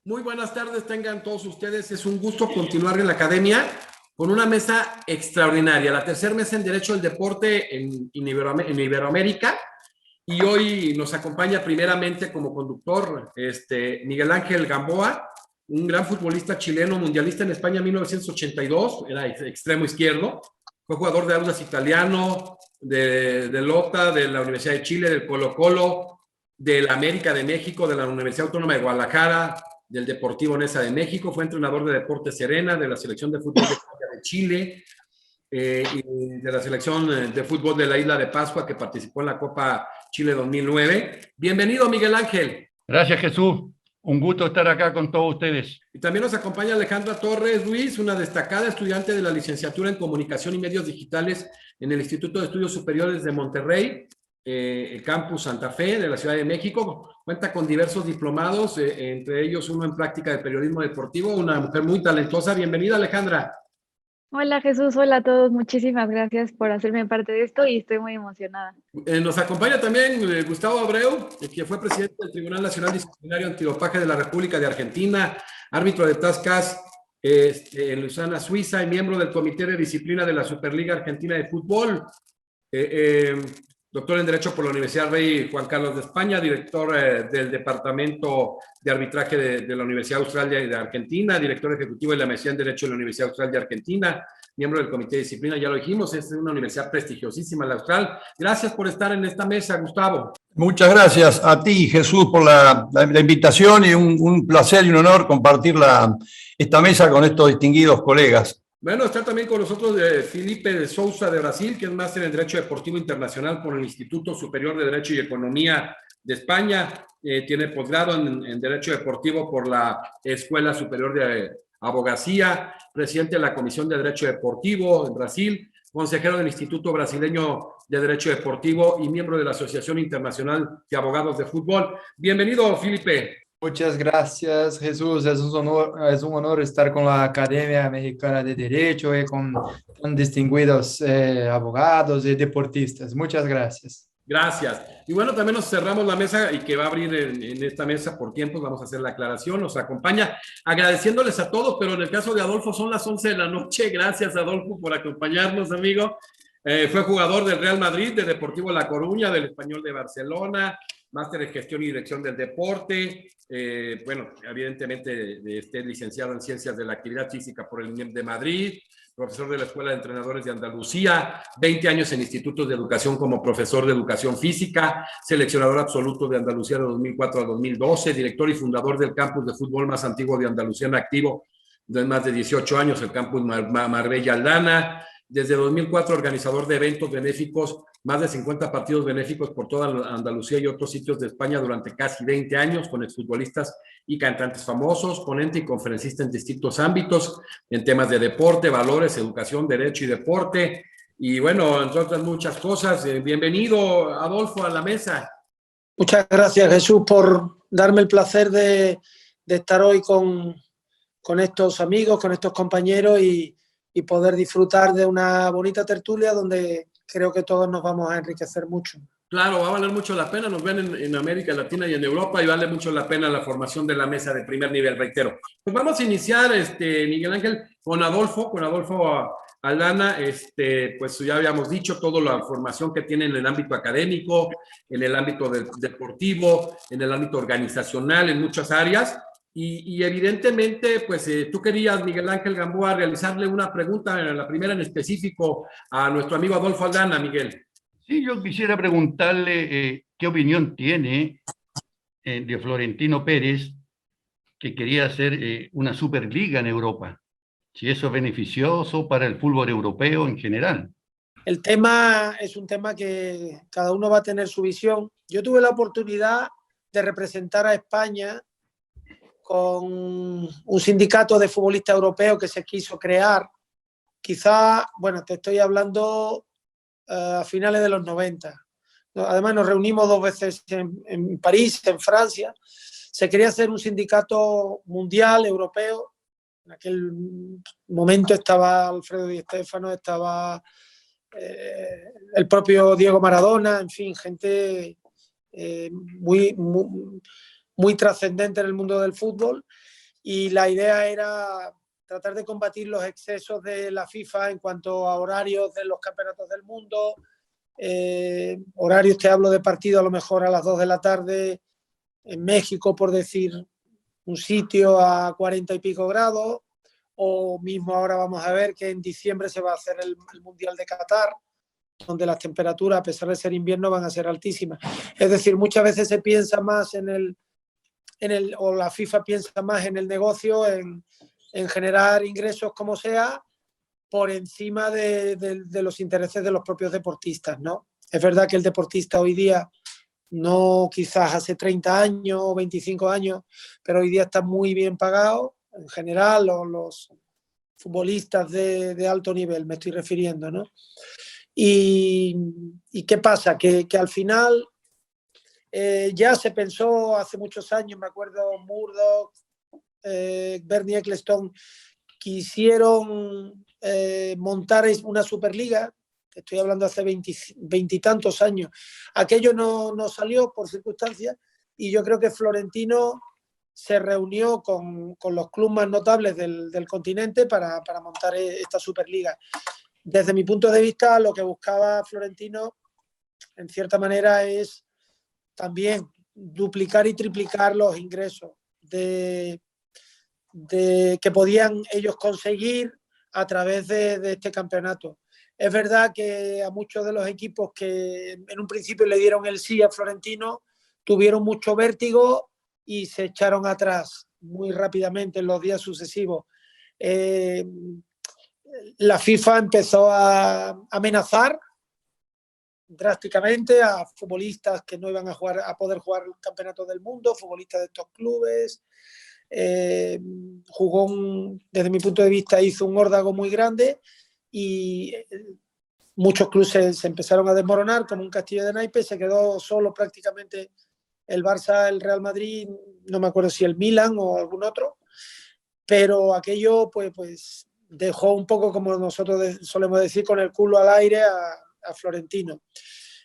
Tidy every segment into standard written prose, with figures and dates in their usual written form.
Muy buenas tardes, tengan todos ustedes. Es un gusto continuar en la academia con una mesa extraordinaria, la tercera mesa en Derecho del Deporte en Iberoamérica. Y hoy nos acompaña primeramente como conductor Miguel Ángel Gamboa, un gran futbolista chileno, mundialista en España en 1982, era extremo izquierdo, fue jugador de Audax Italiano, de Lota, de la Universidad de Chile, del Colo-Colo, de la América de México, de la Universidad Autónoma de Guadalajara, del Deportivo Neza de México, fue entrenador de Deportes Serena, de la Selección de Fútbol de Chile, y de la Selección de Fútbol de la Isla de Pascua, que participó en la Copa Chile 2009. Bienvenido, Miguel Ángel. Gracias, Jesús. Un gusto estar acá con todos ustedes. Y también nos acompaña Alejandra Torres Ruiz, una destacada estudiante de la licenciatura en Comunicación y Medios Digitales en el Instituto de Estudios Superiores de Monterrey, Campus Santa Fe de la Ciudad de México. Cuenta con diversos diplomados, entre ellos uno en práctica de periodismo deportivo, una mujer muy talentosa. Bienvenida, Alejandra. Hola Jesús, hola a todos, muchísimas gracias por hacerme parte de esto y estoy muy emocionada. Nos acompaña también Gustavo Abreu, que fue presidente del Tribunal Nacional Disciplinario Antidopaje de la República de Argentina, árbitro de TASCAS en Lausana, Suiza, y miembro del Comité de Disciplina de la Superliga Argentina de Fútbol. Doctor en Derecho por la Universidad Rey Juan Carlos de España, director del Departamento de Arbitraje de la Universidad Austral de Argentina, director ejecutivo de la Maestría en Derecho de la Universidad Austral de Argentina, miembro del Comité de Disciplina, ya lo dijimos, es una universidad prestigiosísima, la Austral. Gracias por estar en esta mesa, Gustavo. Muchas gracias a ti, Jesús, por la invitación, y un placer y un honor compartir esta mesa con estos distinguidos colegas. Bueno, está también con nosotros Felipe de Souza de Brasil, que es máster en Derecho Deportivo Internacional por el Instituto Superior de Derecho y Economía de España. Tiene posgrado en Derecho Deportivo por la Escuela Superior de Abogacía, presidente de la Comisión de Derecho Deportivo en Brasil, consejero del Instituto Brasileño de Derecho Deportivo y miembro de la Asociación Internacional de Abogados de Fútbol. Bienvenido, Felipe. Muchas gracias, Jesús. Es un honor estar con la Academia Mexicana de Derecho y con distinguidos abogados y deportistas. Muchas gracias. Gracias. Y bueno, también nos cerramos la mesa y que va a abrir en esta mesa por tiempos. Vamos a hacer la aclaración. Nos acompaña agradeciéndoles a todos, pero en el caso de Adolfo son las 11 de la noche. Gracias, Adolfo, por acompañarnos, amigo. Fue jugador del Real Madrid, de Deportivo La Coruña, del Español de Barcelona, máster en Gestión y Dirección del Deporte. Bueno, evidentemente licenciado en Ciencias de la Actividad Física por el INEM de Madrid, profesor de la Escuela de Entrenadores de Andalucía, 20 años en institutos de educación como profesor de educación física, seleccionador absoluto de Andalucía de 2004 a 2012, director y fundador del campus de fútbol más antiguo de Andalucía en activo de más de 18 años, el campus Marbella Aldana. Desde 2004, organizador de eventos benéficos, más de 50 partidos benéficos por toda Andalucía y otros sitios de España durante casi 20 años, con exfutbolistas y cantantes famosos, ponente y conferencista en distintos ámbitos, en temas de deporte, valores, educación, derecho y deporte, y bueno, entre otras muchas cosas. Bienvenido, Adolfo, a la mesa. Muchas gracias, Jesús, por darme el placer de estar hoy con estos amigos, con estos compañeros y poder disfrutar de una bonita tertulia donde creo que todos nos vamos a enriquecer mucho. Claro, va a valer mucho la pena. Nos ven en América Latina y en Europa y vale mucho la pena la formación de la mesa de primer nivel, reitero. Pues vamos a iniciar, Miguel Ángel, con Adolfo Aldana. Pues ya habíamos dicho toda la formación que tiene en el ámbito académico, en el ámbito deportivo, en el ámbito organizacional, en muchas áreas. Y evidentemente, pues tú querías, Miguel Ángel Gamboa, realizarle una pregunta, la primera en específico, a nuestro amigo Adolfo Aldana, Miguel. Sí, yo quisiera preguntarle qué opinión tiene de Florentino Pérez, que quería hacer una Superliga en Europa. Si eso es beneficioso para el fútbol europeo en general. El tema es un tema que cada uno va a tener su visión. Yo tuve la oportunidad de representar a España con un sindicato de futbolistas europeos que se quiso crear. Quizá, bueno, te estoy hablando a finales de los 90. Además nos reunimos 2 veces en París, en Francia. Se quería hacer un sindicato mundial, europeo. En aquel momento estaba Alfredo Di Stéfano, estaba el propio Diego Maradona, en fin, gente muy trascendente en el mundo del fútbol. y la idea era tratar de combatir los excesos de la FIFA en cuanto a horarios de los campeonatos del mundo. Horarios, te hablo de partido a lo mejor a las 2 de la tarde en México, por decir un sitio, a 40 y pico grados, o mismo ahora vamos a ver que en diciembre se va a hacer el Mundial de Qatar, donde las temperaturas, a pesar de ser invierno, van a ser altísimas. Es decir, muchas veces se piensa más o la FIFA piensa más en el negocio, en generar ingresos como sea, por encima de los intereses de los propios deportistas, ¿no? Es verdad que el deportista hoy día, no quizás hace 30 años o 25 años, pero hoy día está muy bien pagado, en general, los futbolistas de alto nivel, me estoy refiriendo, ¿no? ¿Y qué pasa? Que al final ya se pensó hace muchos años, me acuerdo, Murdoch, Bernie Ecclestone, quisieron montar una Superliga, estoy hablando hace 20 y tantos años. Aquello no salió por circunstancias, y yo creo que Florentino se reunió con los clubes más notables del continente para montar esta Superliga. Desde mi punto de vista, lo que buscaba Florentino, en cierta manera, es también duplicar y triplicar los ingresos que podían ellos conseguir a través de este campeonato. Es verdad que a muchos de los equipos que en un principio le dieron el sí a Florentino tuvieron mucho vértigo y se echaron atrás muy rápidamente en los días sucesivos. La FIFA empezó a amenazar drásticamente a futbolistas que no iban a poder jugar el campeonato del mundo, futbolistas de estos clubes. Desde mi punto de vista, hizo un órdago muy grande, y muchos clubes se empezaron a desmoronar como un castillo de naipes. Se quedó solo prácticamente el Barça, el Real Madrid, no me acuerdo si el Milan o algún otro, pero aquello pues dejó un poco, como nosotros solemos decir, con el culo al aire a Florentino.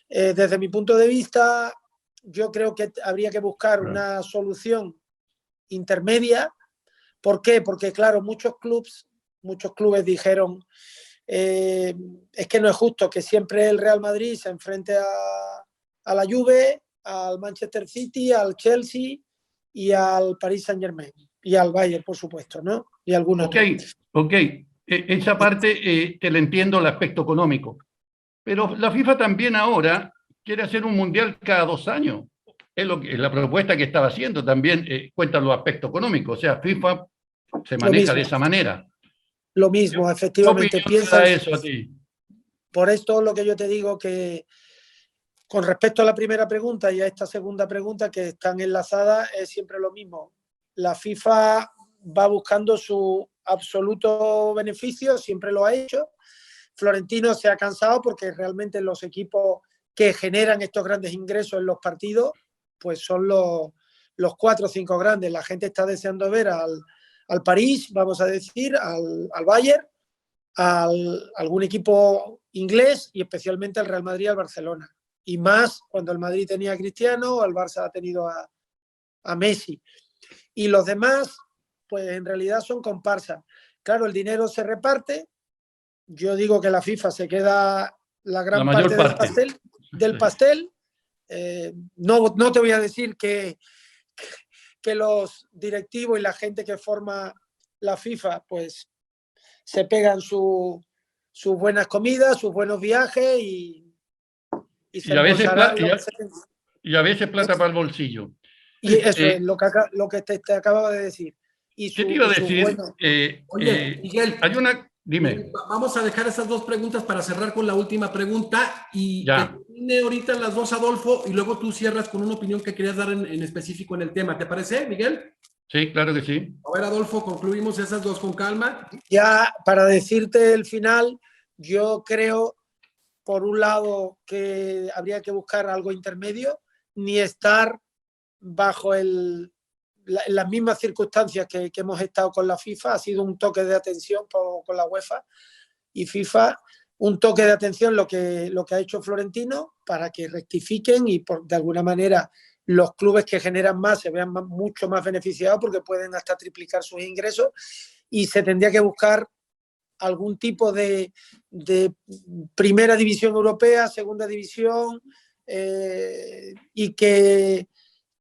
Desde mi punto de vista, yo creo que habría que buscar una solución intermedia. ¿Por qué? Porque, claro, muchos clubes dijeron, es que no es justo que siempre el Real Madrid se enfrente a la Juve, al Manchester City, al Chelsea y al Paris Saint-Germain, y al Bayern, por supuesto, ¿no? Y algunos otros. Ok. Esa parte te la entiendo, el aspecto económico. Pero la FIFA también ahora quiere hacer un mundial cada 2 años. Es la propuesta que estaba haciendo. También cuenta los aspectos económicos. O sea, FIFA se maneja de esa manera. Lo mismo, efectivamente. ¿Qué opinión te da eso a ti? Por esto lo que yo te digo, que con respecto a la primera pregunta y a esta segunda pregunta, que están enlazadas, es siempre lo mismo. La FIFA va buscando su absoluto beneficio, siempre lo ha hecho. Florentino se ha cansado porque realmente los equipos que generan estos grandes ingresos en los partidos pues son los 4 o 5 grandes. La gente está deseando ver al París, vamos a decir, al Bayern, algún equipo inglés, y especialmente al Real Madrid, al Barcelona. Y más cuando el Madrid tenía a Cristiano, o el Barça ha tenido a Messi. Y los demás, pues en realidad son comparsas. Claro, el dinero se reparte. Yo digo que la FIFA se queda la gran parte del pastel. No te voy a decir que los directivos y la gente que forma la FIFA pues se pegan sus buenas comidas, sus buenos viajes y a veces plata para el bolsillo. Y eso es lo que te acababa de decir. ¿Qué te iba a decir? Oye, Miguel, dime. Vamos a dejar esas 2 preguntas para cerrar con la última pregunta, y termine ahorita las 2, Adolfo, y luego tú cierras con una opinión que querías dar en específico en el tema. ¿Te parece, Miguel? Sí, claro que sí. A ver, Adolfo, concluimos esas 2 con calma. Ya, para decirte el final, yo creo, por un lado, que habría que buscar algo intermedio, ni estar bajo las mismas circunstancias que hemos estado con la FIFA. Ha sido un toque de atención con la UEFA y FIFA, un toque de atención lo que ha hecho Florentino, para que rectifiquen y de alguna manera los clubes que generan más se vean mucho más beneficiados porque pueden hasta triplicar sus ingresos, y se tendría que buscar algún tipo de primera división europea, segunda división, y que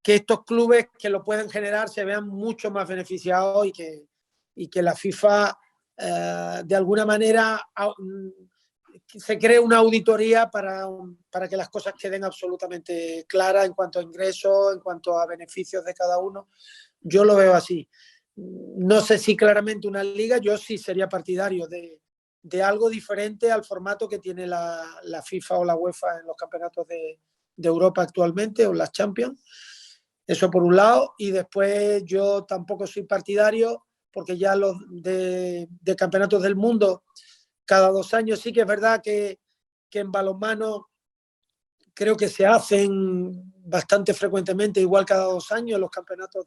estos clubes que lo pueden generar se vean mucho más beneficiados, y que la FIFA de alguna manera se cree una auditoría para que las cosas queden absolutamente claras en cuanto a ingresos, en cuanto a beneficios de cada uno. Yo lo veo así. No sé si claramente una liga, yo sí sería partidario de algo diferente al formato que tiene la FIFA o la UEFA en los campeonatos de Europa actualmente, o las Champions. Eso por un lado. Y después yo tampoco soy partidario, porque ya los de campeonatos del mundo cada 2 años sí que es verdad que en balonmano creo que se hacen bastante frecuentemente, igual cada 2 años, los campeonatos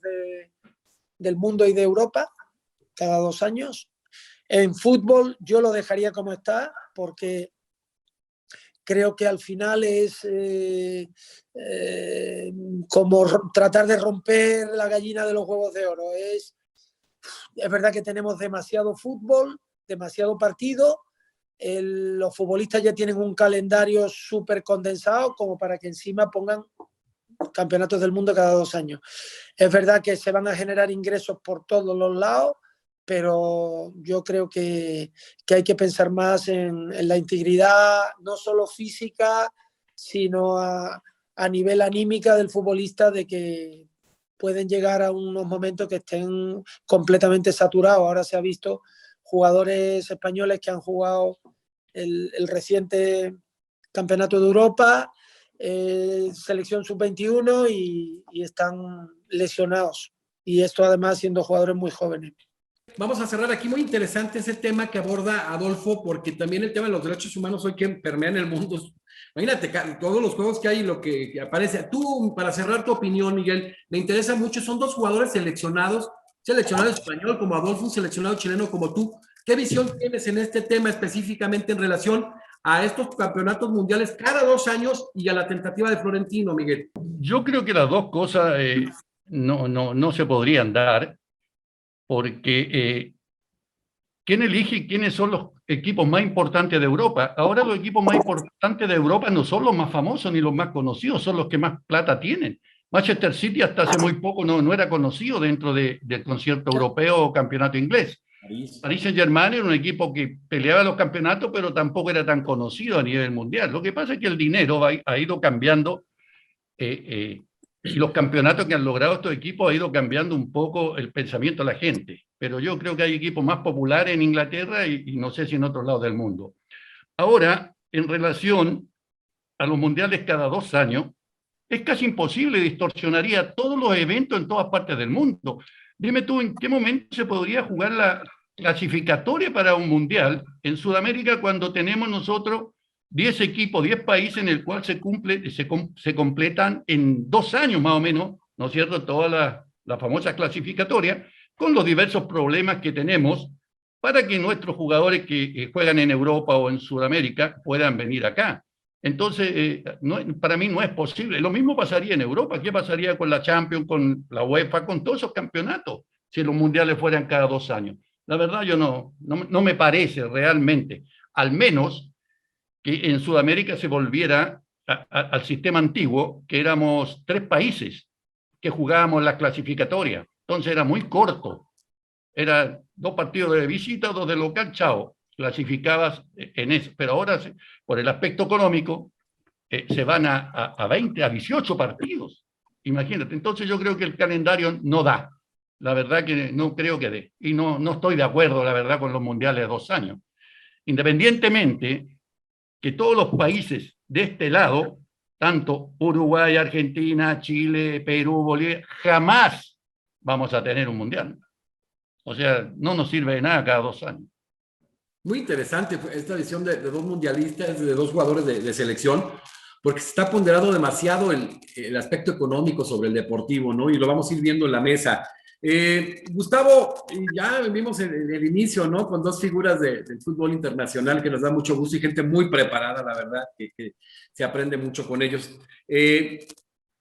del mundo y de Europa, cada 2 años. En fútbol yo lo dejaría como está, porque creo que al final es como tratar de romper la gallina de los huevos de oro. Es verdad que tenemos demasiado fútbol, demasiado partido. Los futbolistas ya tienen un calendario súper condensado como para que encima pongan campeonatos del mundo cada 2 años. Es verdad que se van a generar ingresos por todos los lados, pero yo creo que hay que pensar más en la integridad, no solo física, sino a nivel anímica del futbolista, de que pueden llegar a unos momentos que estén completamente saturados. Ahora se ha visto jugadores españoles que han jugado el reciente Campeonato de Europa, selección sub-21, y están lesionados. Y esto además siendo jugadores muy jóvenes. Vamos a cerrar aquí. Muy interesante ese tema que aborda Adolfo, porque también el tema de los derechos humanos hoy que permean el mundo. Imagínate todos los juegos que hay y lo que aparece. Tú, para cerrar tu opinión, Miguel, me interesa mucho. Son 2 jugadores seleccionados, seleccionado español como Adolfo, un seleccionado chileno como tú. ¿Qué visión tienes en este tema específicamente en relación a estos campeonatos mundiales cada 2 años y a la tentativa de Florentino, Miguel? Yo creo que las dos cosas no se podrían dar, porque ¿quién elige quiénes son los equipos más importantes de Europa? Ahora los equipos más importantes de Europa no son los más famosos ni los más conocidos, son los que más plata tienen. Manchester City hasta hace muy poco no era conocido dentro del concierto europeo o campeonato inglés. Paris Saint-Germain era un equipo que peleaba los campeonatos, pero tampoco era tan conocido a nivel mundial. Lo que pasa es que el dinero ha ido cambiando, y los campeonatos que han logrado estos equipos ha ido cambiando un poco el pensamiento de la gente. Pero yo creo que hay equipos más populares en Inglaterra y no sé si en otros lados del mundo. Ahora, en relación a los mundiales cada 2 años, es casi imposible, distorsionaría todos los eventos en todas partes del mundo. Dime tú, ¿en qué momento se podría jugar la clasificatoria para un mundial en Sudamérica cuando tenemos nosotros 10 equipos, 10 países en el cual se completan en 2 años más o menos, ¿no es cierto?, todas las famosas clasificatorias, con los diversos problemas que tenemos para que nuestros jugadores que juegan en Europa o en Sudamérica puedan venir acá. Entonces, para mí no es posible. Lo mismo pasaría en Europa. ¿Qué pasaría con la Champions, con la UEFA, con todos esos campeonatos, si los mundiales fueran cada 2 años? La verdad, yo no me parece realmente, al menos que en Sudamérica se volviera al sistema antiguo, que éramos 3 países que jugábamos la clasificatoria. Entonces era muy corto. Era 2 partidos de visita, 2 de local, chao. Clasificabas en eso. Pero ahora, por el aspecto económico, se van a 20, a 18 partidos. Imagínate. Entonces yo creo que el calendario no da. La verdad que no creo que dé. Y no estoy de acuerdo, la verdad, con los mundiales de 2 años. Independientemente que todos los países de este lado, tanto Uruguay, Argentina, Chile, Perú, Bolivia, jamás vamos a tener un mundial. O sea, no nos sirve de nada cada 2 años. Muy interesante esta visión de 2 mundialistas, de 2 jugadores de selección, porque se está ponderando demasiado el aspecto económico sobre el deportivo, ¿no? Y lo vamos a ir viendo en la mesa. Gustavo, ya vimos el inicio, ¿no? Con 2 figuras del fútbol internacional que nos da mucho gusto y gente muy preparada, la verdad, que se aprende mucho con ellos.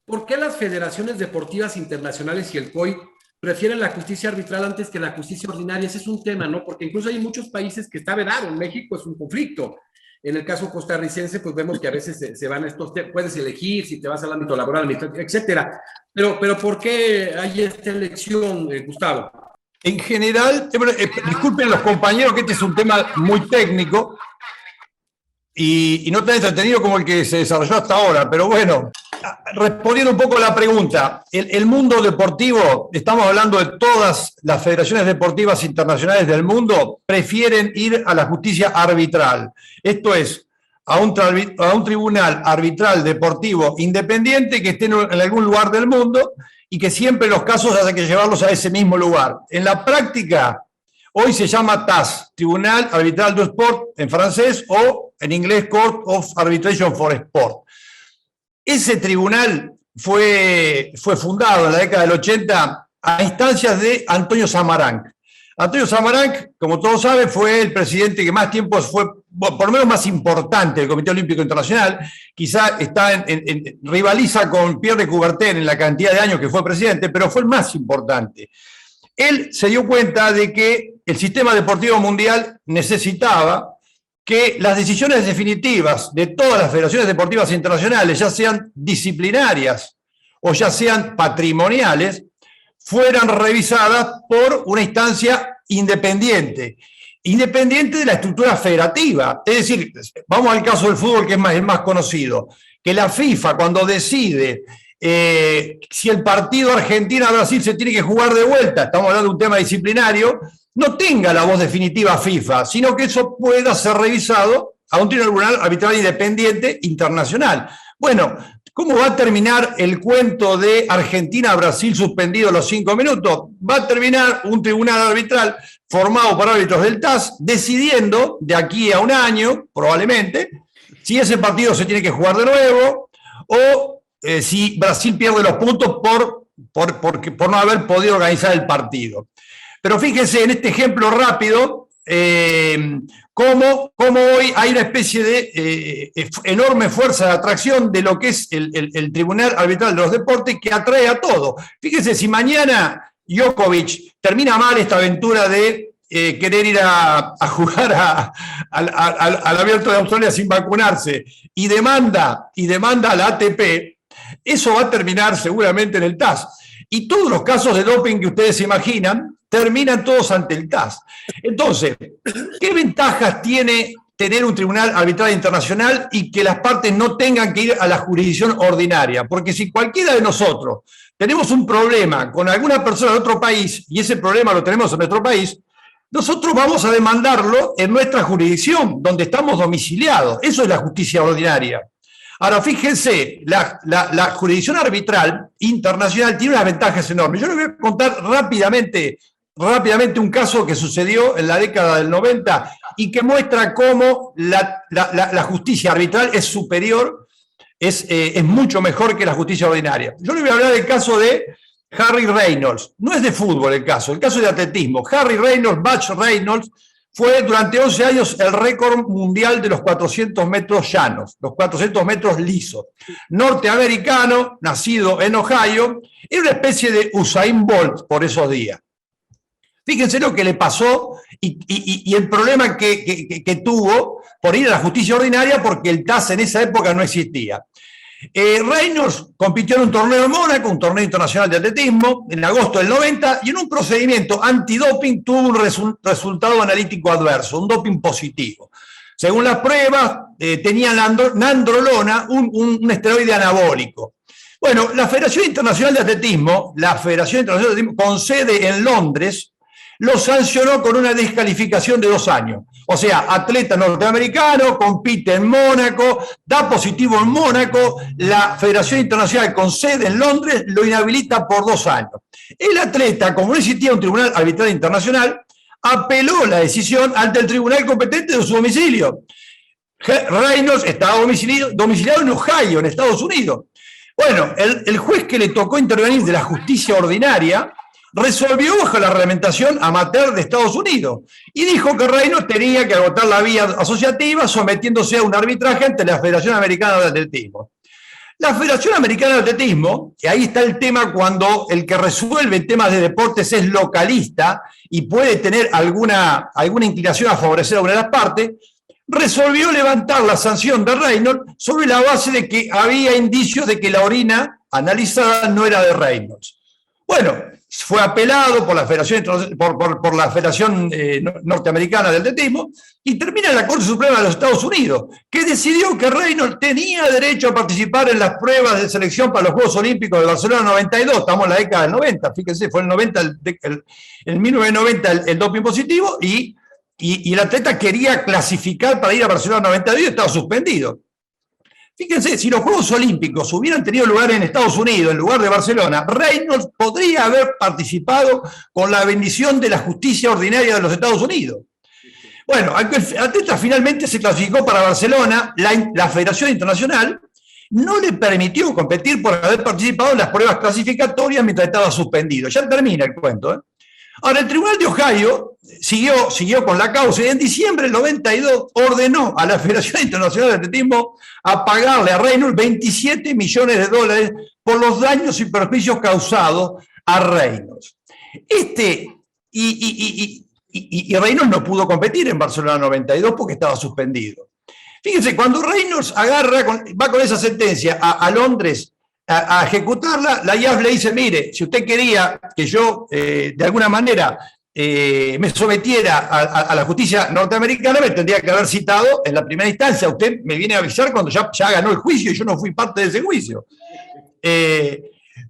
¿Por qué las federaciones deportivas internacionales y el COI prefieren la justicia arbitral antes que la justicia ordinaria? Ese es un tema, ¿no? Porque incluso hay muchos países que está vedado. En México es un conflicto. En el caso costarricense, pues vemos que a veces se van estos temas. Puedes elegir si te vas al ámbito laboral, etcétera. Pero ¿por qué hay esta elección, Gustavo? En general, disculpen los compañeros que este es un tema muy técnico y no tan entretenido como el que se desarrolló hasta ahora, pero bueno, respondiendo un poco a la pregunta, el mundo deportivo, estamos hablando de todas las federaciones deportivas internacionales del mundo, prefieren ir a la justicia arbitral. Esto es, a un tribunal arbitral deportivo independiente que esté en algún lugar del mundo y que siempre los casos haya que llevarlos a ese mismo lugar. En la práctica, hoy se llama TAS, Tribunal Arbitral du Sport en francés, o en inglés Court of Arbitration for Sport. Ese tribunal fue fundado en la década del 80 a instancias de Antonio Samaranch. Antonio Samaranch, como todos saben, fue el presidente que más tiempo fue, bueno, por lo menos más importante del Comité Olímpico Internacional. Quizá rivaliza con Pierre de Coubertin en la cantidad de años que fue presidente, pero fue el más importante. Él se dio cuenta de que el sistema deportivo mundial necesitaba que las decisiones definitivas de todas las federaciones deportivas internacionales, ya sean disciplinarias o ya sean patrimoniales, fueran revisadas por una instancia independiente de la estructura federativa. Es decir, vamos al caso del fútbol, que es el más conocido, que la FIFA, cuando decide si el partido Argentina-Brasil se tiene que jugar de vuelta, estamos hablando de un tema disciplinario, no tenga la voz definitiva FIFA, sino que eso pueda ser revisado a un tribunal arbitral independiente internacional. Bueno, ¿cómo va a terminar el cuento de Argentina-Brasil suspendido los 5 minutos? Va a terminar un tribunal arbitral formado por árbitros del TAS decidiendo de aquí a un año, probablemente, si ese partido se tiene que jugar de nuevo o si Brasil pierde los puntos por no haber podido organizar el partido. Pero fíjense en este ejemplo rápido, cómo hoy hay una especie de enorme fuerza de atracción de lo que es el Tribunal Arbitral de los Deportes, que atrae a todo. Fíjense, si mañana Djokovic termina mal esta aventura de querer ir a jugar al Abierto de Australia sin vacunarse y demanda a la ATP, eso va a terminar seguramente en el TAS. Y todos los casos de doping que ustedes se imaginan terminan todos ante el TAS. Entonces, ¿qué ventajas tiene tener un tribunal arbitral internacional y que las partes no tengan que ir a la jurisdicción ordinaria? Porque si cualquiera de nosotros tenemos un problema con alguna persona de otro país, y ese problema lo tenemos en nuestro país, nosotros vamos a demandarlo en nuestra jurisdicción, donde estamos domiciliados. Eso es la justicia ordinaria. Ahora, fíjense, la jurisdicción arbitral internacional tiene unas ventajas enormes. Yo les voy a contar rápidamente un caso que sucedió en la década del 90 y que muestra cómo la justicia arbitral es superior, es mucho mejor que la justicia ordinaria. Yo les voy a hablar del caso de Harry Reynolds. No es de fútbol el caso es de atletismo. Harry Reynolds, Butch Reynolds, fue durante 11 años el récord mundial de los 400 metros llanos, los 400 metros lisos. Norteamericano, nacido en Ohio, era una especie de Usain Bolt por esos días. Fíjense lo que le pasó y el problema que tuvo por ir a la justicia ordinaria, porque el TAS en esa época no existía. Reynolds compitió en un torneo en Mónaco, un torneo internacional de atletismo, en agosto del 90, y en un procedimiento antidoping tuvo un resultado analítico adverso, un doping positivo. Según las pruebas, tenía nandrolona, un esteroide anabólico. Bueno, la Federación Internacional de Atletismo, con sede en Londres, lo sancionó con una descalificación de 2 años. O sea, atleta norteamericano, compite en Mónaco, da positivo en Mónaco, la Federación Internacional con sede en Londres lo inhabilita por 2 años. El atleta, como no existía un tribunal arbitral internacional, apeló la decisión ante el tribunal competente de su domicilio. Reynolds estaba domiciliado en Ohio, en Estados Unidos. Bueno, el juez que le tocó intervenir de la justicia ordinaria resolvió bajo la reglamentación amateur de Estados Unidos y dijo que Reynolds tenía que agotar la vía asociativa sometiéndose a un arbitraje ante la Federación Americana de Atletismo. La Federación Americana de Atletismo, y ahí está el tema cuando el que resuelve temas de deportes es localista y puede tener alguna inclinación a favorecer a una de las partes, resolvió levantar la sanción de Reynolds sobre la base de que había indicios de que la orina analizada no era de Reynolds. Bueno, fue apelado por la Federación, por la Federación Norteamericana de Atletismo y termina en la Corte Suprema de los Estados Unidos, que decidió que Reynolds tenía derecho a participar en las pruebas de selección para los Juegos Olímpicos de Barcelona 92, estamos en la década del 90, fíjense, fue en 1990 el doping positivo y el atleta quería clasificar para ir a Barcelona 92 y estaba suspendido. Fíjense, si los Juegos Olímpicos hubieran tenido lugar en Estados Unidos, en lugar de Barcelona, Reynolds podría haber participado con la bendición de la justicia ordinaria de los Estados Unidos. Bueno, el atleta finalmente se clasificó para Barcelona, la Federación Internacional no le permitió competir por haber participado en las pruebas clasificatorias mientras estaba suspendido. Ya termina el cuento, ¿eh? Ahora, el Tribunal de Ohio siguió con la causa y en diciembre del 92 ordenó a la Federación Internacional de Atletismo a pagarle a Reynolds $27 millones por los daños y perjuicios causados a Reynolds. Y Reynolds no pudo competir en Barcelona 92 porque estaba suspendido. Fíjense, cuando Reynolds va con esa sentencia a Londres a ejecutarla, la IAF le dice, mire, si usted quería que yo de alguna manera me sometiera a la justicia norteamericana, me tendría que haber citado en la primera instancia. Usted me viene a avisar cuando ya ganó el juicio y yo no fui parte de ese juicio.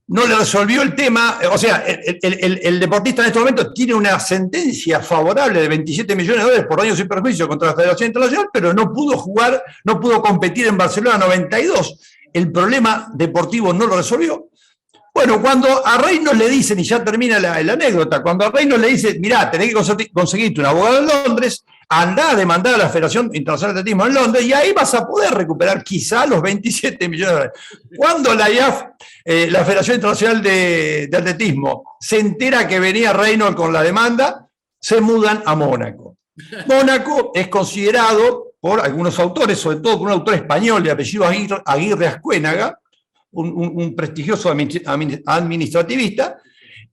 No le resolvió el tema, o sea, el deportista en este momento tiene una sentencia favorable de $27 millones por daños y perjuicios contra la Federación Internacional, pero no pudo competir en Barcelona 92. El problema deportivo no lo resolvió. Bueno, cuando a Reynolds le dicen, y ya termina la anécdota, cuando a Reynolds le dicen, mirá, tenés que conseguirte un abogado en Londres, andá a demandar a la Federación Internacional de Atletismo en Londres y ahí vas a poder recuperar quizá los $27 millones. Cuando la IAF, la Federación Internacional de Atletismo, se entera que venía Reynolds con la demanda, se mudan a Mónaco. Mónaco es considerado por algunos autores, sobre todo por un autor español de apellido Aguirre Ascuénaga, un prestigioso administrativista.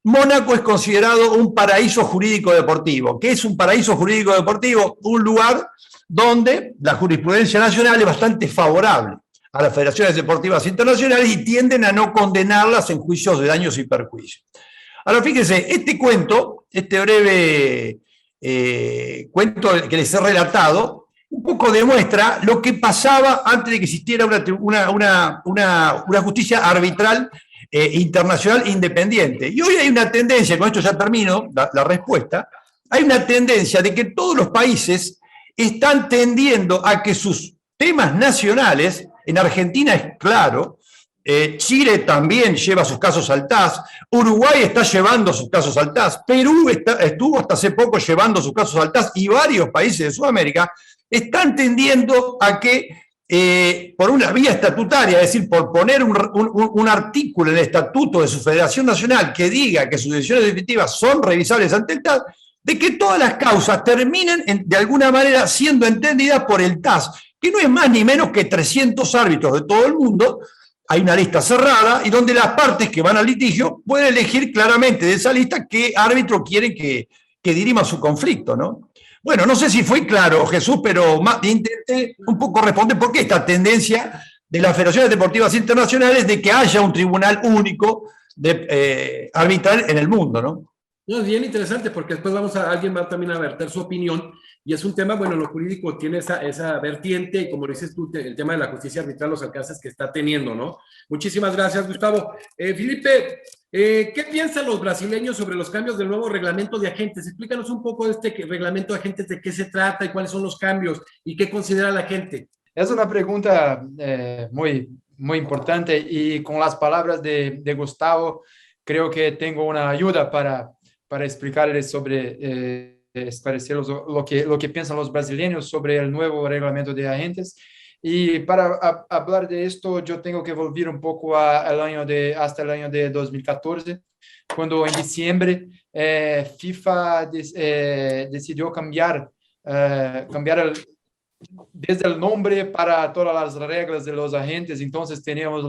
Mónaco es considerado un paraíso jurídico deportivo. ¿Qué es un paraíso jurídico deportivo? Un lugar donde la jurisprudencia nacional es bastante favorable a las federaciones deportivas internacionales y tienden a no condenarlas en juicios de daños y perjuicios. Ahora fíjense, este breve cuento que les he relatado, un poco demuestra lo que pasaba antes de que existiera una justicia arbitral internacional independiente. Y hoy hay una tendencia, con esto ya termino la respuesta, hay una tendencia de que todos los países están tendiendo a que sus temas nacionales, en Argentina es claro, Chile también lleva sus casos al TAS, Uruguay está llevando sus casos al TAS, Perú estuvo hasta hace poco llevando sus casos al TAS y varios países de Sudamérica están tendiendo a que por una vía estatutaria, es decir, por poner un artículo en el estatuto de su Federación Nacional que diga que sus decisiones definitivas son revisables ante el TAS, de que todas las causas terminen de alguna manera siendo entendidas por el TAS, que no es más ni menos que 300 árbitros de todo el mundo. Hay una lista cerrada y donde las partes que van al litigio pueden elegir claramente de esa lista qué árbitro quieren que dirima su conflicto, ¿no? Bueno, no sé si fue claro, Jesús, pero intenté un poco responder por qué esta tendencia de las federaciones deportivas internacionales de que haya un tribunal único arbitral en el mundo, ¿no? No, es bien interesante porque después alguien va también a verter su opinión y es un tema, bueno, lo jurídico tiene esa vertiente y como dices tú, el tema de la justicia arbitral, los alcances que está teniendo, ¿no? Muchísimas gracias, Gustavo. Felipe, ¿qué piensan los brasileños sobre los cambios del nuevo reglamento de agentes? Explícanos un poco de este reglamento de agentes, de qué se trata y cuáles son los cambios y qué considera la gente. Es una pregunta muy, muy importante y con las palabras de Gustavo creo que tengo una ayuda para explicarles sobre esclarecer lo que piensan los brasileños sobre el nuevo reglamento de agentes. Y para hablar de esto, yo tengo que volver un poco hasta el año de 2014, cuando en diciembre FIFA decidió cambiar desde el nombre para todas las reglas de los agentes. Entonces teníamos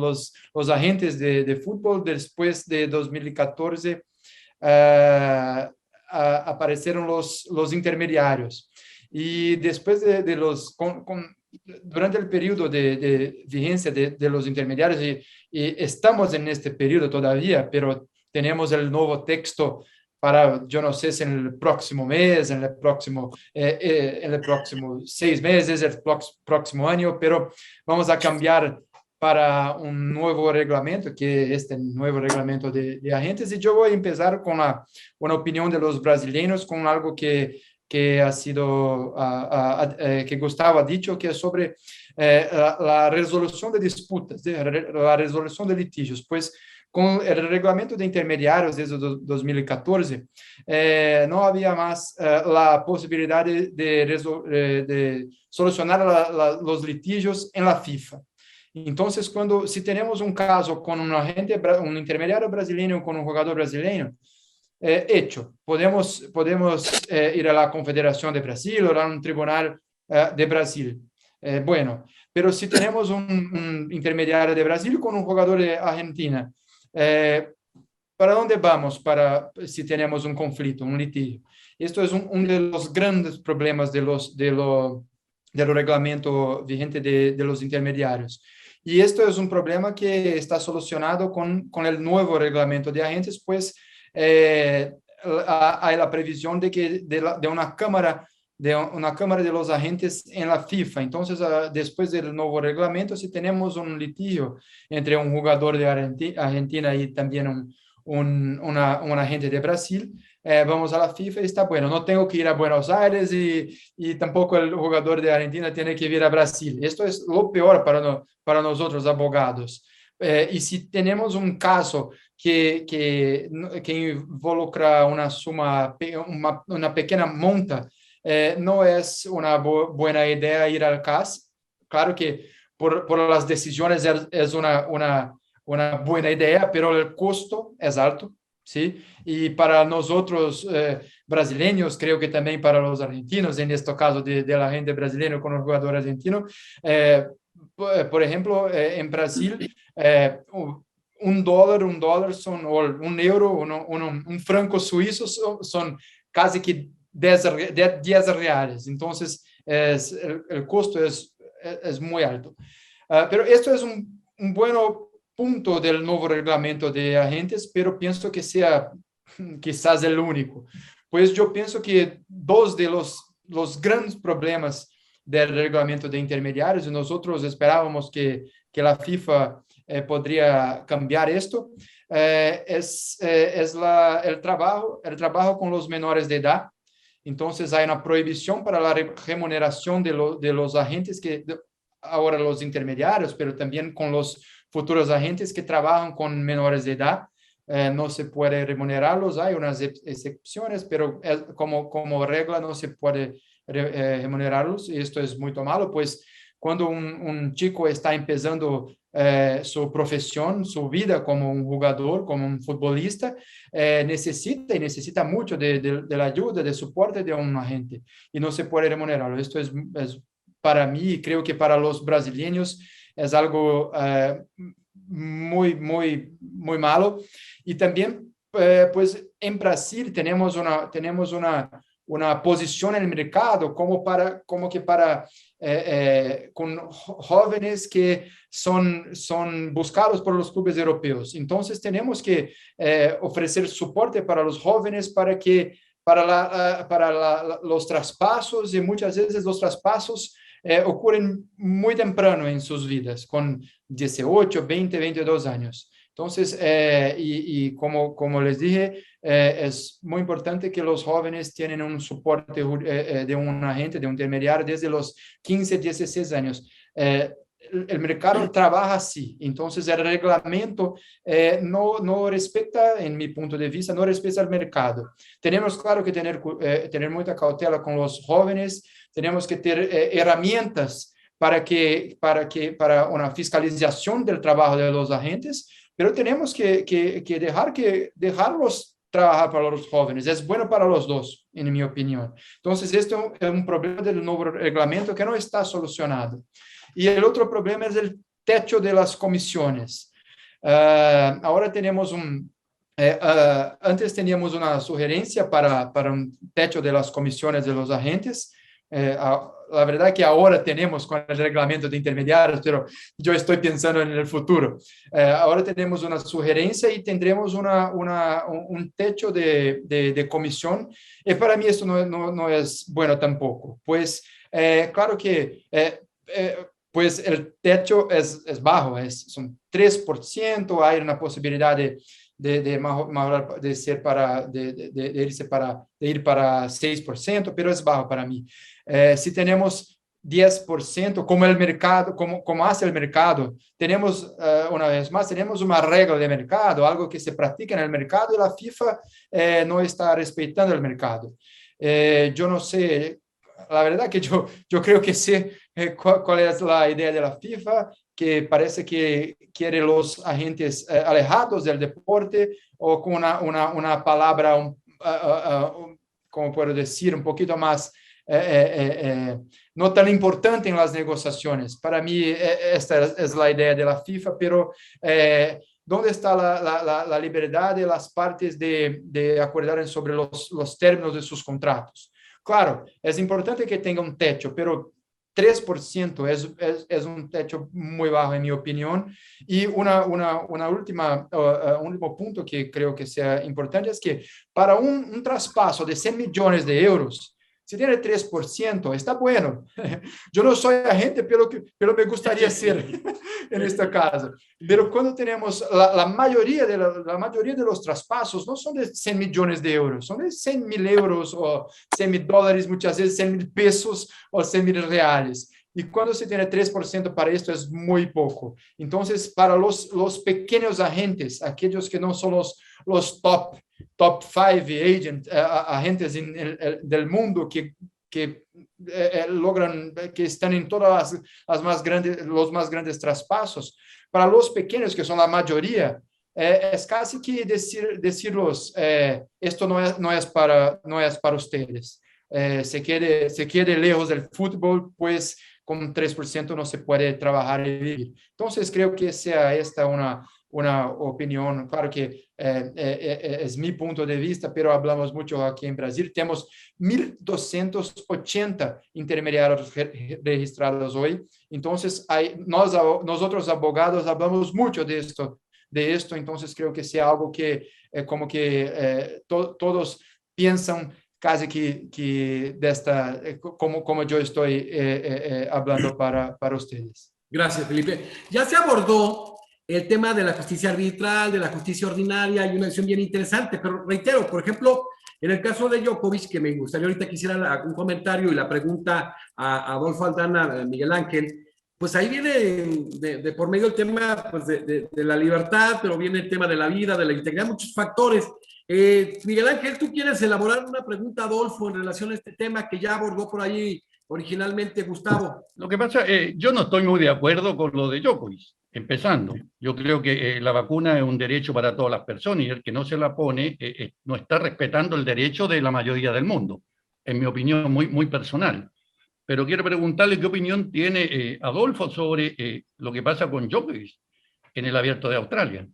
los agentes de fútbol. Después de 2014 aparecieron los intermediarios. Y después de los... durante el periodo de vigencia de los intermediarios, y estamos en este periodo todavía, pero tenemos el nuevo texto para, yo no sé si en el próximo mes, en el próximo 6 meses, el próximo año, pero vamos a cambiar para un nuevo reglamento, que es este nuevo reglamento de agentes. Y yo voy a empezar con una opinión de los brasileños, con algo que ha sido, que Gustavo ha dicho, que es sobre la resolución de disputas, la resolución de litigios. Pues con el reglamento de intermediarios desde 2014, no había más la posibilidad de solucionar los litigios en la FIFA. Entonces, si tenemos un caso con un intermediario brasileño con un jugador brasileño, hecho, podemos ir a la Confederación de Brasil o a un tribunal de Brasil. Bueno, pero si tenemos un intermediario de Brasil con un jugador de Argentina, ¿para dónde vamos si tenemos un conflicto, un litigio? Esto es uno de los grandes problemas del reglamento vigente de los intermediarios. Y esto es un problema que está solucionado con el nuevo reglamento de agentes, pues hay la previsión de una cámara de los agentes en la FIFA. Entonces, después del nuevo reglamento, si tenemos un litigio entre un jugador de Argentina y también un agente de Brasil, vamos a la FIFA y está bueno. No tengo que ir a Buenos Aires y tampoco el jugador de Argentina tiene que ir a Brasil. Esto es lo peor para nosotros, abogados. Y si tenemos un caso que involucra una pequeña monta, no es una buena idea ir al CAS. Claro que por las decisiones es una buena idea, pero el costo es alto, ¿sí? Y para nosotros brasileños, creo que también para los argentinos, en este caso de la gente brasileña con el jugador argentino, por ejemplo, en Brasil, un dólar son, o un euro, un franco suizo son casi que 10 reales. Entonces, el costo es muy alto. Pero esto es un buen punto del nuevo reglamento de agentes, pero pienso que sea quizás el único. Pues yo pienso que dos de los grandes problemas del reglamento de intermediarios, y nosotros esperábamos que la FIFA podría cambiar esto, es el trabajo con los menores de edad. Entonces hay una prohibición para la remuneración de los agentes, ahora los intermediarios, pero también con los futuros agentes que trabajan con menores de edad. No se puede remunerarlos, hay unas excepciones, pero como regla no se puede remunerarlos, y esto es muy malo, pues cuando un chico está empezando su profesión, su vida como un jugador, como un futbolista, necesita mucho de la ayuda, de soporte de un agente, y no se puede remunerarlo. Esto es para mí, y creo que para los brasileños, es algo muy, muy, muy malo. Y también, pues en Brasil tenemos una posición en el mercado con jóvenes que son buscados por los clubes europeos. Entonces tenemos que ofrecer soporte para los jóvenes para los traspasos, y muchas veces los traspasos ocurren muy temprano en sus vidas, con 18, 20, 22 años. Entonces, y como les dije, es muy importante que los jóvenes tienen un soporte de un agente, de un intermediario, desde los 15, 16 años. El mercado trabaja así. Entonces, el reglamento no respeta, en mi punto de vista, no respeta el mercado. Tenemos, claro, que tener mucha cautela con los jóvenes. Tenemos que tener herramientas para una fiscalización del trabajo de los agentes, pero tenemos que dejarlos trabajar para los jóvenes, es bueno para los dos, en mi opinión. Entonces, esto es un problema del nuevo reglamento que no está solucionado. Y el otro problema es el techo de las comisiones. Ahora tenemos antes teníamos una sugerencia para un techo de las comisiones de los agentes. La verdad que ahora tenemos con el reglamento de intermediarios, pero yo estoy pensando en el futuro. Ahora tenemos una sugerencia y tendremos un techo de comisión, y para mí esto no es bueno tampoco. Pues claro que pues el techo es bajo, son 3%, hay una posibilidad de ir para 6%, pero es bajo para mí. Si tenemos 10%, como el mercado, como hace el mercado, tenemos, una vez más, tenemos una regla de mercado, algo que se practica en el mercado, y la FIFA no está respetando el mercado. Yo no sé, la verdad que yo creo que sé cuál es la idea de la FIFA, que parece que quiere los agentes alejados del deporte, o con una palabra, como puedo decir, un poquito más, no tan importante en las negociaciones. Para mí, esta es la idea de la FIFA, pero ¿dónde está la libertad de las partes de acordar sobre los términos de sus contratos? Claro, es importante que tenga un techo, pero 3% es un techo muy bajo, en mi opinión. Y un último punto que creo que sea importante es que para un traspaso de 100 millones de euros, si tiene 3%, está bueno. Yo no soy agente, pero me gustaría ser en este caso. Pero cuando tenemos la mayoría de los traspasos, no son de 100 millones de euros, son de 100.000 euros o 100.000 dólares, muchas veces 100.000 pesos o 100.000 reales. Y cuando se tiene 3% para esto es muy poco. Entonces, para los pequeños agentes, aquellos que no son los top 5 agentes del mundo que logran, que están en todas los más grandes traspasos, para los pequeños, que son la mayoría, es casi que decirlos, esto no es para ustedes. Se quede lejos del fútbol, pues con 3% no se puede trabajar y vivir. Entonces, creo que sea esta una opinión, claro que es mi punto de vista, pero hablamos mucho aquí en Brasil. Tenemos 1.280 intermediarios registrados hoy. Entonces, nosotros abogados hablamos mucho de esto. Entonces, creo que sea algo que como que todos piensan casi que de esta, como yo estoy hablando para ustedes. Gracias, Felipe. Ya se abordó el tema de la justicia arbitral, de la justicia ordinaria, y una decisión bien interesante, pero reitero, por ejemplo, en el caso de Djokovic, que me gustaría ahorita que hiciera un comentario y la pregunta a Adolfo Aldana, Miguel Ángel, pues ahí viene de por medio el tema pues de la libertad, pero viene el tema de la vida, de la integridad, muchos factores. Miguel Ángel, ¿tú quieres elaborar una pregunta, Adolfo, en relación a este tema que ya abordó por ahí originalmente Gustavo? Lo que pasa, yo no estoy muy de acuerdo con lo de Djokovic, empezando. Yo creo que la vacuna es un derecho para todas las personas, y el que no se la pone no está respetando el derecho de la mayoría del mundo, en mi opinión muy, muy personal. Pero quiero preguntarle qué opinión tiene Adolfo sobre lo que pasa con Djokovic en el Abierto de Australia.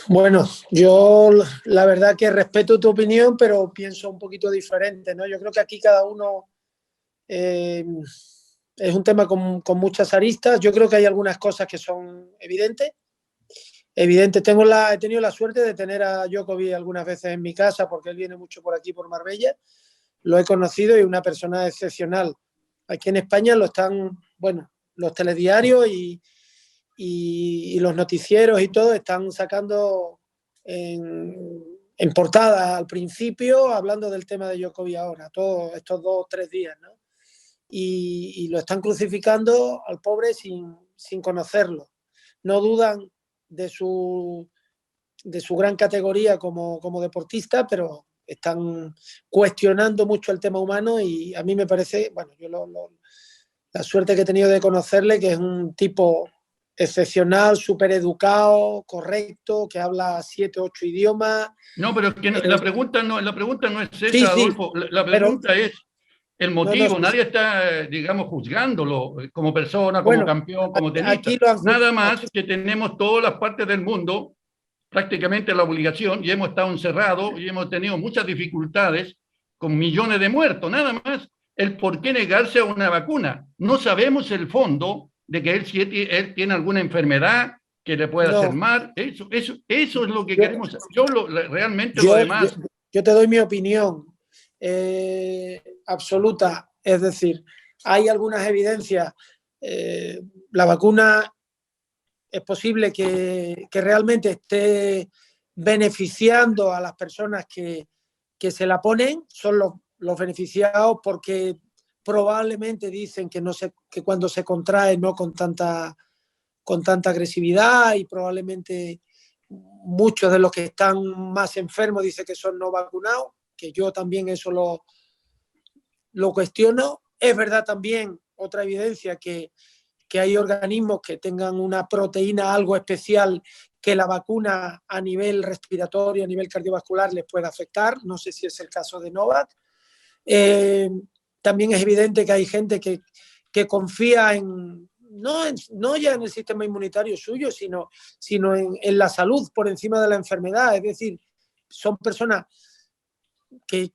Bueno, yo la verdad que respeto tu opinión, pero pienso un poquito diferente, ¿no? Yo creo que aquí cada uno es un tema con muchas aristas. Yo creo que hay algunas cosas que son evidentes. He tenido la suerte de tener a Djokovic algunas veces en mi casa, porque él viene mucho por aquí, por Marbella. Lo he conocido y es una persona excepcional. Aquí en España los telediarios y los noticieros y todo están sacando en portada al principio, hablando del tema de Djokovic ahora, todos estos 2 o 3 días, ¿no? Y lo están crucificando al pobre sin conocerlo. No dudan de su gran categoría como deportista, pero están cuestionando mucho el tema humano, y a mí me parece, bueno, yo la suerte que he tenido de conocerle, que es un tipo excepcional, súper educado, correcto, que habla 7, 8 idiomas. No, pero es que la pregunta no es esa, Sí, sí, Adolfo. La pero pregunta es el no, motivo. no, Nadie está, digamos, juzgándolo como persona, como bueno, campeón, como tenista. aquí lo han Nada aquí, más que tenemos todas las partes del mundo prácticamente la obligación y hemos estado encerrados y hemos tenido muchas dificultades con millones de muertos. Nada más el por qué negarse a una vacuna. No sabemos el fondo de que él tiene alguna enfermedad que le pueda hacer no, mal. Eso es lo que yo, queremos. Realmente lo yo, yo, demás. yo te doy mi opinión absoluta, es decir, hay algunas evidencias. La vacuna es posible que realmente esté beneficiando a las personas que se la ponen, son los beneficiados porque probablemente dicen que, que cuando se contrae no con tanta agresividad, y probablemente muchos de los que están más enfermos dicen que son no vacunados, que yo también eso lo cuestiono. Es verdad también, otra evidencia, que hay organismos que tengan una proteína algo especial que la vacuna a nivel respiratorio, a nivel cardiovascular les puede afectar. No sé si es el caso de Novak. También es evidente que hay gente que confía no ya en el sistema inmunitario suyo, sino en la salud por encima de la enfermedad. Es decir, son personas que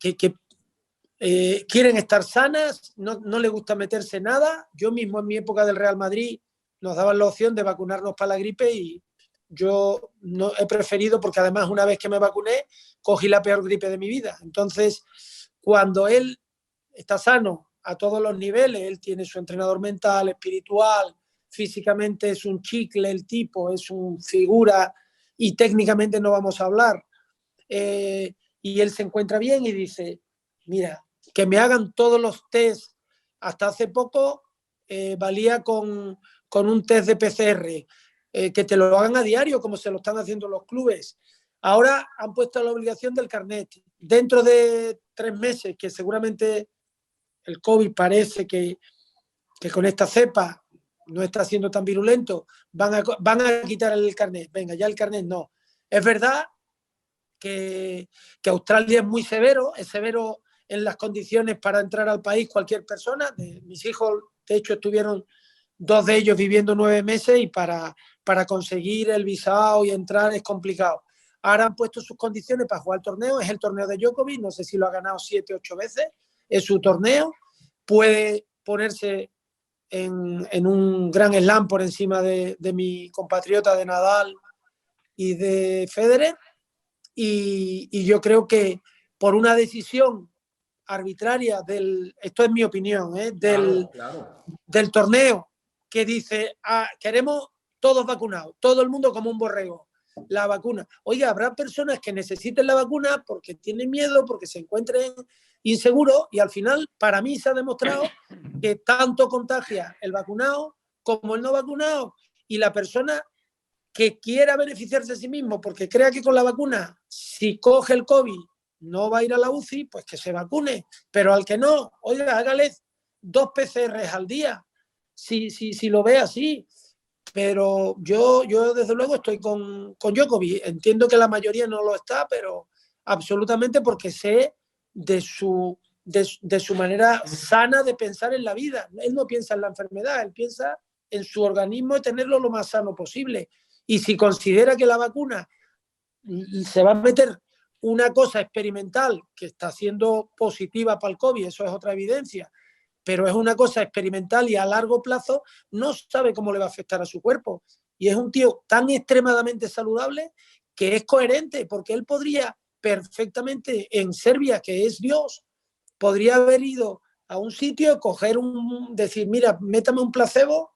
quieren estar sanas, no les gusta meterse nada. Yo mismo en mi época del Real Madrid nos daban la opción de vacunarnos para la gripe y yo no he preferido, porque además una vez que me vacuné cogí la peor gripe de mi vida. Entonces, cuando él está sano a todos los niveles, él tiene su entrenador mental, espiritual, físicamente es un chicle el tipo, es un figura y técnicamente no vamos a hablar. Y él se encuentra bien y dice, mira, que me hagan todos los test. Hasta hace poco valía con un test de PCR, que te lo hagan a diario como se lo están haciendo los clubes. Ahora han puesto la obligación del carnet. Dentro de 3 meses, que seguramente el COVID parece que con esta cepa no está siendo tan virulento, van a quitar el carnet. Venga, ya el carnet no. Es verdad que Australia es muy severo, es severo en las condiciones para entrar al país cualquier persona. Mis hijos, de hecho, estuvieron 2 de ellos viviendo 9 meses y para conseguir el visado y entrar es complicado. Ahora han puesto sus condiciones para jugar el torneo, es el torneo de Djokovic, no sé si lo ha ganado 7, 8 veces, es su torneo, puede ponerse en un gran slam por encima de mi compatriota de Nadal y de Federer, y yo creo que por una decisión arbitraria esto es mi opinión, del torneo, que dice, queremos todos vacunados, todo el mundo como un borrego, la vacuna. Oiga, habrá personas que necesiten la vacuna porque tienen miedo, porque se encuentren inseguros, y al final, para mí se ha demostrado que tanto contagia el vacunado como el no vacunado, y la persona que quiera beneficiarse a sí mismo porque crea que con la vacuna, si coge el COVID, no va a ir a la UCI, pues que se vacune. Pero al que no, oiga, hágale 2 PCRs al día, si lo ve así. Pero yo desde luego estoy con Djokovic. Entiendo que la mayoría no lo está, pero absolutamente, porque sé de su manera sana de pensar en la vida. Él no piensa en la enfermedad, él piensa en su organismo y tenerlo lo más sano posible. Y si considera que la vacuna se va a meter una cosa experimental que está siendo positiva para el COVID, eso es otra evidencia, pero es una cosa experimental y a largo plazo no sabe cómo le va a afectar a su cuerpo. Y es un tío tan extremadamente saludable que es coherente, porque él podría perfectamente en Serbia, que es Dios, podría haber ido a un sitio, decir, mira, métame un placebo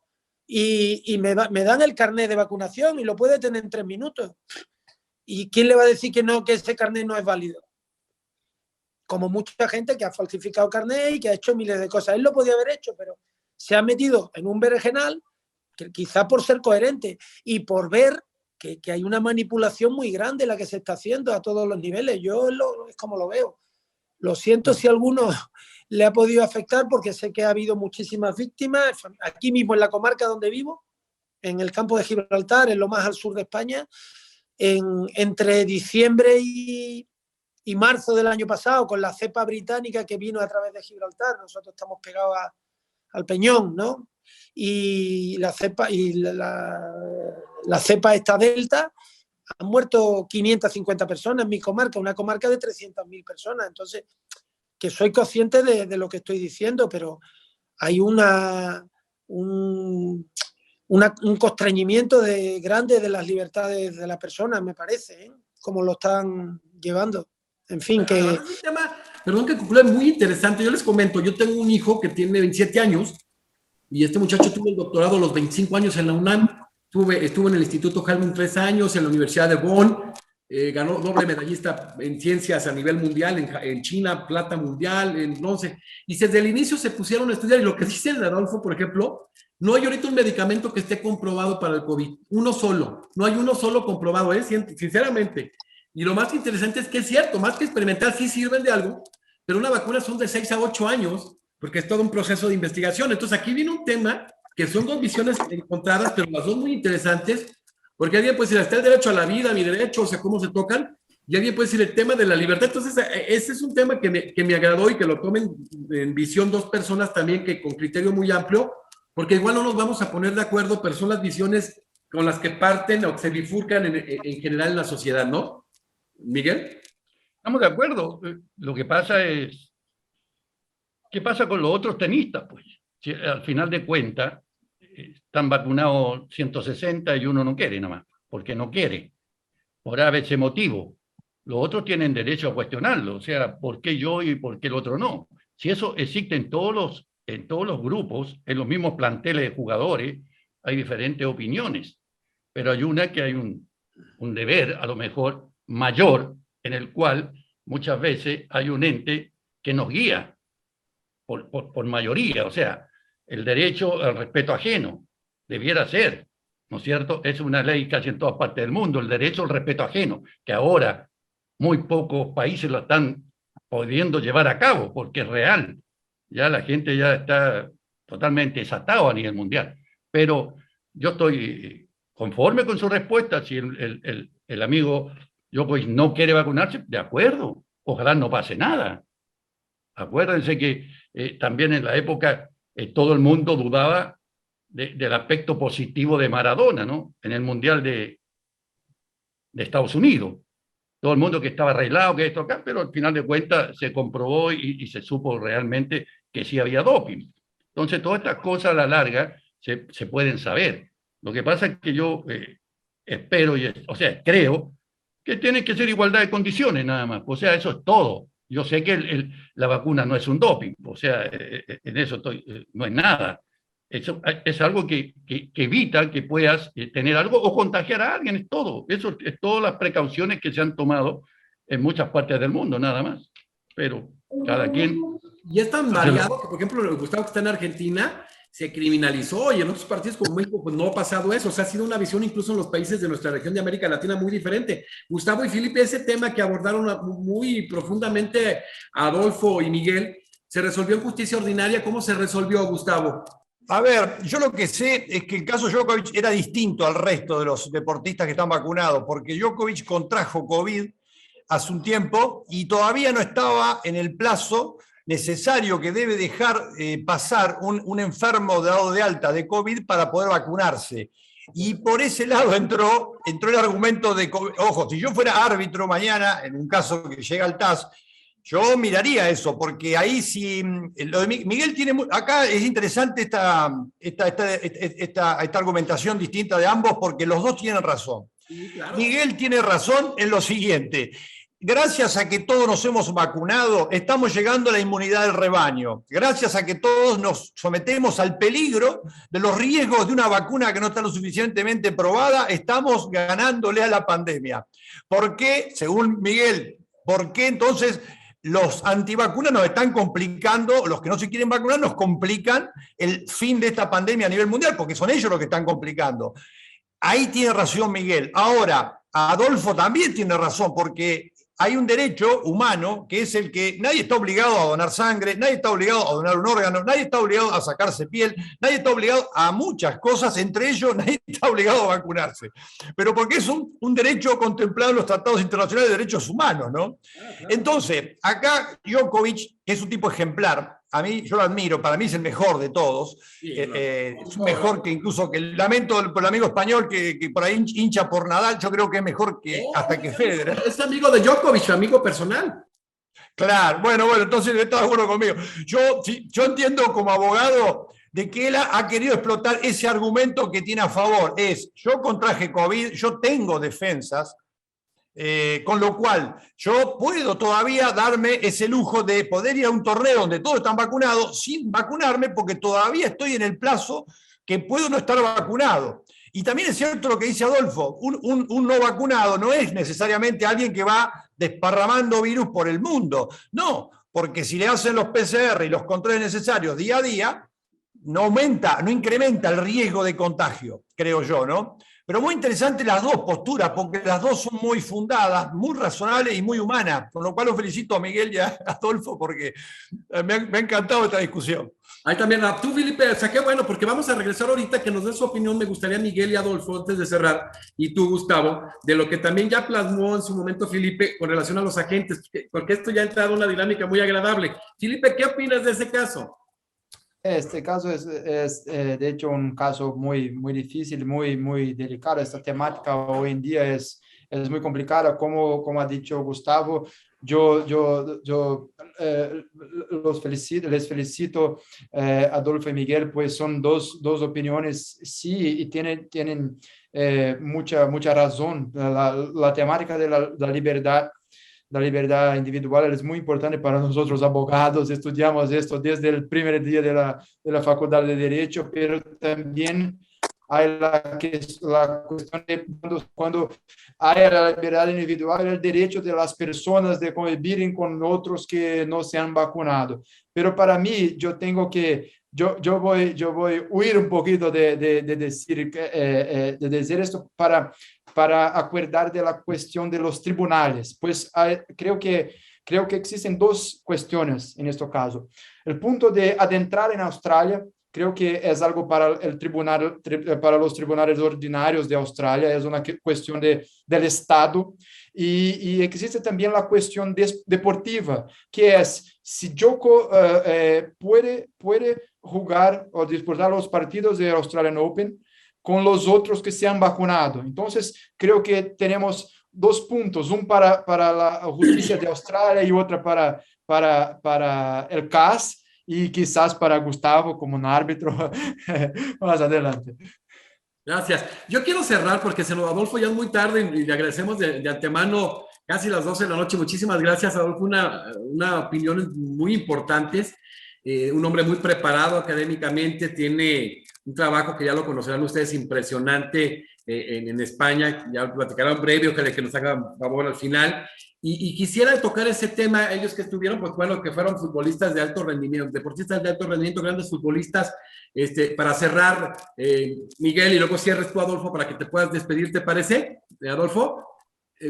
y me dan el carnet de vacunación y lo puede tener en 3 minutos. ¿Y quién le va a decir que no, que ese carnet no es válido? Como mucha gente que ha falsificado carnet y que ha hecho miles de cosas. Él lo podía haber hecho, pero se ha metido en un berenjenal, que quizá por ser coherente y por ver que hay una manipulación muy grande la que se está haciendo a todos los niveles. Es como lo veo. Lo siento si a alguno le ha podido afectar, porque sé que ha habido muchísimas víctimas. Aquí mismo en la comarca donde vivo en el campo de Gibraltar, en lo más al sur de España, entre diciembre y marzo del año pasado, con la cepa británica que vino a través de Gibraltar. Nosotros estamos pegados al Peñón, ¿no? Y la cepa esta delta, han muerto 550 personas en mi comarca, una comarca de 300.000 personas. Entonces, que soy consciente de lo que estoy diciendo, pero hay un constreñimiento grande de las libertades de las personas, me parece, ¿eh? Como lo están llevando. En fin, que... Es un tema, perdón que concluya, muy interesante. Yo les comento, yo tengo un hijo que tiene 27 años y este muchacho tuvo el doctorado a los 25 años en la UNAM. Estuvo en el Instituto Hellman 3 años, en la Universidad de Bonn, ganó doble medallista en ciencias a nivel mundial, en China, plata mundial, en bronce. Y desde el inicio se pusieron a estudiar, y lo que dice el Adolfo, por ejemplo, no hay ahorita un medicamento que esté comprobado para el COVID, uno solo, no hay uno solo comprobado, sinceramente. Y lo más interesante es que es cierto, más que experimental sí sirven de algo, pero una vacuna son de 6 a 8 años, porque es todo un proceso de investigación. Entonces aquí viene un tema que son dos visiones encontradas, pero las dos muy interesantes, porque alguien puede decir, está el derecho a la vida, mi derecho, o sea, cómo se tocan, y alguien puede decir el tema de la libertad. Entonces, ese es un tema que me agradó y que lo tomen en visión dos personas también que con criterio muy amplio, porque igual no nos vamos a poner de acuerdo, pero son las visiones con las que parten o se bifurcan en general en la sociedad, ¿no? Miguel. Estamos de acuerdo. Lo que pasa es, ¿qué pasa con los otros tenistas? Pues, si al final de cuentas, están vacunados 160 y uno no quiere nada más, porque no quiere, por ese motivo. Los otros tienen derecho a cuestionarlo, o sea, ¿por qué yo y por qué el otro no? Si eso existe en todos los grupos, en los mismos planteles de jugadores, hay diferentes opiniones, pero hay una que hay un deber, a lo mejor, mayor, en el cual muchas veces hay un ente que nos guía por mayoría, o sea, el derecho al respeto ajeno debiera ser, ¿no es cierto? Es una ley casi en todas partes del mundo, el derecho al respeto ajeno, que ahora muy pocos países lo están pudiendo llevar a cabo, porque es real. Ya la gente ya está totalmente desatado a nivel mundial. Pero yo estoy conforme con su respuesta. Si el amigo Djokovic no quiere vacunarse, de acuerdo, ojalá no pase nada. Acuérdense que también en la época todo el mundo dudaba del aspecto positivo de Maradona, ¿no? En el Mundial de Estados Unidos. Todo el mundo que estaba arreglado, que esto acá, pero al final de cuentas se comprobó y se supo realmente que sí había doping. Entonces, todas estas cosas a la larga se pueden saber. Lo que pasa es que yo espero, creo que tiene que ser igualdad de condiciones nada más. O sea, eso es todo. Yo sé que la vacuna no es un doping, o sea, en eso no es nada. Eso es algo que evita que puedas tener algo o contagiar a alguien, es todo. Eso es todas las precauciones que se han tomado en muchas partes del mundo, nada más. Pero cada quien... Y es tan variado que, por ejemplo, Gustavo, que está en Argentina, se criminalizó, y en otros países como México pues no ha pasado eso. O sea, ha sido una visión incluso en los países de nuestra región de América Latina muy diferente. Gustavo y Felipe, ese tema que abordaron muy profundamente Adolfo y Miguel, ¿se resolvió en justicia ordinaria? ¿Cómo se resolvió, Gustavo? A ver, yo lo que sé es que el caso Djokovic era distinto al resto de los deportistas que están vacunados, porque Djokovic contrajo COVID hace un tiempo y todavía no estaba en el plazo necesario que debe dejar pasar un enfermo dado de alta de COVID para poder vacunarse. Y por ese lado entró el argumento de, ojo, si yo fuera árbitro mañana, en un caso que llega al TAS, yo miraría eso, porque ahí sí, lo de Miguel tiene, acá es interesante esta argumentación distinta de ambos, porque los dos tienen razón. Sí, claro. Miguel tiene razón en lo siguiente: gracias a que todos nos hemos vacunado, estamos llegando a la inmunidad del rebaño. Gracias a que todos nos sometemos al peligro de los riesgos de una vacuna que no está lo suficientemente probada, estamos ganándole a la pandemia. ¿Por qué? Según Miguel, ¿por qué entonces los antivacunas nos están complicando, los que no se quieren vacunar nos complican el fin de esta pandemia a nivel mundial? Porque son ellos los que están complicando. Ahí tiene razón Miguel. Ahora, Adolfo también tiene razón, porque hay un derecho humano que es el que nadie está obligado a donar sangre, nadie está obligado a donar un órgano, nadie está obligado a sacarse piel, nadie está obligado a muchas cosas, entre ellos nadie está obligado a vacunarse. Pero porque es un derecho contemplado en los tratados internacionales de derechos humanos, ¿no? Entonces, acá Djokovic, que es un tipo ejemplar, a mí, yo lo admiro, para mí es el mejor de todos, es mejor que incluso que lamento por el amigo español que por ahí hincha por Nadal, yo creo que es mejor que hasta que Federer. Es amigo de Djokovic, amigo personal. Claro, bueno, entonces está de acuerdo conmigo. Yo entiendo como abogado de que él ha querido explotar ese argumento que tiene a favor. Yo contraje COVID, yo tengo defensas, con lo cual yo puedo todavía darme ese lujo de poder ir a un torneo donde todos están vacunados sin vacunarme porque todavía estoy en el plazo que puedo no estar vacunado. Y también es cierto lo que dice Adolfo, un no vacunado no es necesariamente alguien que va desparramando virus por el mundo. No, porque si le hacen los PCR y los controles necesarios día a día, no incrementa el riesgo de contagio, creo yo, ¿no? Pero muy interesante las dos posturas, porque las dos son muy fundadas, muy razonables y muy humanas, con lo cual los felicito a Miguel y a Adolfo porque me ha encantado esta discusión. Ahí también, tú, Felipe, o sea, qué bueno, porque vamos a regresar ahorita que nos dé su opinión. Me gustaría Miguel y Adolfo, antes de cerrar, y tú, Gustavo, de lo que también ya plasmó en su momento Felipe con relación a los agentes, porque esto ya ha entrado en una dinámica muy agradable. Felipe, ¿qué opinas de ese caso? Este caso es de hecho un caso muy, muy difícil, muy, muy delicado. Esta temática hoy en día es muy complicada, como ha dicho Gustavo. Yo les felicito, Adolfo y Miguel, pues son dos opiniones, sí, y tienen mucha razón. La temática de la libertad individual es muy importante para nosotros abogados, estudiamos esto desde el primer día de la Facultad de Derecho, pero también hay la cuestión de cuando hay la libertad individual, el derecho de las personas de convivir con otros que no se han vacunado. Pero para mí, yo voy a huir un poquito de decir esto para acordar de la cuestión de los tribunales. Pues creo que existen dos cuestiones en este caso. El punto de adentrar en Australia, creo que es algo para para los tribunales ordinarios de Australia, es una cuestión del Estado. Y existe también la cuestión deportiva, que es si Djoko puede jugar o disputar los partidos de Australian Open con los otros que se han vacunado. Entonces, creo que tenemos dos puntos, un para la justicia de Australia y otra para el CAS y quizás para Gustavo como un árbitro más adelante. Gracias. Yo quiero cerrar porque Adolfo ya es muy tarde y le agradecemos de antemano casi las 12 de la noche. Muchísimas gracias, Adolfo. Una opiniones muy importantes. Un hombre muy preparado académicamente, tiene un trabajo que ya lo conocerán ustedes impresionante en España, ya platicarán breve, ojalá que nos haga favor al final. Y quisiera tocar ese tema, ellos que estuvieron, pues bueno, que fueron futbolistas de alto rendimiento, deportistas de alto rendimiento, grandes futbolistas, para cerrar, Miguel, y luego cierres tú, Adolfo, para que te puedas despedir, ¿te parece, Adolfo?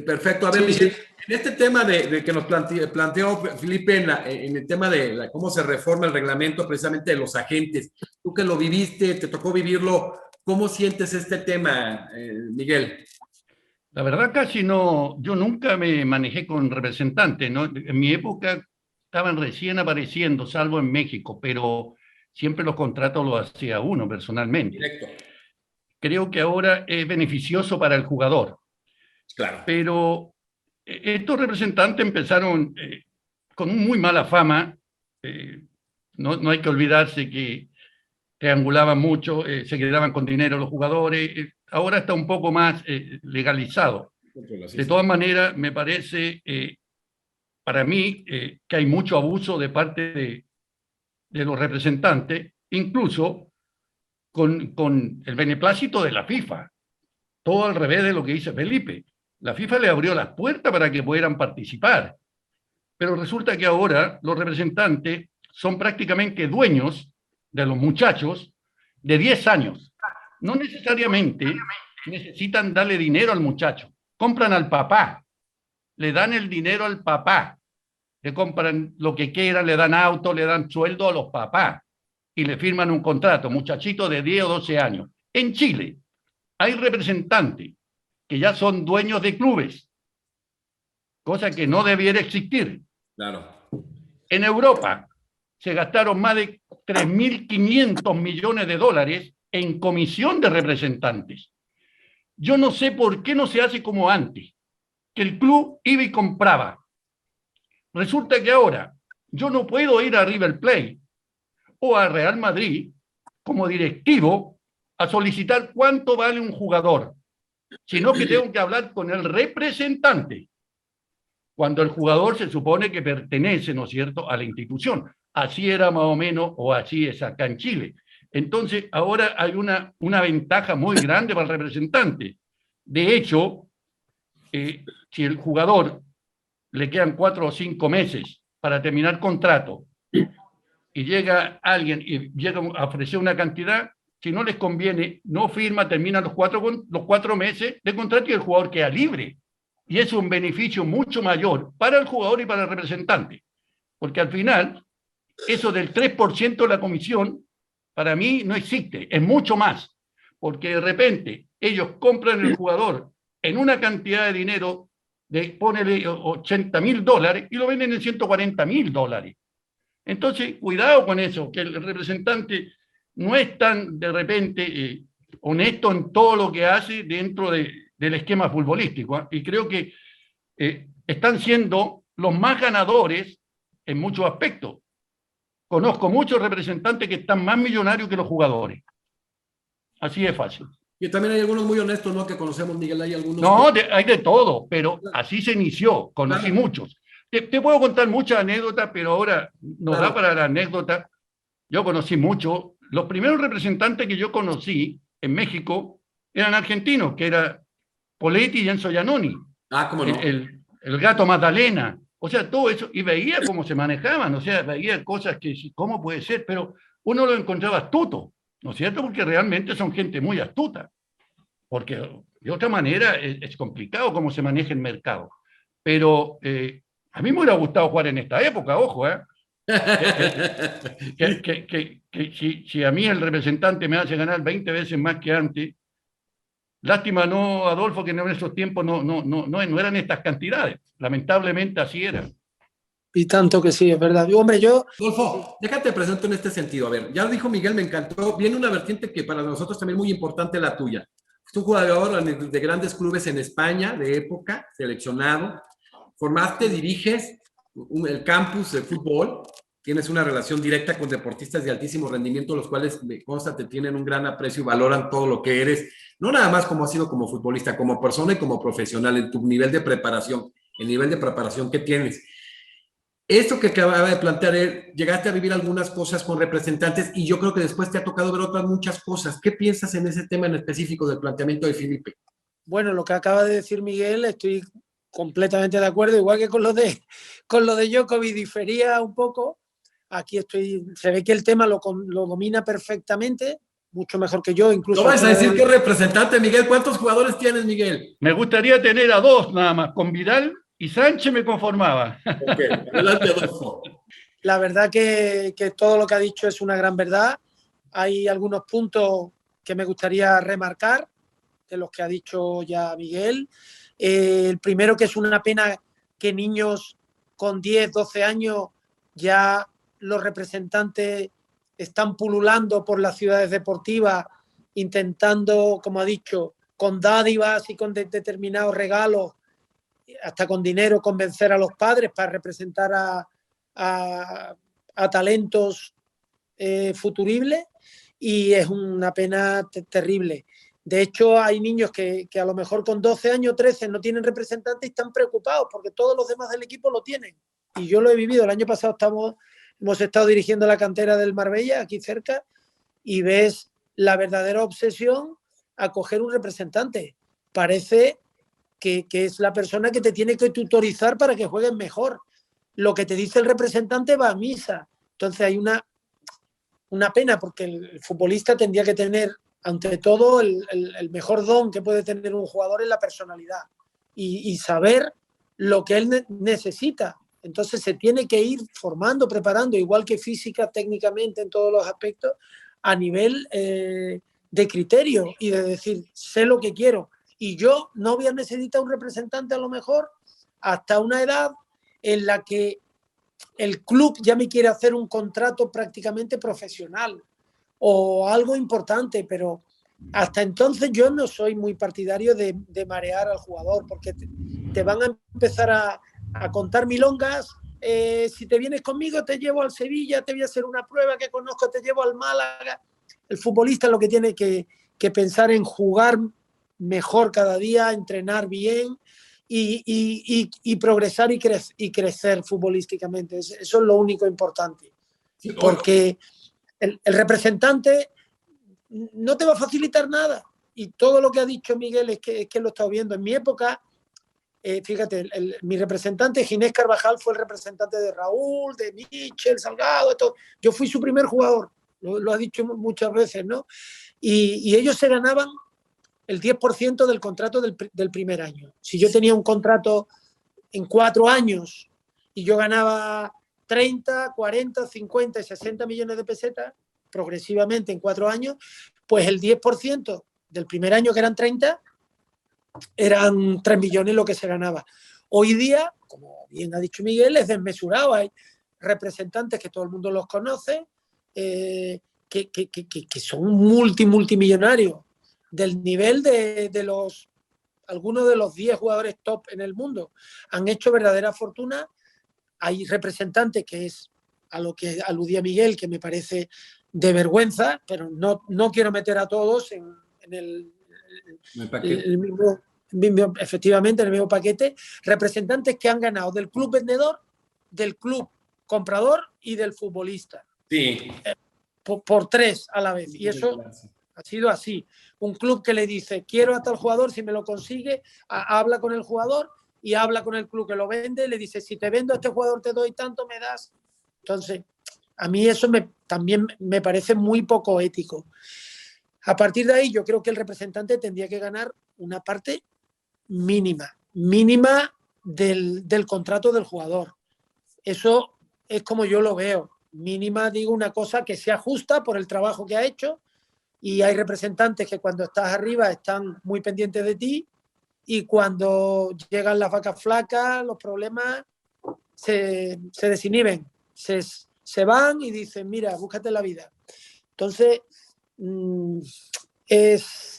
Perfecto. A ver, sí. En este tema de que nos planteó Felipe en el tema de cómo se reforma el reglamento precisamente de los agentes, tú que lo viviste, te tocó vivirlo, ¿cómo sientes este tema, Miguel? La verdad casi no, yo nunca me manejé con representantes, ¿no? En mi época estaban recién apareciendo, salvo en México, pero siempre los contratos los hacía uno personalmente. Directo. Creo que ahora es beneficioso para el jugador. Claro. Pero estos representantes empezaron con muy mala fama. No hay que olvidarse que triangulaban mucho, se quedaban con dinero los jugadores. Ahora está un poco más legalizado. De todas maneras, me parece, para mí, que hay mucho abuso de parte de los representantes, incluso con el beneplácito de la FIFA. Todo al revés de lo que dice Felipe. La FIFA le abrió las puertas para que pudieran participar. Pero resulta que ahora los representantes son prácticamente dueños de los muchachos de 10 años. No necesariamente necesitan darle dinero al muchacho. Compran al papá. le dan el dinero al papá, le compran lo que quieran, le dan auto, le dan sueldo a los papás y le firman un contrato, muchachitos de 10 o 12 años. En Chile hay representantes que ya son dueños de clubes, cosa que no debiera existir. Claro. En Europa se gastaron más de 3.500 millones de dólares en comisión de representantes. Yo no sé por qué no se hace como antes, que el club iba y compraba. Resulta que ahora yo no puedo ir a River Plate o a Real Madrid como directivo a solicitar cuánto vale un jugador, sino que tengo que hablar con el representante, cuando el jugador se supone que pertenece, ¿no es cierto?, a la institución. Así era más o menos, o así es acá en Chile. Entonces, ahora hay una ventaja muy grande para el representante. De hecho, si el jugador le quedan 4 o 5 meses para terminar contrato y llega alguien y llega a ofrecer una cantidad, si no les conviene, no firma, termina los 4 meses de contrato y el jugador queda libre. Y es un beneficio mucho mayor para el jugador y para el representante. Porque al final, eso del 3% de la comisión, para mí no existe, es mucho más. Porque de repente ellos compran el jugador en una cantidad de dinero de, ponele, $80.000 y lo venden en $140.000. Entonces, cuidado con eso, que el representante no es tan, de repente, honesto en todo lo que hace dentro del esquema futbolístico. Y creo que están siendo los más ganadores en muchos aspectos. Conozco muchos representantes que están más millonarios que los jugadores. Así de fácil. Y también hay algunos muy honestos, ¿no? Que conocemos, Miguel, hay algunos... No, hay de todo, pero así se inició, conocí muchos. Te puedo contar muchas anécdotas, pero ahora nos da para la anécdota. Yo conocí mucho. Los primeros representantes que yo conocí en México eran argentinos, que era Poletti y Enzo Giannoni. Cómo no. El Gato Magdalena. O sea, todo eso. Y veía cómo se manejaban, o sea, veía cosas que, ¿cómo puede ser? Pero uno lo encontraba astuto, ¿no es cierto? Porque realmente son gente muy astuta. Porque de otra manera es complicado cómo se maneja el mercado. Pero a mí me hubiera gustado jugar en esta época, ojo, ¿eh? Si a mí el representante me hace ganar 20 veces más que antes, lástima, no, Adolfo, que en esos tiempos no eran estas cantidades. Lamentablemente así era. Y tanto que sí, es verdad. Hombre, Adolfo, déjate presento en este sentido. A ver, ya dijo Miguel, me encantó. Viene una vertiente que para nosotros también es muy importante, la tuya. Fuiste un jugador de grandes clubes en España, de época, seleccionado. Formaste, diriges el campus de fútbol. Tienes una relación directa con deportistas de altísimo rendimiento, los cuales, me consta, te tienen un gran aprecio y valoran todo lo que eres. No nada más como has sido como futbolista, como persona y como profesional, en tu nivel de preparación, el nivel de preparación que tienes. Esto que acababa de plantear, llegaste a vivir algunas cosas con representantes y yo creo que después te ha tocado ver otras muchas cosas. ¿Qué piensas en ese tema en específico del planteamiento de Felipe? Bueno, lo que acaba de decir Miguel, estoy completamente de acuerdo, igual que con lo de Djokovic difería un poco. Aquí se ve que el tema lo domina perfectamente, mucho mejor que yo, incluso. No vas a decir que representante, Miguel. ¿Cuántos jugadores tienes, Miguel? Me gustaría tener a 2 nada más, con Vidal y Sánchez me conformaba. Ok, adelante, Adolfo. La verdad que todo lo que ha dicho es una gran verdad. Hay algunos puntos que me gustaría remarcar de los que ha dicho ya Miguel. El primero, que es una pena que niños con 10, 12 años ya los representantes están pululando por las ciudades deportivas intentando, como ha dicho, con dádivas y con determinados regalos, hasta con dinero, convencer a los padres para representar a talentos futuribles, y es una pena terrible. De hecho, hay niños que a lo mejor con 12 años, 13 no tienen representantes y están preocupados porque todos los demás del equipo lo tienen. Y yo lo he vivido. El año pasado hemos estado dirigiendo la cantera del Marbella, aquí cerca, y ves la verdadera obsesión a coger un representante. Parece que es la persona que te tiene que tutorizar para que juegues mejor. Lo que te dice el representante va a misa. Entonces hay una pena, porque el futbolista tendría que tener, ante todo, el mejor don que puede tener un jugador es la personalidad y saber lo que él necesita. Entonces se tiene que ir formando, preparando, igual que física, técnicamente, en todos los aspectos, a nivel de criterio y de decir, sé lo que quiero. Y yo no voy a necesitar un representante a lo mejor hasta una edad en la que el club ya me quiere hacer un contrato prácticamente profesional o algo importante, pero hasta entonces yo no soy muy partidario de marear al jugador, porque te van a empezar a contar milongas. Si te vienes conmigo te llevo al Sevilla, te voy a hacer una prueba que conozco, te llevo al Málaga. El futbolista lo que tiene que pensar en jugar mejor cada día, entrenar bien y progresar y crecer futbolísticamente. Eso es lo único importante. Porque el representante no te va a facilitar nada. Y todo lo que ha dicho Miguel es que lo he estado viendo. En mi época, fíjate, mi representante, Ginés Carvajal, fue el representante de Raúl, de Michel, Salgado, todo. Yo fui su primer jugador, lo ha dicho muchas veces, ¿no? Y ellos se ganaban el 10% del contrato del primer año. Si yo tenía un contrato en 4 años y yo ganaba 30, 40, 50 y 60 millones de pesetas progresivamente en 4 años, pues el 10% del primer año, que eran 30, eran 3 millones lo que se ganaba. Hoy día, como bien ha dicho Miguel, es desmesurado. Hay representantes que todo el mundo los conoce, que son multimillonarios, del nivel de algunos de los 10 jugadores top en el mundo. Han hecho verdadera fortuna. Hay representantes que es a lo que aludía Miguel, que me parece de vergüenza, pero no quiero meter a todos en el mismo, efectivamente, en el mismo paquete. Representantes que han ganado del club vendedor, del club comprador y del futbolista. Sí. Por 3 a la vez. Y eso ha sido así. Un club que le dice, quiero a tal jugador, si me lo consigue, habla con el jugador y habla con el club que lo vende, le dice, si te vendo a este jugador te doy tanto, me das. Entonces, a mí eso también me parece muy poco ético. A partir de ahí, yo creo que el representante tendría que ganar una parte mínima del contrato del jugador. Eso es como yo lo veo. Mínima, digo, una cosa que sea justa por el trabajo que ha hecho, y hay representantes que cuando estás arriba están muy pendientes de ti y cuando llegan las vacas flacas, los problemas se desinhiben, se van y dicen, mira, búscate la vida. Entonces, es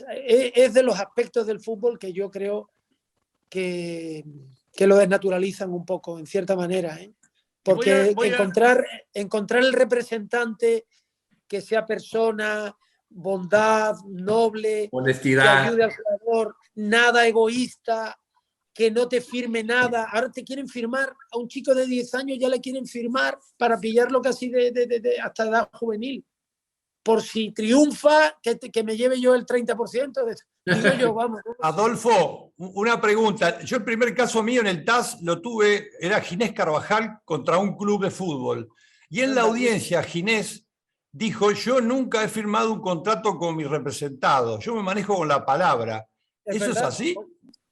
de los aspectos del fútbol que yo creo que lo desnaturalizan un poco, en cierta manera, ¿eh? Porque encontrar el representante que sea persona, bondad, noble, honestidad, que ayude al jugador, nada egoísta, que no te firme nada. Ahora te quieren firmar, a un chico de 10 años ya le quieren firmar para pillarlo casi hasta edad juvenil. Por si triunfa, que me lleve yo el 30%. Digo yo, vamos. Adolfo, una pregunta. Yo el primer caso mío en el TAS lo tuve, era Ginés Carvajal contra un club de fútbol. Y en la audiencia Ginés dijo, yo nunca he firmado un contrato con mi representado, yo me manejo con la palabra. ¿Eso es así?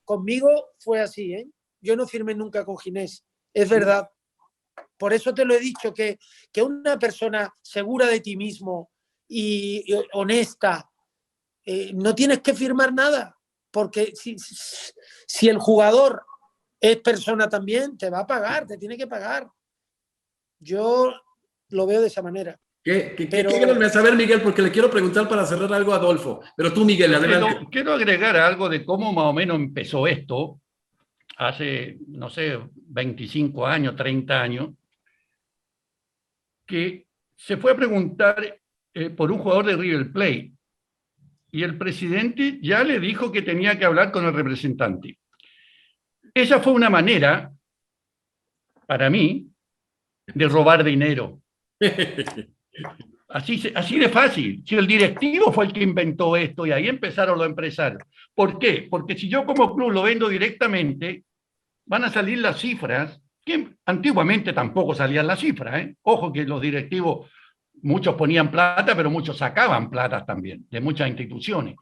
Conmigo fue así, ¿eh? Yo no firmé nunca con Ginés, es verdad. Por eso te lo he dicho, que una persona segura de ti mismo y honesta, no tienes que firmar nada, porque si el jugador es persona también, te va a pagar, te tiene que pagar. Yo lo veo de esa manera. ¿Qué quiero saber, Miguel? Porque le quiero preguntar para cerrar algo a Adolfo. Pero tú, Miguel, adelante. Quiero agregar algo de cómo más o menos empezó esto hace, no sé, 25 años, 30 años, que se fue a preguntar por un jugador de River Plate y el presidente ya le dijo que tenía que hablar con el representante. Esa fue una manera, para mí, de robar dinero. Así de fácil. Si el directivo fue el que inventó esto y ahí empezaron los empresarios. ¿Por qué? Porque si yo como club lo vendo directamente, van a salir las cifras, que antiguamente tampoco salían las cifras, ¿eh? Ojo que los directivos, muchos ponían plata, pero muchos sacaban plata también, de muchas instituciones.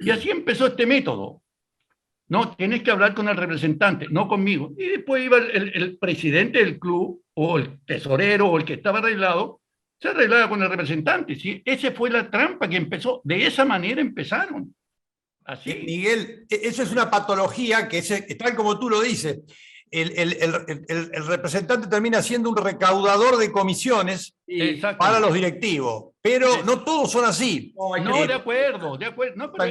Y así empezó este método. No, tienes que hablar con el representante, no conmigo. Y después iba el presidente del club, o el tesorero, o el que estaba arreglado, se arreglaba con el representante. ¿Sí? Esa fue la trampa que empezó. De esa manera empezaron. Así. Miguel, eso es una patología que es tal como tú lo dices. El representante termina siendo un recaudador de comisiones para los directivos, pero no todos son así. No, de acuerdo, de acuerdo. No, pero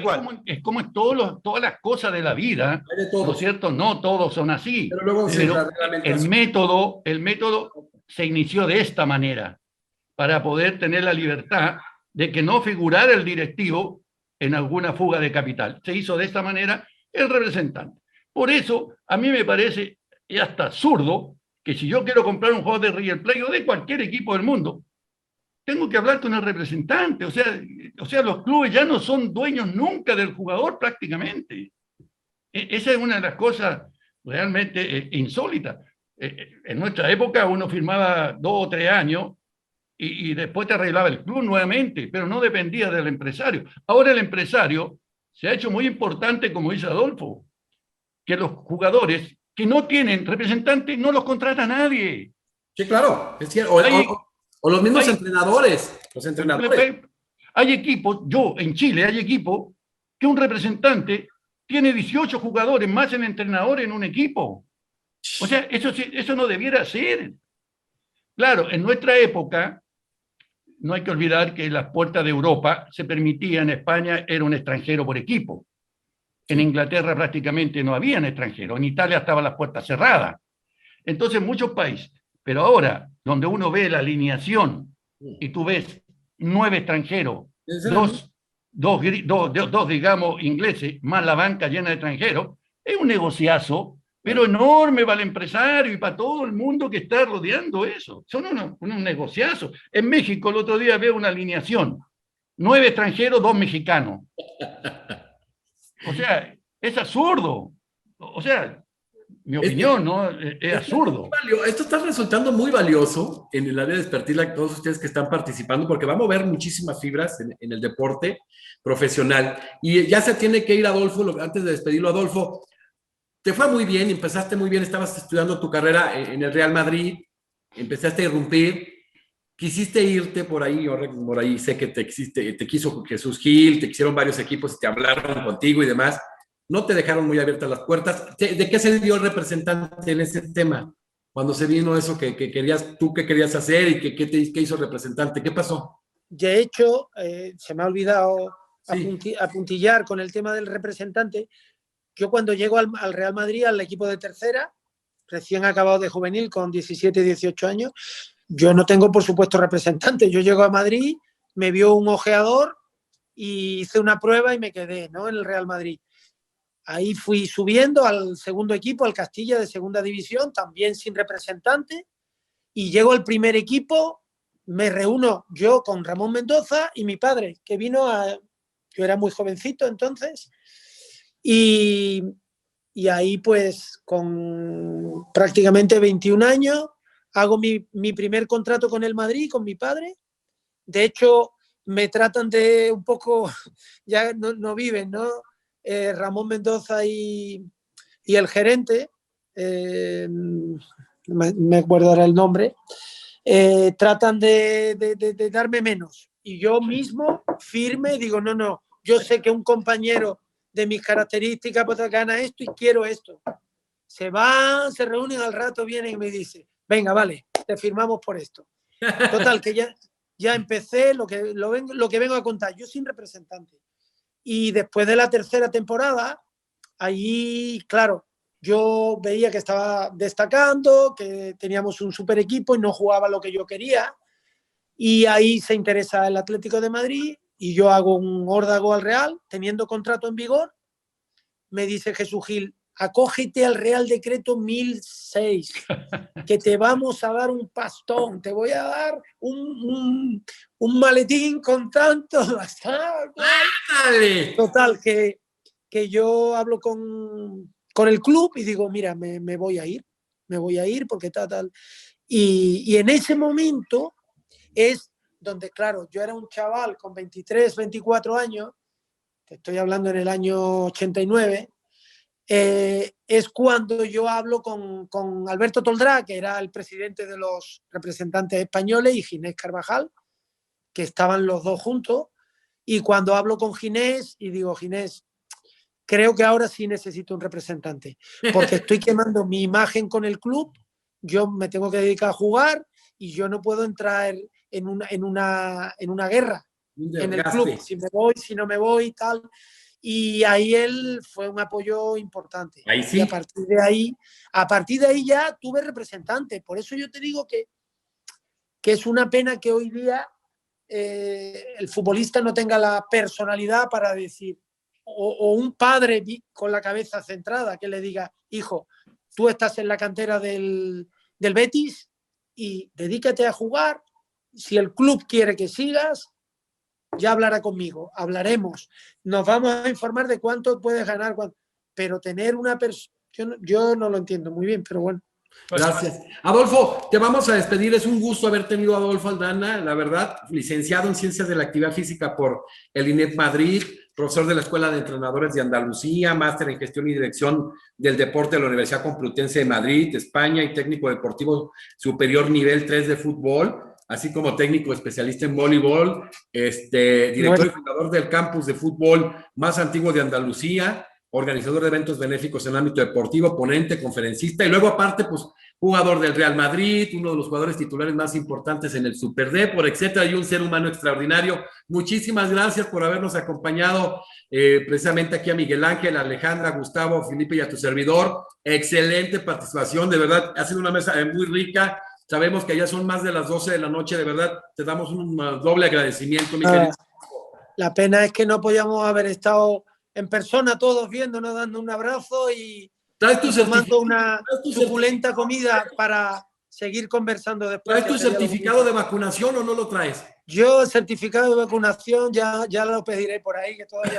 es como en todas las cosas de la vida, ¿no es cierto? No todos son así. Pero luego el método se inició de esta manera, para poder tener la libertad de que no figurara el directivo en alguna fuga de capital. Se hizo de esta manera el representante. Por eso, a mí me parece hasta absurdo que si yo quiero comprar un jugador de River Plate o de cualquier equipo del mundo, tengo que hablar con el representante. O sea, los clubes ya no son dueños nunca del jugador prácticamente. Esa es una de las cosas realmente insólitas. En nuestra época uno firmaba 2 o 3 años y después te arreglaba el club nuevamente, pero no dependía del empresario. Ahora el empresario se ha hecho muy importante, como dice Adolfo, que los jugadores que no tienen representantes no los contrata nadie. Sí, claro, es cierto. O los mismos entrenadores. Los entrenadores. Hay equipos, en Chile hay equipos que un representante tiene 18 jugadores más el entrenador en un equipo. O sea, eso no debiera ser. Claro, en nuestra época, no hay que olvidar que las puertas de Europa se permitía, en España era un extranjero por equipo. En Inglaterra prácticamente no habían extranjeros. En Italia estaban las puertas cerradas. Entonces, muchos países. Pero ahora, donde uno ve la alineación y tú ves 9 extranjeros, dos, digamos, ingleses, más la banca llena de extranjeros, es un negociazo, pero enorme para el empresario y para todo el mundo que está rodeando eso. Son unos negociazos. En México el otro día veo una alineación. 9 extranjeros, 2 mexicanos. O sea, es absurdo. O sea, mi opinión, ¿no? Es absurdo. Esto está resultando muy valioso en el área de expertise a todos ustedes que están participando, porque va a mover muchísimas fibras en el deporte profesional. Y ya se tiene que ir Adolfo, antes de despedirlo, Adolfo, te fue muy bien, empezaste muy bien, estabas estudiando tu carrera en el Real Madrid, empezaste a irrumpir, quisiste irte por ahí sé que te quiso Jesús Gil, te quisieron varios equipos y te hablaron contigo y demás. No te dejaron muy abiertas las puertas. ¿De qué se dio el representante en ese tema? Cuando se vino eso que querías, tú qué querías hacer y qué hizo el representante, ¿qué pasó? De hecho, se me ha olvidado apuntillar con el tema del representante. Yo cuando llego al Real Madrid, al equipo de tercera, recién acabado de juvenil, con 17, 18 años, yo no tengo, por supuesto, representante. Yo llego a Madrid, me vio un ojeador y hice una prueba y me quedé, ¿no?, en el Real Madrid. Ahí fui subiendo al segundo equipo, al Castilla de segunda división, también sin representante, y llego al primer equipo, me reúno yo con Ramón Mendoza y mi padre, que yo era muy jovencito entonces, y ahí pues con prácticamente 21 años hago mi primer contrato con el Madrid, con mi padre. De hecho, me tratan de un poco, ya no viven, ¿no? Ramón Mendoza y el gerente, me acuerdo ahora el nombre, tratan de darme menos. Y yo mismo, firme, digo, no, yo sé que un compañero de mis características pues gana esto y quiero esto. Se van, se reúnen, al rato vienen y me dicen, venga, vale, te firmamos por esto. Total, que ya empecé lo que vengo a contar, yo sin representante. Y después de la tercera temporada, allí, claro, yo veía que estaba destacando, que teníamos un super equipo y no jugaba lo que yo quería. Y ahí se interesa el Atlético de Madrid y yo hago un órdago al Real, teniendo contrato en vigor. Me dice Jesús Gil, acógete al Real Decreto 1006, que te vamos a dar un pastón, te voy a dar un maletín con tanto. Total, que yo hablo con el club y digo, mira, me voy a ir porque tal. Y en ese momento es donde, claro, yo era un chaval con 23, 24 años, te estoy hablando en el año 89, es cuando yo hablo con Alberto Toldrá, que era el presidente de los representantes españoles, y Ginés Carvajal, que estaban los dos juntos. Y cuando hablo con Ginés y digo, Ginés, creo que ahora sí necesito un representante, porque estoy quemando mi imagen con el club, yo me tengo que dedicar a jugar y yo no puedo entrar en una guerra en el club, si me voy, si no me voy, tal. Y ahí él fue un apoyo importante. Ahí sí. Y a partir de ahí ya tuve representante. Por eso yo te digo que es una pena que hoy día el futbolista no tenga la personalidad para decir, o un padre con la cabeza centrada que le diga, hijo, tú estás en la cantera del Betis y dedícate a jugar. Si el club quiere que sigas, ya hablará conmigo, hablaremos, nos vamos a informar de cuánto puedes ganar, pero tener una persona, yo no lo entiendo muy bien, pero bueno. Gracias. Adolfo, te vamos a despedir. Es un gusto haber tenido a Adolfo Aldana, la verdad, licenciado en Ciencias de la Actividad Física por el INEF Madrid, profesor de la Escuela de Entrenadores de Andalucía, máster en Gestión y Dirección del Deporte de la Universidad Complutense de Madrid, España, y técnico deportivo superior nivel 3 de fútbol, así como técnico especialista en voleibol, director y fundador del campus de fútbol más antiguo de Andalucía, organizador de eventos benéficos en el ámbito deportivo, ponente, conferencista, y luego aparte, pues, jugador del Real Madrid, uno de los jugadores titulares más importantes en el Super Depor, etcétera, y un ser humano extraordinario. Muchísimas gracias por habernos acompañado precisamente aquí a Miguel Ángel, a Alejandra, a Gustavo, a Felipe y a tu servidor. Excelente participación, de verdad, ha sido una mesa muy rica. Sabemos que ya son más de las 12 de la noche, de verdad, te damos un doble agradecimiento, mi querido. La pena es que no podíamos haber estado en persona todos viéndonos, dando un abrazo y tomando una suculenta comida para seguir conversando después. ¿Traes tu certificado de vacunación o no lo traes? Yo el certificado de vacunación ya lo pediré por ahí, que todavía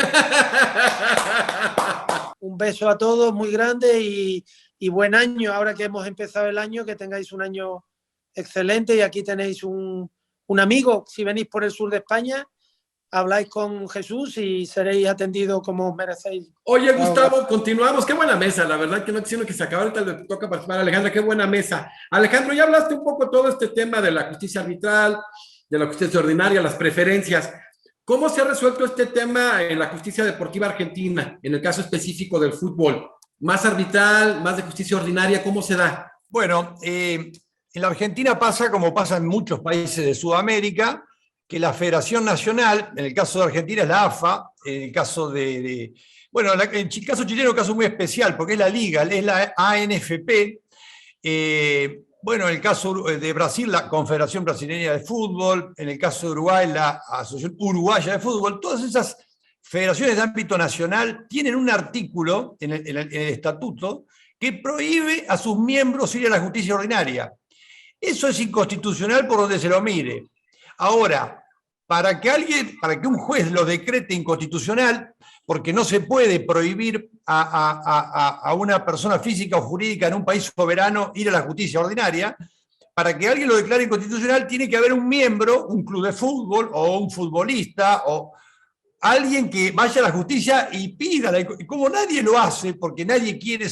Un beso a todos muy grande y buen año. Ahora que hemos empezado el año, que tengáis un año excelente, y aquí tenéis un amigo. Si venís por el sur de España, habláis con Jesús y seréis atendidos como os merecéis. Oye, Gustavo, continuamos. Qué buena mesa, la verdad que no quisiera que se acabara. Ahorita le toca participar a Alejandra. Qué buena mesa. Alejandro, ya hablaste un poco de todo este tema de la justicia arbitral, de la justicia ordinaria, las preferencias. ¿Cómo se ha resuelto este tema en la justicia deportiva argentina, en el caso específico del fútbol? ¿Más arbitral, más de justicia ordinaria? ¿Cómo se da? Bueno, en la Argentina pasa como pasa en muchos países de Sudamérica, que la Federación Nacional, en el caso de Argentina es la AFA, en el caso bueno, en el caso chileno es un caso muy especial, porque es la Liga, es la ANFP. Bueno, en el caso de Brasil, la Confederación Brasileña de Fútbol, en el caso de Uruguay, la Asociación Uruguaya de Fútbol. Todas esas federaciones de ámbito nacional tienen un artículo en el estatuto que prohíbe a sus miembros ir a la justicia ordinaria. Eso es inconstitucional por donde se lo mire. Ahora, para que un juez lo decrete inconstitucional, porque no se puede prohibir a una persona física o jurídica en un país soberano ir a la justicia ordinaria, para que alguien lo declare inconstitucional tiene que haber un miembro, un club de fútbol o un futbolista o alguien que vaya a la justicia y pida. Como nadie lo hace, porque nadie quiere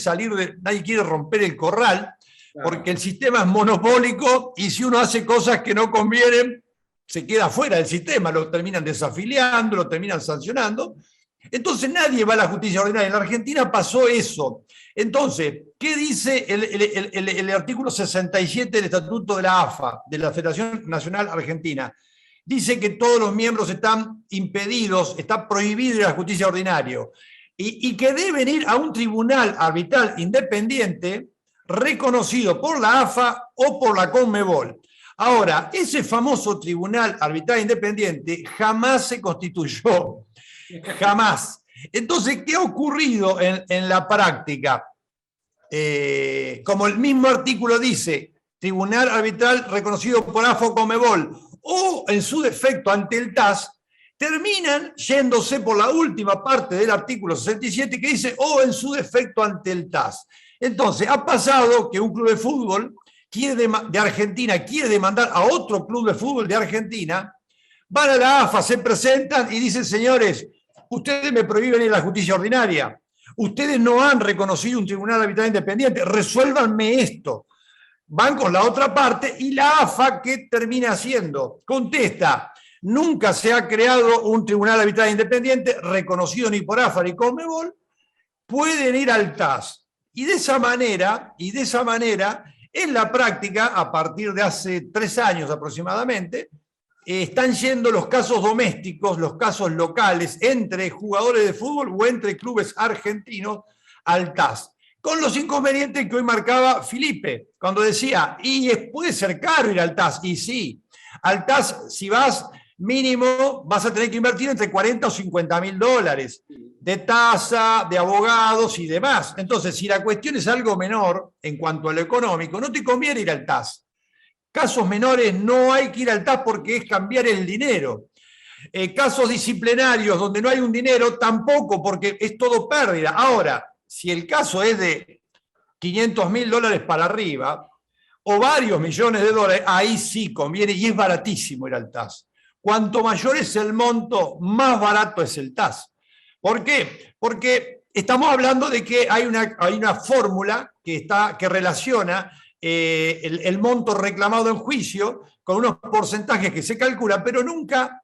nadie quiere romper el corral, porque el sistema es monopólico y si uno hace cosas que no convienen, se queda fuera del sistema, lo terminan desafiliando, lo terminan sancionando. Entonces nadie va a la justicia ordinaria. En la Argentina pasó eso. Entonces, ¿qué dice el artículo 67 del Estatuto de la AFA, de la Federación Nacional Argentina? Dice que todos los miembros están impedidos, está prohibido ir a la justicia ordinaria y que deben ir a un tribunal arbitral independiente reconocido por la AFA o por la CONMEBOL. Ahora, ese famoso tribunal arbitral independiente jamás se constituyó, jamás. Entonces, ¿qué ha ocurrido en la práctica? Como el mismo artículo dice, tribunal arbitral reconocido por AFA o CONMEBOL, o en su defecto ante el TAS, terminan yéndose por la última parte del artículo 67 que dice, o en su defecto ante el TAS. Entonces, ha pasado que un club de fútbol de Argentina quiere demandar a otro club de fútbol de Argentina, van a la AFA, se presentan y dicen, señores, ustedes me prohíben ir a la justicia ordinaria. ustedes no han reconocido un tribunal arbitral independiente, resuélvanme esto. Van con la otra parte y la AFA, ¿qué termina haciendo? Contesta, nunca se ha creado un tribunal arbitral independiente reconocido ni por AFA ni Conmebol, pueden ir al TAS. Y de esa manera, en la práctica, a partir de hace 3 años aproximadamente, están yendo los casos domésticos, los casos locales, entre jugadores de fútbol o entre clubes argentinos al TAS. Con los inconvenientes que hoy marcaba Felipe, cuando decía, puede ser caro ir al TAS. Y sí, al TAS, si vas mínimo, vas a tener que invertir entre 40 o 50 mil dólares de tasa, de abogados y demás. Entonces, si la cuestión es algo menor en cuanto a lo económico, no te conviene ir al TAS. Casos menores no hay que ir al TAS porque es cambiar el dinero. Casos disciplinarios donde no hay un dinero, tampoco, porque es todo pérdida. Ahora, si el caso es de 500 mil dólares para arriba, o varios millones de dólares, ahí sí conviene y es baratísimo ir al TAS. Cuanto mayor es el monto, más barato es el TAS. ¿Por qué? Porque estamos hablando de que hay una fórmula que relaciona el monto reclamado en juicio con unos porcentajes que se calculan, pero nunca,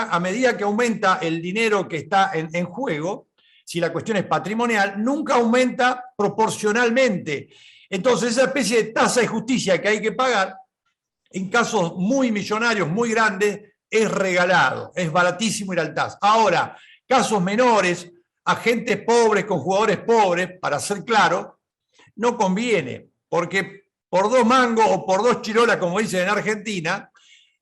a medida que aumenta el dinero que está en juego, si la cuestión es patrimonial, nunca aumenta proporcionalmente. Entonces, esa especie de tasa de justicia que hay que pagar, en casos muy millonarios, muy grandes, es regalado, es baratísimo ir al TAS. Ahora, casos menores, agentes pobres con jugadores pobres, para ser claro, no conviene, porque por 2 mangos o por 2 chirolas, como dicen en Argentina,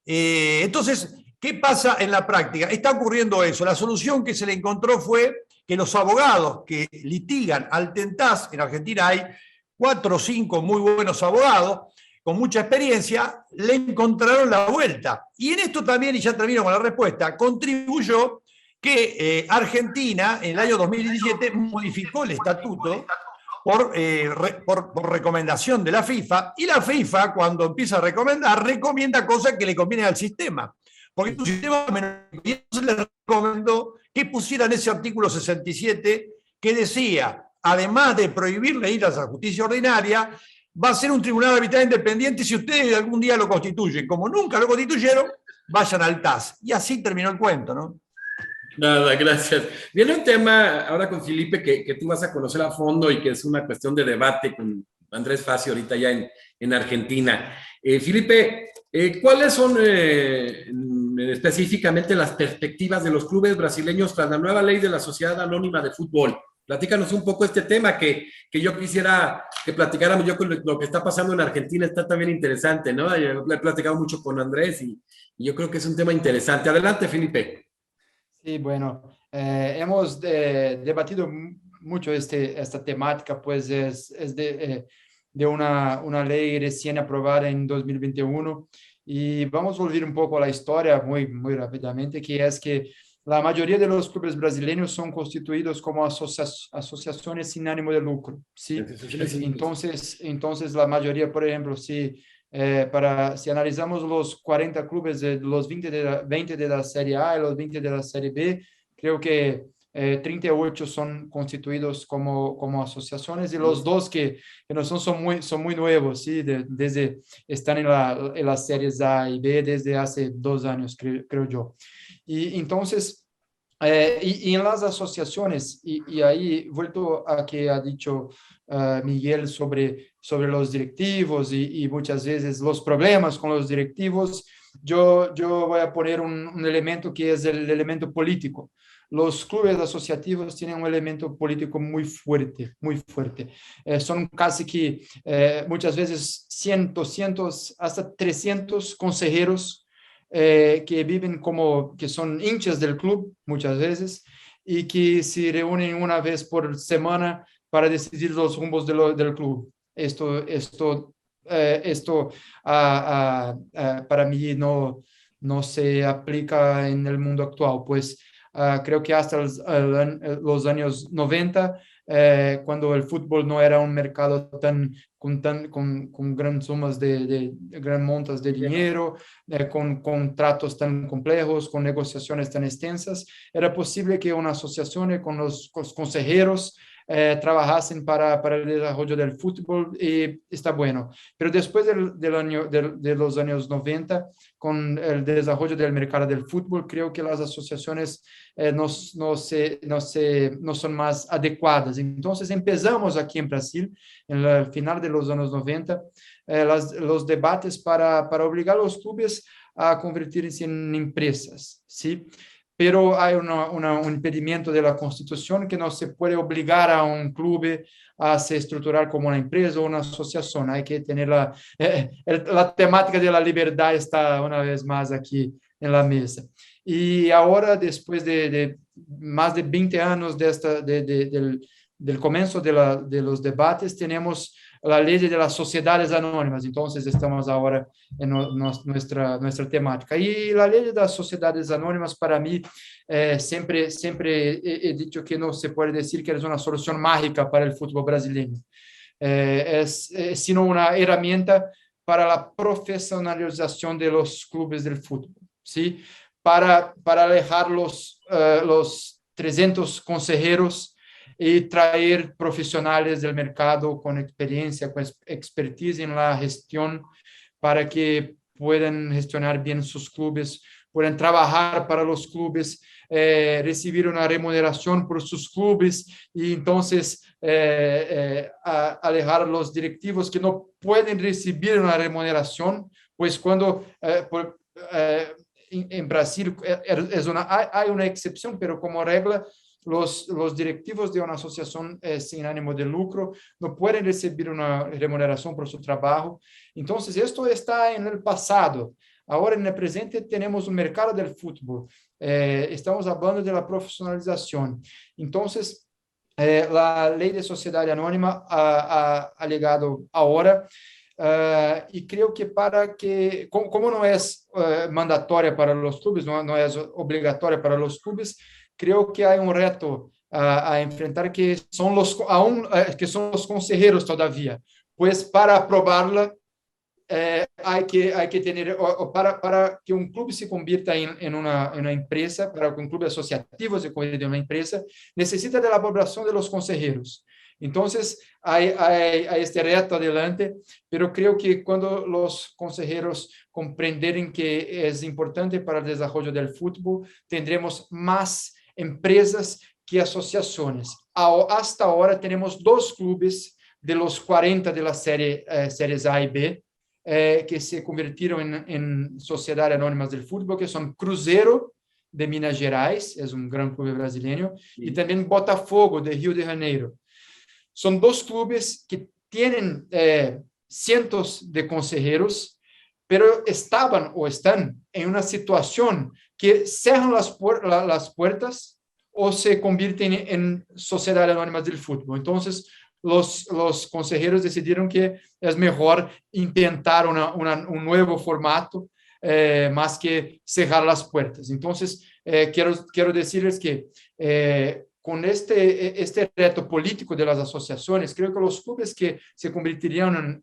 entonces, ¿qué pasa en la práctica? Está ocurriendo eso. La solución que se le encontró fue que los abogados que litigan al TAS, en Argentina hay 4 o 5 muy buenos abogados, con mucha experiencia, le encontraron la vuelta. Y en esto también, y ya termino con la respuesta, contribuyó que Argentina en el año 2017 modificó el estatuto por recomendación de la FIFA, y la FIFA cuando empieza a recomendar, recomienda cosas que le convienen al sistema. Porque tu sistema se le recomendó que pusieran ese artículo 67 que decía, además de prohibirle ir a la justicia ordinaria, va a ser un tribunal arbitral independiente si ustedes algún día lo constituyen. Como nunca lo constituyeron, vayan al TAS. Y así terminó el cuento, ¿no? Nada, gracias. Viene un tema ahora con Felipe que tú vas a conocer a fondo y que es una cuestión de debate con Andrés Facio ahorita ya en Argentina. Felipe, ¿cuáles son específicamente las perspectivas de los clubes brasileños tras la nueva ley de la Sociedad Anónima de Fútbol? Platícanos un poco este tema que yo quisiera que platicáramos. Yo con lo que está pasando en Argentina está también interesante, ¿no? Yo he platicado mucho con Andrés y yo creo que es un tema interesante. Adelante, Felipe. Sí, bueno, hemos debatido mucho esta temática, pues es de una ley recién aprobada en 2021 y vamos a volver un poco a la historia muy rápidamente, que es que la mayoría de los clubes brasileños son constituidos como asociaciones sin ánimo de lucro, ¿sí? Entonces la mayoría, por ejemplo, si analizamos los 40 clubes, los 20 de la Serie A y los 20 de la Serie B, creo que 38 son constituidos como asociaciones y los 2 que no son muy nuevos, ¿sí? Están en las series A y B desde hace 2 años, creo yo. Y entonces, y en las asociaciones, y ahí vuelto a que ha dicho Miguel sobre los directivos y muchas veces los problemas con los directivos, yo voy a poner un elemento que es el elemento político. Los clubes asociativos tienen un elemento político muy fuerte, muy fuerte. Son casi que muchas veces 100, 200, hasta 300 consejeros que viven que son hinchas del club muchas veces y que se reúnen una vez por semana para decidir los rumbos del club. Esto para mí no se aplica en el mundo actual, pues creo que hasta los años 90, cuando el fútbol no era un mercado con grandes sumas de gran montas de dinero, con contratos tan complejos, con negociaciones tan extensas, era posible que una asociación con los consejeros trabajasen para el desarrollo del fútbol, y está bueno. Pero después de los años 90, con el desarrollo del mercado del fútbol, creo que las asociaciones no son más adecuadas. Entonces empezamos aquí en Brasil, en el final de los años 90, los debates para obligar a los clubes a convertirse en empresas, ¿sí? Pero hay un impedimento de la Constitución que no se puede obligar a un club a se estructurar como una empresa o una asociación. Hay que tener la temática de la libertad está una vez más aquí en la mesa. Y ahora, después de más de 20 años del comienzo de los debates, tenemos la ley de las sociedades anónimas. Entonces, estamos ahora en nuestra temática. Y la ley de las sociedades anónimas, para mí, siempre he dicho que no se puede decir que es una solución mágica para el fútbol brasileño. Sino una herramienta para la profesionalización de los clubes del fútbol, ¿sí? Para alejar los 300 consejeros y traer profesionales del mercado con experiencia, con expertise en la gestión, para que puedan gestionar bien sus clubes, puedan trabajar para los clubes, recibir una remuneración por sus clubes, y entonces alejar a los directivos que no pueden recibir una remuneración, pues cuando en Brasil hay una excepción, pero como regla, los directivos de una asociación sin ánimo de lucro no pueden recibir una remuneración por su trabajo. Entonces, esto está en el pasado. Ahora, en el presente, tenemos un mercado del fútbol. Estamos hablando de la profesionalización. Entonces, la ley de sociedad anónima ha llegado ahora. Y creo que como no es mandatoria para los clubes, no es obligatoria para los clubes, creo que hay un reto a enfrentar que son los consejeros todavía. Pues para aprobarla hay que tener, para que un club se convierta en una empresa, para que un club asociativo se convierta en una empresa, necesita de la aprobación de los consejeros. Entonces, hay este reto adelante, pero creo que cuando los consejeros comprenderen que es importante para el desarrollo del fútbol, tendremos más empresas que asociaciones. Hasta ahora tenemos 2 clubes de los 40 de la series A y B que se convirtieron en sociedades anónimas del fútbol, que son Cruzeiro de Minas Gerais, es un gran club brasileño, y también Botafogo de Rio de Janeiro. Son 2 clubes que tienen cientos de consejeros, pero estaban o están en una situación que cerran las puertas o se convierten en sociedades anónimas del fútbol. Entonces, los consejeros decidieron que es mejor intentar un nuevo formato más que cerrar las puertas. Entonces, quiero decirles que con este reto político de las asociaciones, creo que los clubes que se convertirían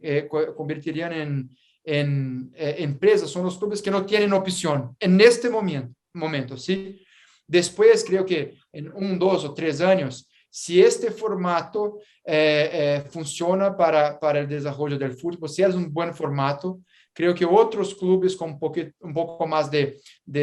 en empresas son los clubes que no tienen opción en este momento, ¿sí? Después, creo que en 1, 2 o 3 años, si este formato funciona para el desarrollo del fútbol, si es un buen formato, creo que otros clubes con un poco más de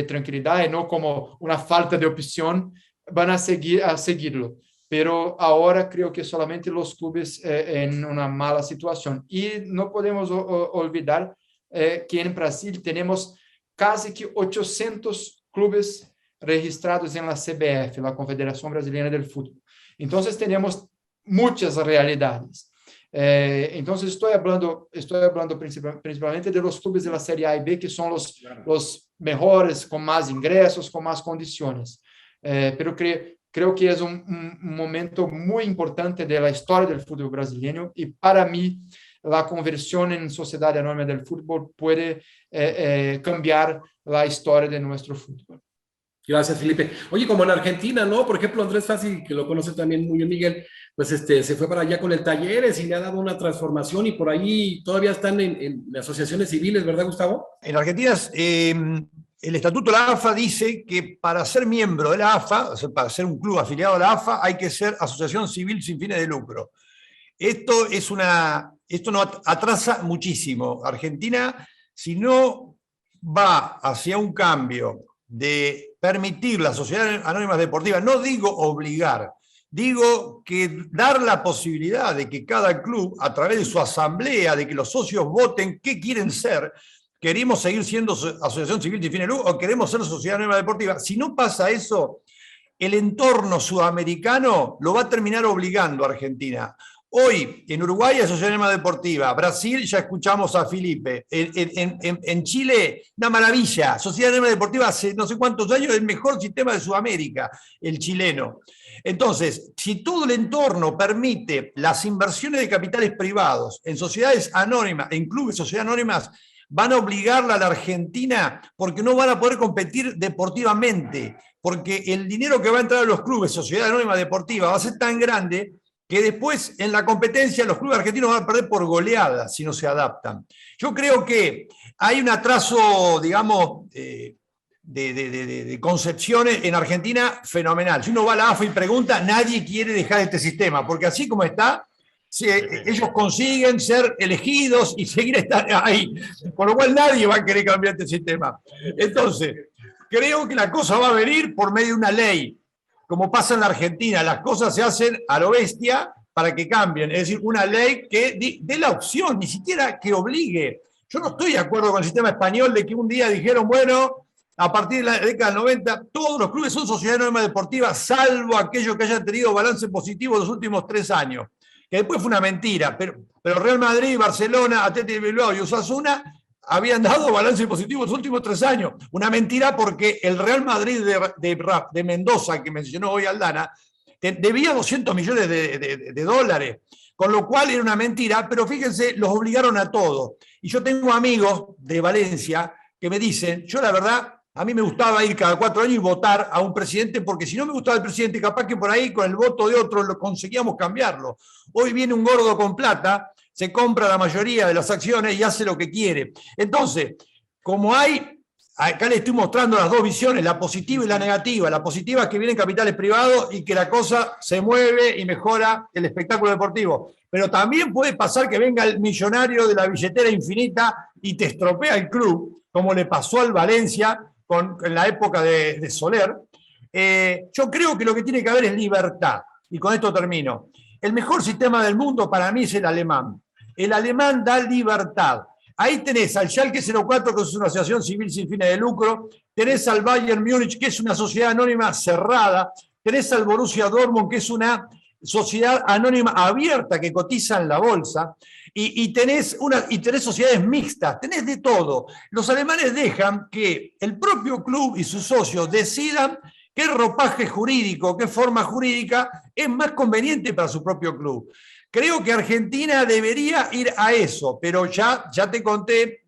tranquilidad y no como una falta de opción van a seguirlo. Pero ahora creo que solamente los clubes en una mala situación. Y no podemos olvidar que en Brasil tenemos casi que 800 clubes registrados en la CBF, la Confederación Brasileña del Fútbol. Entonces tenemos muchas realidades. Entonces estoy hablando principalmente de los clubes de la Serie A y B, que son los mejores, con más ingresos, con más condiciones. Pero creo que es un momento muy importante de la historia del fútbol brasileño, y para mí la conversión en sociedad anónima del fútbol puede cambiar la historia de nuestro fútbol. Gracias, Felipe. Oye, como en Argentina, ¿no? Por ejemplo, Andrés Fassi, que lo conoce también muy bien, Miguel, pues se fue para allá con el Talleres y le ha dado una transformación, y por ahí todavía están en asociaciones civiles, ¿verdad, Gustavo? En Argentina el estatuto de la AFA dice que para ser miembro de la AFA, o sea, para ser un club afiliado a la AFA, hay que ser asociación civil sin fines de lucro. Esto nos atrasa muchísimo. Argentina, si no va hacia un cambio de permitir las sociedades anónimas deportivas, no digo obligar, digo que dar la posibilidad de que cada club, a través de su asamblea, de que los socios voten qué quieren ser, queremos seguir siendo asociación civil sin fines de lucro o queremos ser sociedad anónima deportiva. Si no pasa eso, el entorno sudamericano lo va a terminar obligando a Argentina. Hoy, en Uruguay, hay Sociedad Anónima Deportiva. Brasil, ya escuchamos a Felipe. En Chile, una maravilla. Sociedad Anónima Deportiva hace no sé cuántos años, el mejor sistema de Sudamérica, el chileno. Entonces, si todo el entorno permite las inversiones de capitales privados en sociedades anónimas, en clubes de sociedades anónimas, van a obligarla a la Argentina porque no van a poder competir deportivamente, porque el dinero que va a entrar a los clubes, Sociedad Anónima Deportiva, va a ser tan grande que después en la competencia los clubes argentinos van a perder por goleada si no se adaptan. Yo creo que hay un atraso, digamos, de concepciones en Argentina fenomenal. Si uno va a la AFA y pregunta, nadie quiere dejar este sistema, porque así como está, ellos consiguen ser elegidos y seguir estando ahí, por lo cual nadie va a querer cambiar este sistema. Entonces, creo que la cosa va a venir por medio de una ley. Como pasa en la Argentina, las cosas se hacen a lo bestia para que cambien. Es decir, una ley que dé la opción, ni siquiera que obligue. Yo no estoy de acuerdo con el sistema español de que un día dijeron, bueno, a partir de la década del 90, todos los clubes son sociedades anónimas deportivas, salvo aquellos que hayan tenido balance positivo los últimos 3 años. Que después fue una mentira, pero Real Madrid, Barcelona, Athletic de Bilbao y Osasuna habían dado balance positivo los últimos 3 años. Una mentira porque el Real Madrid de Mendoza, que mencionó hoy Aldana, debía 200 millones de dólares, con lo cual era una mentira, pero fíjense, los obligaron a todos. Y yo tengo amigos de Valencia que me dicen, yo la verdad, a mí me gustaba ir cada 4 años y votar a un presidente, porque si no me gustaba el presidente, capaz que por ahí con el voto de otro lo conseguíamos cambiarlo. Hoy viene un gordo con plata, se compra la mayoría de las acciones y hace lo que quiere. Entonces, como acá le estoy mostrando las dos visiones, la positiva y la negativa. La positiva es que vienen capitales privados y que la cosa se mueve y mejora el espectáculo deportivo. Pero también puede pasar que venga el millonario de la billetera infinita y te estropea el club, como le pasó al Valencia en la época de Soler. Yo creo que lo que tiene que haber es libertad. Y con esto termino. El mejor sistema del mundo para mí es el alemán. El alemán da libertad. Ahí tenés al Schalke 04, que es una asociación civil sin fines de lucro, tenés al Bayern Múnich, que es una sociedad anónima cerrada, tenés al Borussia Dortmund, que es una sociedad anónima abierta que cotiza en la bolsa, y tenés sociedades mixtas, tenés de todo. Los alemanes dejan que el propio club y sus socios decidan qué ropaje jurídico, qué forma jurídica es más conveniente para su propio club. Creo que Argentina debería ir a eso, pero ya te conté,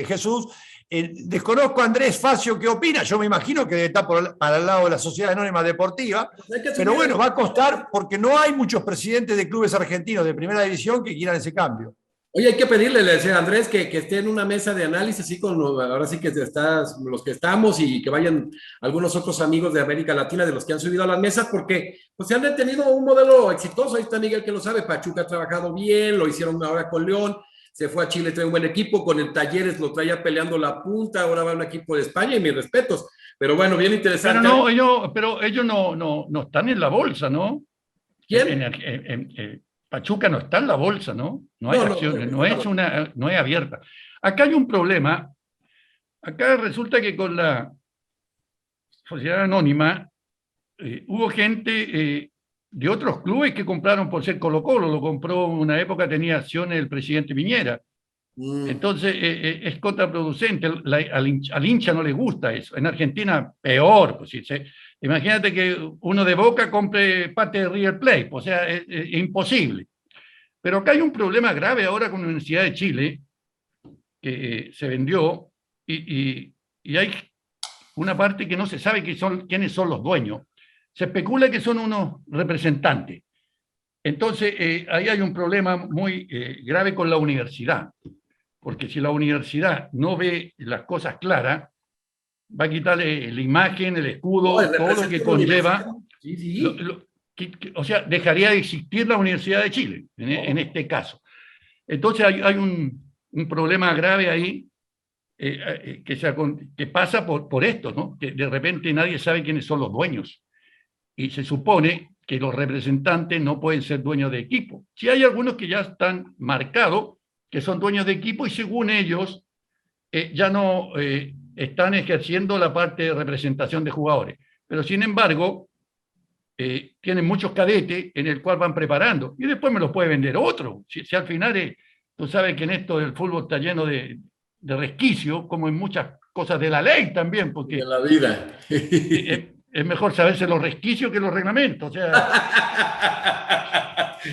Jesús, desconozco a Andrés Facio qué opina, yo me imagino que está para el lado de la Sociedad Anónima Deportiva, pero bueno, va a costar porque no hay muchos presidentes de clubes argentinos de primera división que quieran ese cambio. Oye, hay que pedirle, le decía a Andrés, que esté en una mesa de análisis, así con ahora sí que los que estamos y que vayan algunos otros amigos de América Latina, de los que han subido a las mesas, porque pues se han detenido un modelo exitoso. Ahí está Miguel que lo sabe, Pachuca ha trabajado bien, lo hicieron ahora con León, se fue a Chile, trae un buen equipo, con el Talleres lo traía peleando la punta, ahora va un equipo de España y mis respetos. Pero bueno, bien interesante. Pero ellos no están en la bolsa, ¿no? ¿Quién? Pachuca no está en la bolsa, ¿no? No hay acciones, no es abierta. Acá hay un problema. Acá resulta que con la sociedad anónima hubo gente de otros clubes que compraron por ser Colo-Colo. Lo compró en una época, tenía acciones el presidente Piñera. Entonces es contraproducente. Al hincha no le gusta eso. En Argentina, peor. Pues, imagínate que uno de Boca compre parte de River Plate, o sea, es imposible. Pero acá hay un problema grave ahora con la Universidad de Chile, que se vendió, y hay una parte que no se sabe quiénes son los dueños. Se especula que son unos representantes. Entonces, ahí hay un problema muy grave con la universidad, porque si la universidad no ve las cosas claras, va a quitarle la imagen, el escudo, No, todo lo que conlleva. Sí, sí. O sea, dejaría de existir la Universidad de Chile, en este caso. Entonces hay un problema grave ahí que pasa por esto, ¿no? Que de repente nadie sabe quiénes son los dueños. Y se supone que los representantes no pueden ser dueños de equipo. Sí hay algunos que ya están marcados, que son dueños de equipo y según ellos ya no están ejerciendo la parte de representación de jugadores. Pero sin embargo, tienen muchos cadetes en el cual van preparando y después me los puede vender otro. Si al final, tú sabes que en esto del fútbol está lleno de resquicio, como en muchas cosas de la ley también, porque En la vida. es mejor saberse los resquicios que los reglamentos. O sea,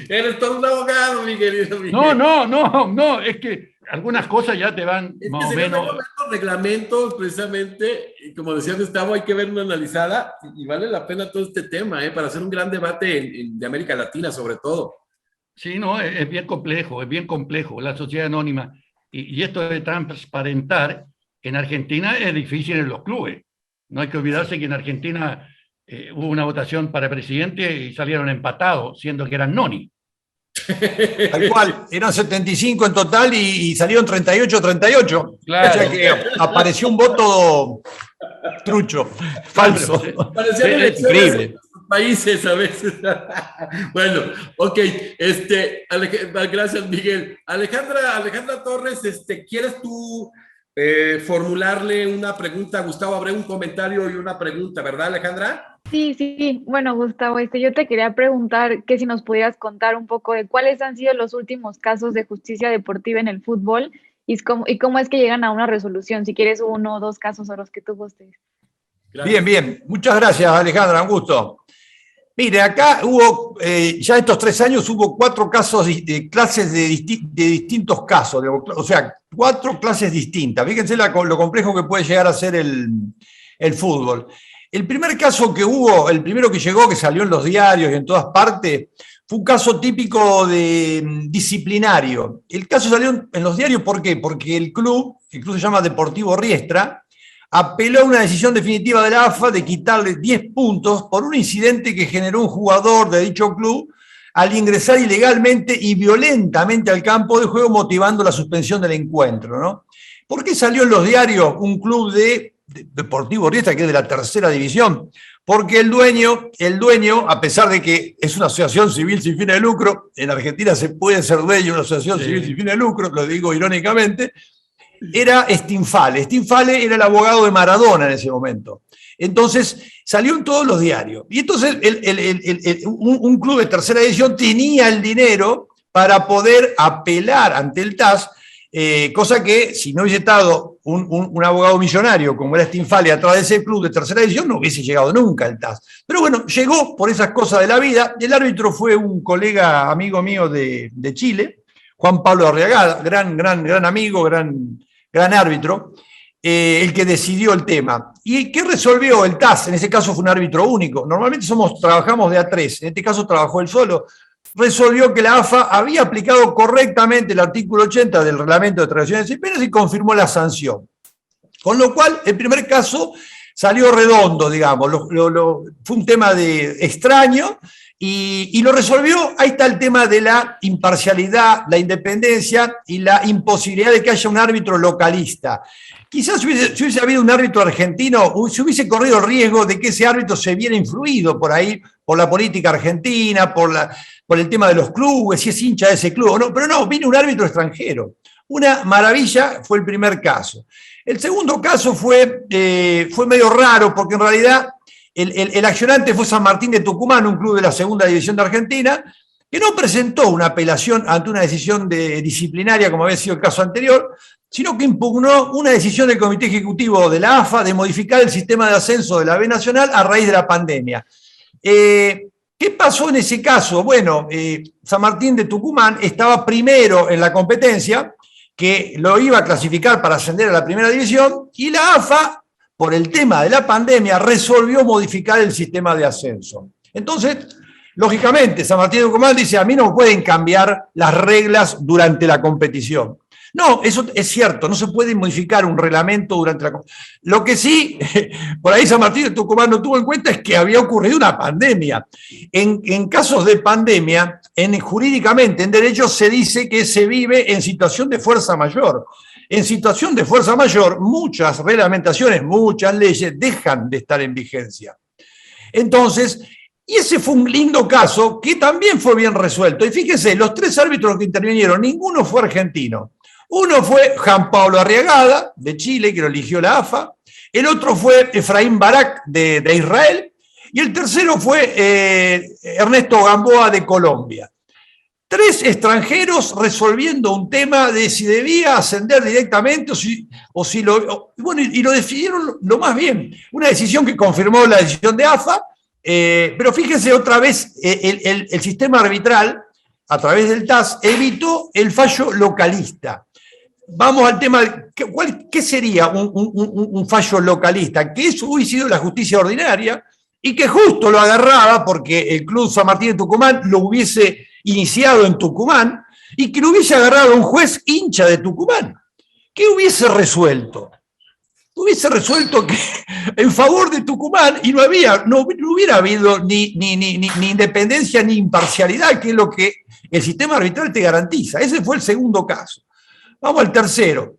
Eres todo un abogado, mi querido Miguel. no, es que algunas cosas ya te van Es más que o se menos. los reglamentos, precisamente, y como decía Gustavo, hay que ver una analizada y vale la pena todo este tema, para hacer un gran debate de América Latina, sobre todo. Sí, no, es bien complejo la sociedad anónima. Y esto de transparentar, en Argentina es difícil en los clubes. No hay que olvidarse que en Argentina hubo una votación para presidente y salieron empatados, siendo que eran noni. Tal cual, eran 75 en total y salieron 38-38. Claro. O sea que apareció un voto trucho, falso. Parecían Es elecciones increíble. en otros países a veces. Bueno, ok, gracias, Miguel. Alejandra Torres, ¿quieres tú formularle una pregunta a Gustavo? Habrá un comentario y una pregunta, ¿verdad, Alejandra? Sí. Bueno, Gustavo, yo te quería preguntar que si nos pudieras contar un poco de cuáles han sido los últimos casos de justicia deportiva en el fútbol y cómo es que llegan a una resolución, si quieres 1 o 2 casos o los que tú gustes. Gracias. Bien. Muchas gracias, Alejandra, un gusto. Mire, acá hubo, ya estos 3 años hubo 4 casos de clases de distintos casos, o sea, 4 clases distintas. Fíjense lo complejo que puede llegar a ser el fútbol. El primer caso que hubo, el primero que llegó, que salió en los diarios y en todas partes, fue un caso típico de disciplinario. El caso salió en los diarios, ¿por qué? Porque el club se llama Deportivo Riestra, apeló a una decisión definitiva de la AFA de quitarle 10 puntos por un incidente que generó un jugador de dicho club al ingresar ilegalmente y violentamente al campo de juego, motivando la suspensión del encuentro, ¿no? ¿Por qué salió en los diarios un club de Deportivo Riestra, que es de la 3ª división? Porque el dueño, a pesar de que es una asociación civil sin fines de lucro, en Argentina se puede ser dueño de una asociación civil sin fines de lucro, lo digo irónicamente, era Stinfale. Stinfale era el abogado de Maradona en ese momento. Entonces, salió en todos los diarios. Y entonces un club de 3ª división tenía el dinero para poder apelar ante el TAS, cosa que si no hubiese estado un abogado millonario como era Stinfale atrás de ese club de 3ª división, no hubiese llegado nunca al TAS. Pero bueno, llegó por esas cosas de la vida. El árbitro fue un colega, amigo mío de Chile, Juan Pablo Arriagada, gran amigo, gran árbitro, el que decidió el tema. ¿Y qué resolvió el TAS? En ese caso fue un árbitro único. Normalmente trabajamos de a 3, en este caso trabajó él solo. Resolvió que la AFA había aplicado correctamente el artículo 80 del reglamento de transacciones disciplinarias y confirmó la sanción. Con lo cual, el primer caso salió redondo, digamos. Fue un tema extraño y lo resolvió. Ahí está el tema de la imparcialidad, la independencia y la imposibilidad de que haya un árbitro localista. Quizás si hubiese habido un árbitro argentino, se hubiese corrido el riesgo de que ese árbitro se viera influido por ahí, por la política argentina, por el tema de los clubes, si es hincha de ese club o no. Pero no, vino un árbitro extranjero. Una maravilla, fue el primer caso. El segundo caso fue medio raro, porque en realidad el accionante fue San Martín de Tucumán, un club de la 2ª división de Argentina, que no presentó una apelación ante una decisión disciplinaria, como había sido el caso anterior, sino que impugnó una decisión del Comité Ejecutivo de la AFA de modificar el sistema de ascenso de la B Nacional a raíz de la pandemia. ¿Qué pasó en ese caso? Bueno, San Martín de Tucumán estaba primero en la competencia, que lo iba a clasificar para ascender a la 1ª división, y la AFA, por el tema de la pandemia, resolvió modificar el sistema de ascenso. Entonces, lógicamente, San Martín de Tucumán dice, a mí no pueden cambiar las reglas durante la competición. No, eso es cierto, no se puede modificar un reglamento durante la... Lo que sí, por ahí San Martín de Tucumán no tuvo en cuenta es que había ocurrido una pandemia. En casos de pandemia, jurídicamente, en derecho se dice que se vive en situación de fuerza mayor. En situación de fuerza mayor, muchas reglamentaciones, muchas leyes dejan de estar en vigencia. Entonces, y ese fue un lindo caso que también fue bien resuelto. Y fíjese, los 3 árbitros que intervinieron, ninguno fue argentino. Uno fue Juan Pablo Arriagada, de Chile, que lo eligió la AFA. El otro fue Efraín Barak, de Israel. Y el tercero fue Ernesto Gamboa, de Colombia. 3 extranjeros resolviendo un tema de si debía ascender directamente y lo decidieron lo más bien. Una decisión que confirmó la decisión de AFA, pero fíjense otra vez, el sistema arbitral, a través del TAS, evitó el fallo localista. Vamos al tema, ¿qué sería un fallo localista? Que eso hubiese sido la justicia ordinaria y que justo lo agarraba porque el Club San Martín de Tucumán lo hubiese iniciado en Tucumán y que lo hubiese agarrado un juez hincha de Tucumán. ¿Qué hubiese resuelto? Hubiese resuelto que en favor de Tucumán y no hubiera habido ni independencia ni imparcialidad, que es lo que el sistema arbitral te garantiza. Ese fue el segundo caso. Vamos al tercero.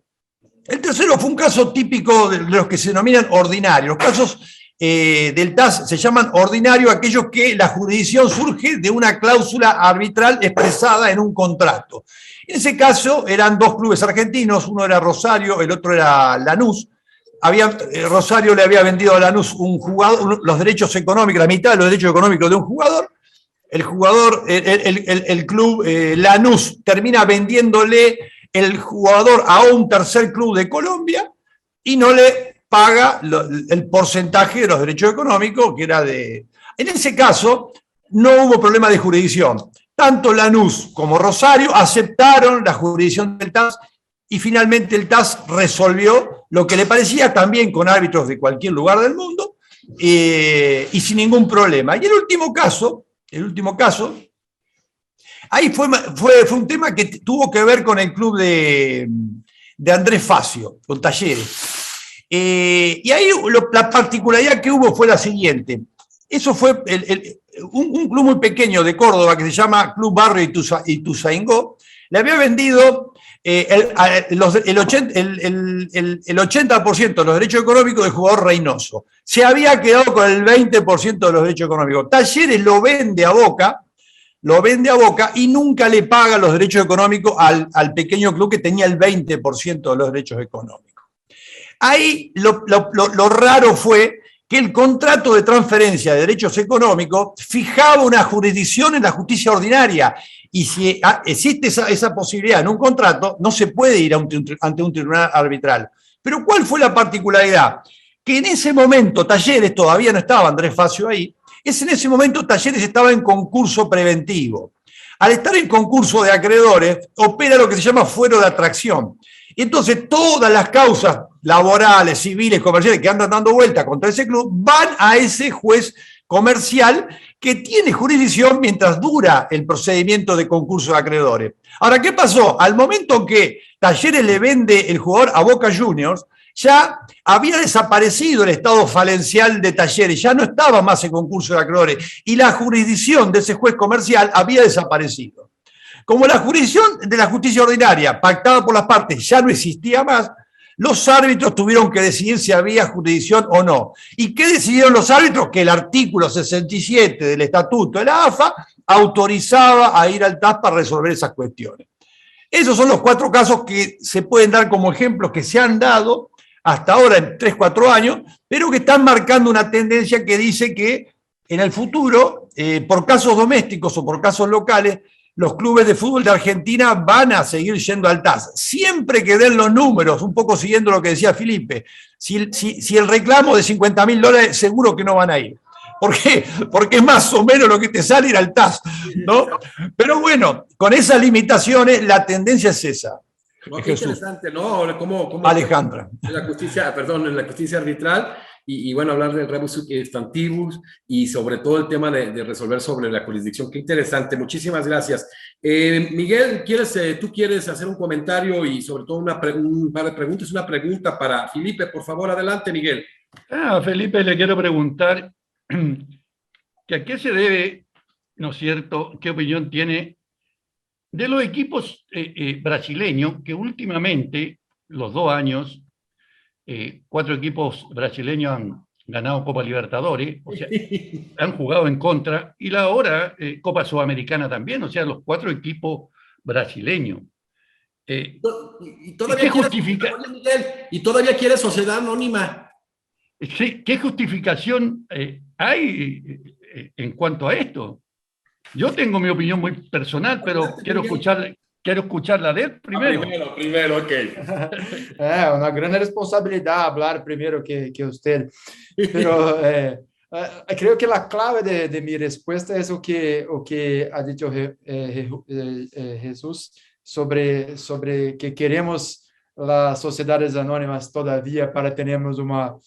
El tercero fue un caso típico de los que se denominan ordinarios. Los casos del TAS se llaman ordinarios aquellos que la jurisdicción surge de una cláusula arbitral expresada en un contrato. En ese caso eran 2 clubes argentinos, uno era Rosario, el otro era Lanús. Rosario le había vendido a Lanús un jugador, los derechos económicos, la mitad de los derechos económicos de un jugador. El club Lanús termina vendiéndole el jugador a un tercer club de Colombia y no le paga el porcentaje de los derechos económicos que era de... En ese caso no hubo problema de jurisdicción. Tanto Lanús como Rosario aceptaron la jurisdicción del TAS y finalmente el TAS resolvió lo que le parecía también con árbitros de cualquier lugar del mundo y sin ningún problema. Y el último caso, ahí fue un tema que tuvo que ver con el club de Andrés Facio, con Talleres. Y ahí la particularidad que hubo fue la siguiente. Eso fue un club muy pequeño de Córdoba que se llama Club Barrio Ituzaingó. Le había vendido el 80% de los derechos económicos del jugador Reynoso. Se había quedado con el 20% de los derechos económicos. Talleres lo vende a Boca y nunca le paga los derechos económicos al pequeño club que tenía el 20% de los derechos económicos. Ahí lo raro fue que el contrato de transferencia de derechos económicos fijaba una jurisdicción en la justicia ordinaria. Y si existe esa posibilidad en un contrato, no se puede ir ante un tribunal arbitral. Pero ¿cuál fue la particularidad? Que en ese momento Talleres, todavía no estaba Andrés Facio ahí, en ese momento Talleres estaba en concurso preventivo. Al estar en concurso de acreedores, opera lo que se llama fuero de atracción. Y entonces todas las causas laborales, civiles, comerciales que andan dando vuelta contra ese club van a ese juez comercial que tiene jurisdicción mientras dura el procedimiento de concurso de acreedores. Ahora, ¿qué pasó? Al momento que Talleres le vende el jugador a Boca Juniors, ya había desaparecido el estado falencial de Talleres, ya no estaba más en concurso de acreedores y la jurisdicción de ese juez comercial había desaparecido. Como la jurisdicción de la justicia ordinaria, pactada por las partes, ya no existía más, los árbitros tuvieron que decidir si había jurisdicción o no. ¿Y qué decidieron los árbitros? Que el artículo 67 del Estatuto de la AFA autorizaba a ir al TAS para resolver esas cuestiones. Esos son los 4 casos que se pueden dar como ejemplos que se han dado hasta ahora en 3-4 años, pero que están marcando una tendencia que dice que en el futuro, por casos domésticos o por casos locales, los clubes de fútbol de Argentina van a seguir yendo al TAS. Siempre que den los números, un poco siguiendo lo que decía Felipe, si el reclamo de $50.000, seguro que no van a ir. ¿Por qué? Porque es más o menos lo que te sale ir al TAS, ¿no? Pero bueno, con esas limitaciones, la tendencia es esa. No, qué interesante, ¿no? ¿Cómo Alejandra. En la justicia arbitral. y bueno, hablar del rebus stantibus y sobre todo el tema de resolver sobre la jurisdicción. Qué interesante, muchísimas gracias. Miguel, tú quieres hacer un comentario y sobre todo un par de preguntas, una pregunta para Felipe, por favor, adelante, Miguel. A Felipe le quiero preguntar que a qué se debe, ¿no es cierto?, qué opinión tiene de los equipos brasileños que últimamente, los 2 años, 4 equipos brasileños han ganado Copa Libertadores, o sea, han jugado en contra, y la ahora Copa Sudamericana también, o sea, los 4 equipos brasileños. Y todavía ¿Qué justifica? Miguel, y todavía quiere sociedad anónima. Sí, ¿qué justificación hay en cuanto a esto? Yo tengo mi opinión muy personal, pero quiero escucharla de él primero. Primero, ok. É uma grande responsabilidade falar primeiro que você. Pero creo que a clave de minha resposta é o que ha dicho Jesús sobre que queremos las sociedades anónimas todavía para termos uma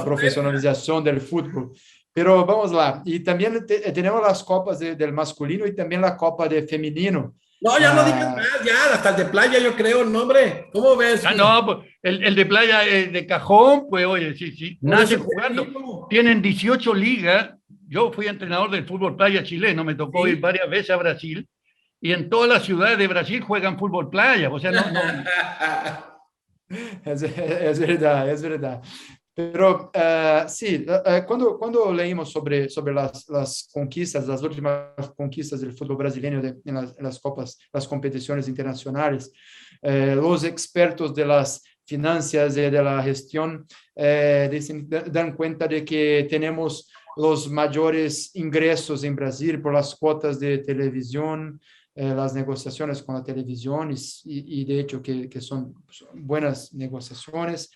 profissionalização do futebol. Pero vamos lá. Y también tenemos las copas del masculino y también la copa de femenino. No, ya no digas más, ya, hasta el de playa, yo creo, no, hombre. ¿Cómo ves? Ah, no, pues, el de playa de cajón, pues oye, sí, nacen jugando. Tienen 18 ligas. Yo fui entrenador del fútbol playa chileno, me tocó ir varias veces a Brasil, y en todas las ciudades de Brasil juegan fútbol playa. O sea, no. Es verdad, es verdad. Pero sí, cuando leímos sobre las conquistas, las últimas conquistas del fútbol brasileño en las copas, las competiciones internacionales, los expertos de las finanzas y de la gestión dan cuenta de que tenemos los mayores ingresos en Brasil por las cuotas de televisión, las negociaciones con la televisión y de hecho que son buenas negociaciones,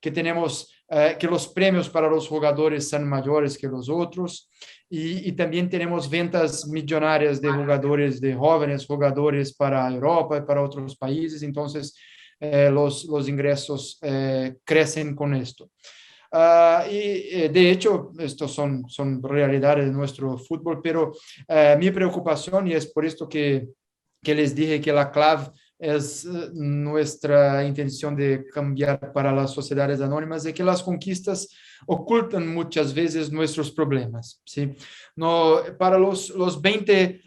que tenemos que los premios para los jugadores son mayores que los otros y también tenemos ventas millonarias de jugadores, de jóvenes jugadores para Europa y para otros países, entonces los ingresos crecen con esto. Y de hecho, estos son realidades de nuestro fútbol, pero mi preocupación, y es por esto que les dije que la clave es nuestra intención de cambiar para las sociedades anónimas, de que las conquistas ocultan muchas veces nuestros problemas, ¿sí? No, para los 20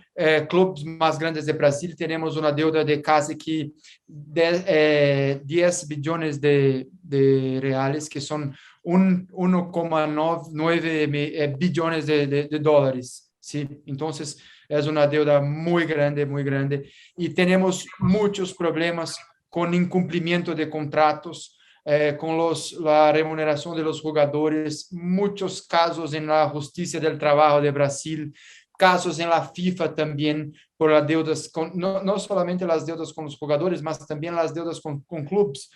clubes más grandes de Brasil tenemos una deuda de casi que 10 billones de reales, que son 1,9 billones de dólares, ¿sí? Entonces, es una deuda muy grande, y tenemos muchos problemas con incumplimiento de contratos, con la remuneración de los jugadores, muchos casos en la justicia del trabajo de Brasil, casos en la FIFA también por las deudas, no solamente las deudas con los jugadores, mas también las deudas con clubes,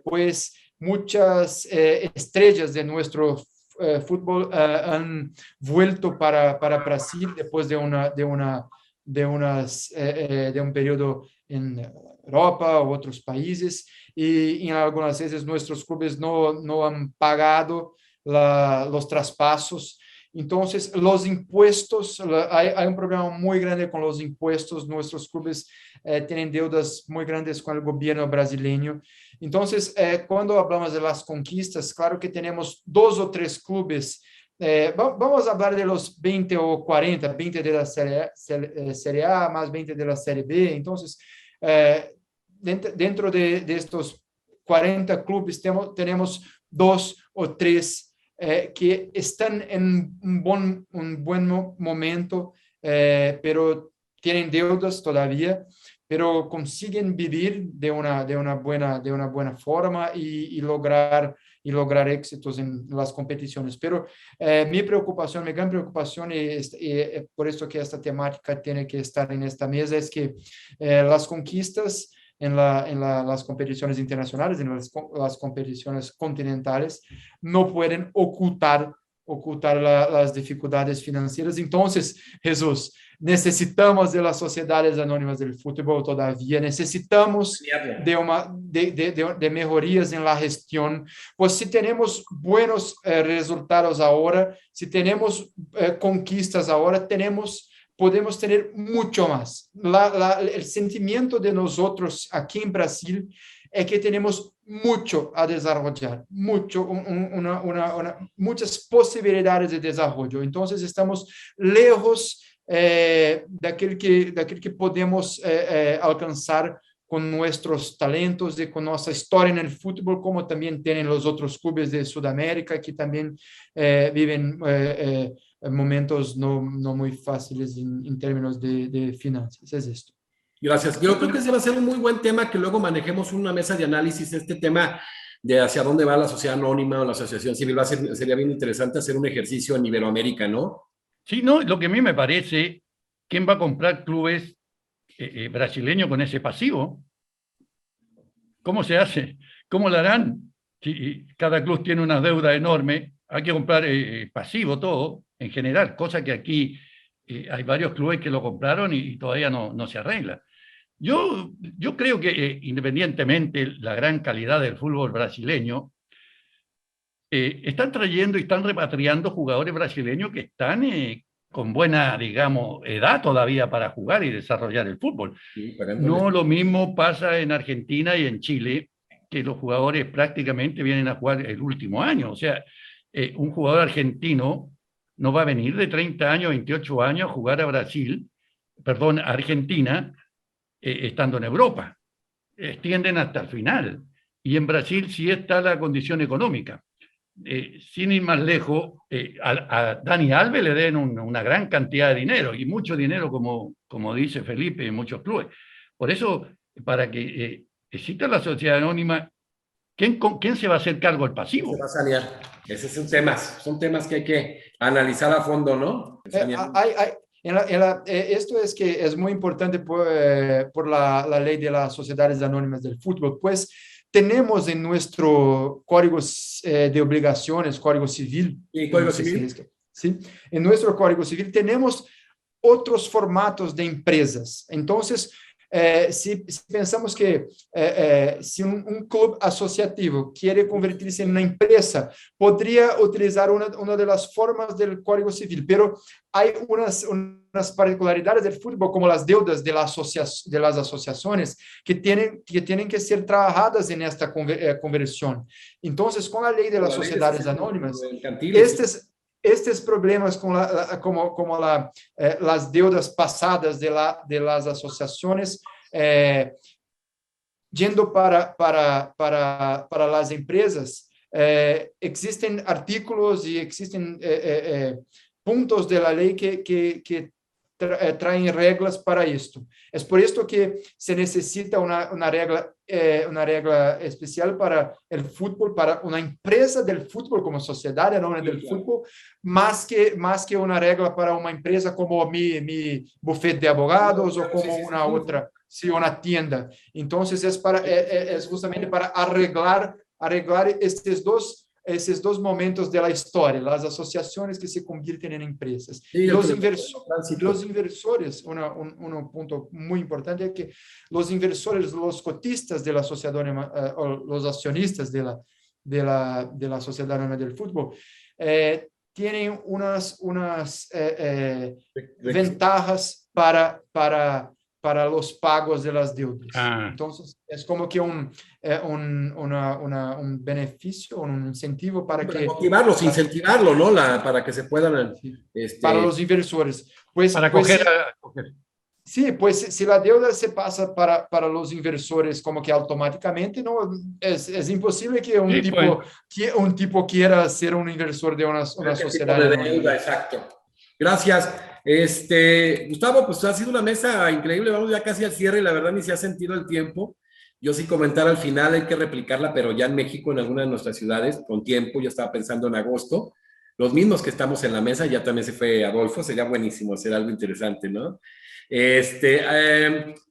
pues muchas estrellas de nuestro fútbol han vuelto para Brasil después de un periodo en Europa u otros países, y en algunas veces nuestros clubes no han pagado los traspasos. Entonces, los impuestos, hay un problema muy grande con los impuestos. Nuestros clubes tienen deudas muy grandes con el gobierno brasileño. Entonces, cuando hablamos de las conquistas, claro que tenemos 2 o 3 clubes. Vamos a hablar de los 20 o 40, 20 de la Serie A, más 20 de la Serie B. Entonces, dentro de estos 40 clubes tenemos 2 o 3 que están en un buen momento, pero tienen deudas todavía, pero consiguen vivir de una buena forma y lograr éxitos en las competiciones. Pero mi gran preocupación, y por eso que esta temática tiene que estar en esta mesa, es que las conquistas en las competiciones internacionales, en las competiciones continentales, no pueden ocultar ocultar las dificultades financieras. Entonces, Jesús, necesitamos de las sociedades anónimas del fútbol todavía, necesitamos de mejorías en la gestión. Pues si tenemos buenos resultados ahora, si tenemos conquistas ahora, podemos tener mucho más. El sentimiento de nosotros aquí en Brasil es que tenemos mucho a desarrollar, muchas posibilidades de desarrollo. Entonces estamos lejos de aquel que podemos alcanzar con nuestros talentos y con nuestra historia en el fútbol, como también tienen los otros clubes de Sudamérica que también viven momentos no muy fáciles en términos de finanzas. Es esto. Gracias. Yo creo que ese va a ser un muy buen tema, que luego manejemos una mesa de análisis, este tema de hacia dónde va la sociedad anónima o la asociación civil. Sería bien interesante hacer un ejercicio en Iberoamérica, ¿no? Sí, no, lo que a mí me parece, ¿quién va a comprar clubes brasileños con ese pasivo? ¿Cómo se hace? ¿Cómo lo harán? Si cada club tiene una deuda enorme, hay que comprar pasivo todo, en general, cosa que aquí hay varios clubes que lo compraron y todavía no se arregla. Yo creo que independientemente de la gran calidad del fútbol brasileño, están trayendo y están repatriando jugadores brasileños que están con buena, digamos, edad todavía para jugar y desarrollar el fútbol. Sí, no lo mismo pasa en Argentina y en Chile, que los jugadores prácticamente vienen a jugar el último año. O sea, un jugador argentino no va a venir de 30 años, 28 años a jugar a Argentina, estando en Europa. Extienden hasta el final. Y en Brasil sí está la condición económica. Sin ir más lejos, a Dani Alves le den una gran cantidad de dinero, y mucho dinero, como dice Felipe, en muchos clubes. Por eso, para que exista la sociedad anónima, ¿quién se va a hacer cargo del pasivo? Se va a sanear. Esos son temas que hay que analizar a fondo, ¿no? Esto es que es muy importante por la ley de las sociedades anónimas del fútbol, pues tenemos en nuestro código de obligaciones, código civil, ¿sí? En nuestro código civil tenemos otros formatos de empresas. Entonces, si pensamos que si un club asociativo quiere convertirse en una empresa, podría utilizar una de las formas del Código Civil, pero hay unas particularidades del fútbol, como las deudas de las asociaciones, que tienen que ser trabajadas en esta conversión. Entonces, con la ley de las sociedades anónimas, estos problemas como las deudas pasadas de las asociaciones, yendo para las empresas, existen artículos y existen puntos de la ley que traen reglas para esto. Es por esto que se necesita una regla especial para el fútbol, para una empresa del fútbol como sociedad anónima del fútbol, más que una regla para una empresa como mi bufete de abogados o como una otra, sí, una tienda. Entonces es justamente para arreglar esses dois momentos da história, as associações que se convierten em empresas. Sí, los inversores, un punto muy importante es que los inversores, los cotistas de la sociedad anónima, los accionistas de la sociedad anónima del fútbol, tienen unas ventajas para los pagos de las deudas. Entonces, es como que un beneficio, un incentivo para motivarlos, incentivarlo, ¿no? Para que se puedan... Para los inversores. Para coger. Sí, pues si la deuda se pasa para los inversores como que automáticamente, no es imposible que un tipo quiera ser un inversor de una sociedad. De deuda, exacto. Gracias. Gustavo, pues ha sido una mesa increíble, vamos ya casi al cierre y la verdad ni se ha sentido el tiempo. Yo sí comentar al final, hay que replicarla, pero ya en México, en alguna de nuestras ciudades, con tiempo, yo estaba pensando en agosto, los mismos que estamos en la mesa, ya también se fue Adolfo, sería buenísimo hacer algo interesante, ¿no?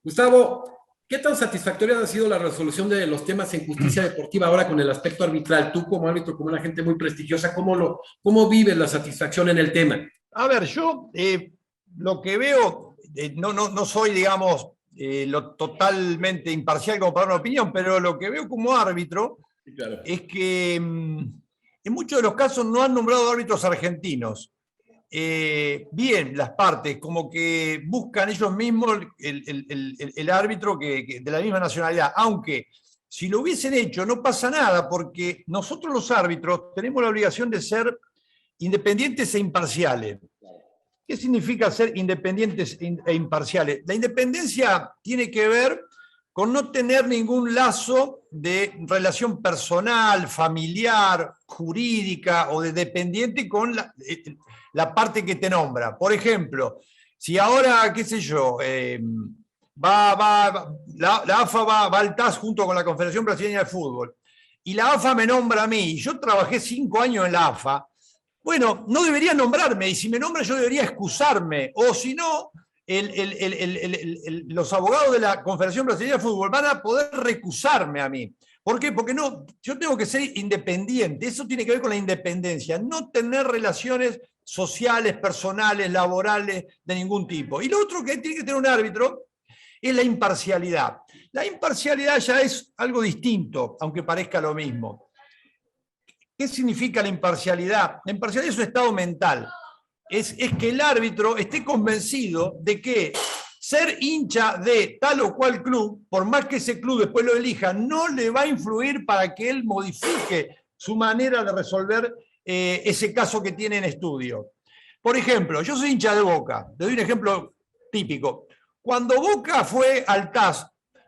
Gustavo, ¿Qué tan satisfactoria ha sido la resolución de los temas en justicia deportiva ahora con el aspecto arbitral? Tú como árbitro, como una gente muy prestigiosa, ¿cómo vives la satisfacción en el tema? A ver, yo lo que veo, no soy, digamos, lo totalmente imparcial como para dar una opinión, pero lo que veo como árbitro Sí, claro. es que en muchos de los casos no han nombrado árbitros argentinos. Bien, las partes, como que buscan ellos mismos el árbitro de la misma nacionalidad, aunque si lo hubiesen hecho no pasa nada, porque nosotros los árbitros tenemos la obligación de ser independientes e imparciales. ¿Qué significa ser independientes e imparciales? La independencia tiene que ver con no tener ningún lazo de relación personal, familiar, jurídica o de dependiente con la parte que te nombra. Por ejemplo, si ahora, qué sé yo, la AFA va al TAS junto con la Confederación Brasileña de Fútbol y la AFA me nombra a mí, y yo trabajé 5 años en la AFA, bueno, no debería nombrarme, y si me nombra yo debería excusarme, o si no, los abogados de la Confederación Brasileña de Fútbol van a poder recusarme a mí. ¿Por qué? Porque no, yo tengo que ser independiente, eso tiene que ver con la independencia, no tener relaciones sociales, personales, laborales, de ningún tipo. Y lo otro que tiene que tener un árbitro es la imparcialidad. La imparcialidad ya es algo distinto, aunque parezca lo mismo. ¿Qué significa la imparcialidad? La imparcialidad es un estado mental. Es que el árbitro esté convencido de que ser hincha de tal o cual club, por más que ese club después lo elija, no le va a influir para que él modifique su manera de resolver ese caso que tiene en estudio. Por ejemplo, yo soy hincha de Boca. Le doy un ejemplo típico. Cuando Boca fue al TAS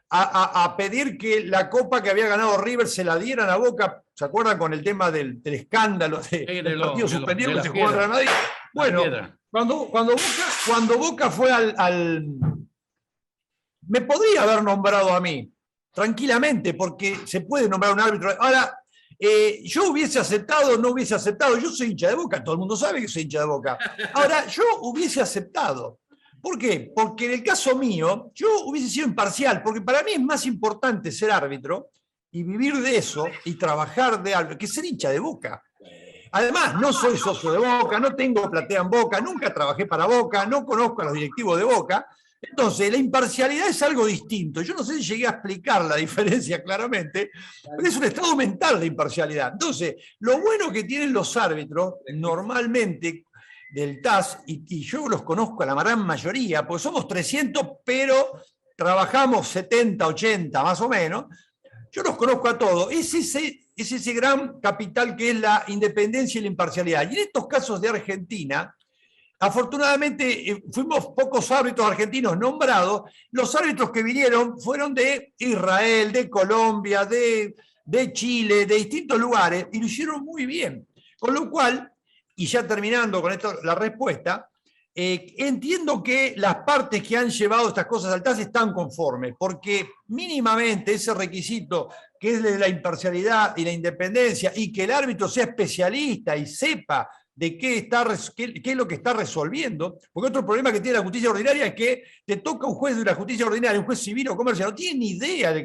a pedir que la copa que había ganado River se la dieran a Boca, ¿se acuerdan con el tema del escándalo del partido suspendido que se jugó en Real Madrid? Bueno, cuando Boca fue me podría haber nombrado a mí, tranquilamente, porque se puede nombrar un árbitro. Ahora, yo hubiese aceptado o no hubiese aceptado, yo soy hincha de Boca, todo el mundo sabe que soy hincha de Boca. Ahora, yo hubiese aceptado. ¿Por qué? Porque en el caso mío, yo hubiese sido imparcial, porque para mí es más importante ser árbitro y vivir de eso y trabajar de árbitro que ser hincha de Boca. Además, no soy socio de Boca, no tengo platea en Boca, nunca trabajé para Boca, no conozco a los directivos de Boca. Entonces, la imparcialidad es algo distinto. Yo no sé si llegué a explicar la diferencia claramente, pero es un estado mental de imparcialidad. Entonces, lo bueno que tienen los árbitros, normalmente, del TAS, y yo los conozco a la gran mayoría, porque somos 300, pero trabajamos 70, 80 más o menos, yo los conozco a todos, es ese gran capital que es la independencia y la imparcialidad. Y en estos casos de Argentina, afortunadamente fuimos pocos árbitros argentinos nombrados, los árbitros que vinieron fueron de Israel, de Colombia, de Chile, de distintos lugares, y lo hicieron muy bien. Con lo cual, y ya terminando con esto, la respuesta, entiendo que las partes que han llevado estas cosas al TAS están conformes, porque mínimamente ese requisito que es de la imparcialidad y la independencia, y que el árbitro sea especialista y sepa de qué es lo que está resolviendo, porque otro problema que tiene la justicia ordinaria es que te toca un juez de la justicia ordinaria, un juez civil o comercial, no tiene ni idea de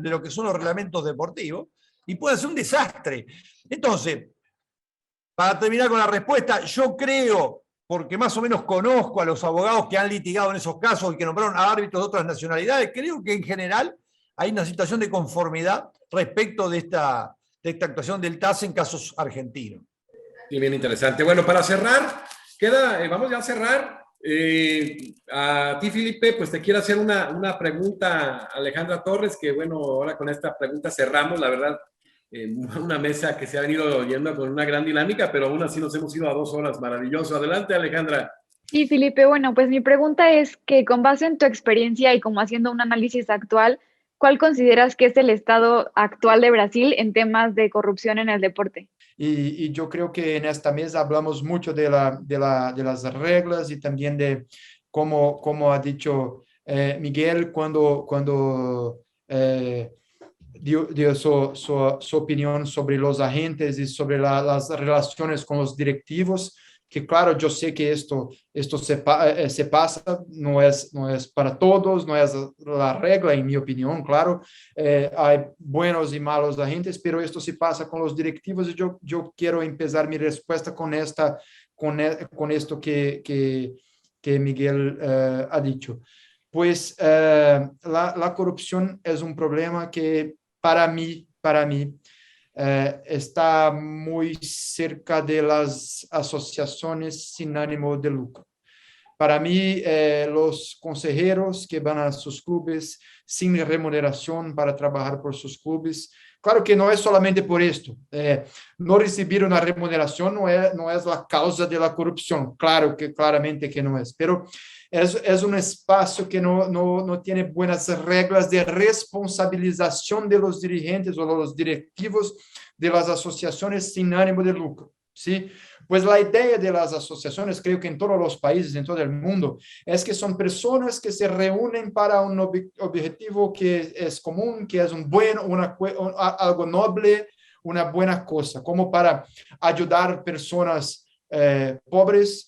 lo que son los reglamentos deportivos, y puede ser un desastre. Entonces, para terminar con la respuesta, yo creo, porque más o menos conozco a los abogados que han litigado en esos casos y que nombraron a árbitros de otras nacionalidades, creo que en general hay una situación de conformidad respecto de esta actuación del TAS en casos argentinos. Sí, bien interesante. Bueno, para cerrar, vamos ya a cerrar. A ti, Felipe, pues te quiero hacer una pregunta, Alejandra Torres, que bueno, ahora con esta pregunta cerramos, la verdad. Una mesa que se ha venido yendo con una gran dinámica, pero aún así nos hemos ido a 2 horas. Maravilloso. Adelante, Alejandra. Sí, Felipe, bueno, pues mi pregunta es que con base en tu experiencia y como haciendo un análisis actual, ¿cuál consideras que es el estado actual de Brasil en temas de corrupción en el deporte? Y yo creo que en esta mesa hablamos mucho de las reglas y también de como ha dicho Miguel cuando dio su opinión sobre los agentes y sobre las relaciones con los directivos, que claro, yo sé que esto se pasa, no es para todos, no es la regla, en mi opinión, claro, hay buenos y malos agentes, pero esto se pasa con los directivos y yo quiero empezar mi respuesta con esto que Miguel ha dicho. Pues la corrupción es un problema que para mí, está muy cerca de las asociaciones sin ánimo de lucro. Para mí, los consejeros que van a sus clubes sin remuneración para trabajar por sus clubes, claro que no es solamente por esto. No recibir una remuneración no es la causa de la corrupción, claro que claramente que no es, pero es un espacio que no tiene buenas reglas de responsabilización de los dirigentes o los directivos de las asociaciones sin ánimo de lucro, ¿sí? Pues la idea de las asociaciones, creo que en todos los países, en todo el mundo, es que son personas que se reúnen para un objetivo que es común, que es algo noble, una buena cosa, como para ayudar personas pobres,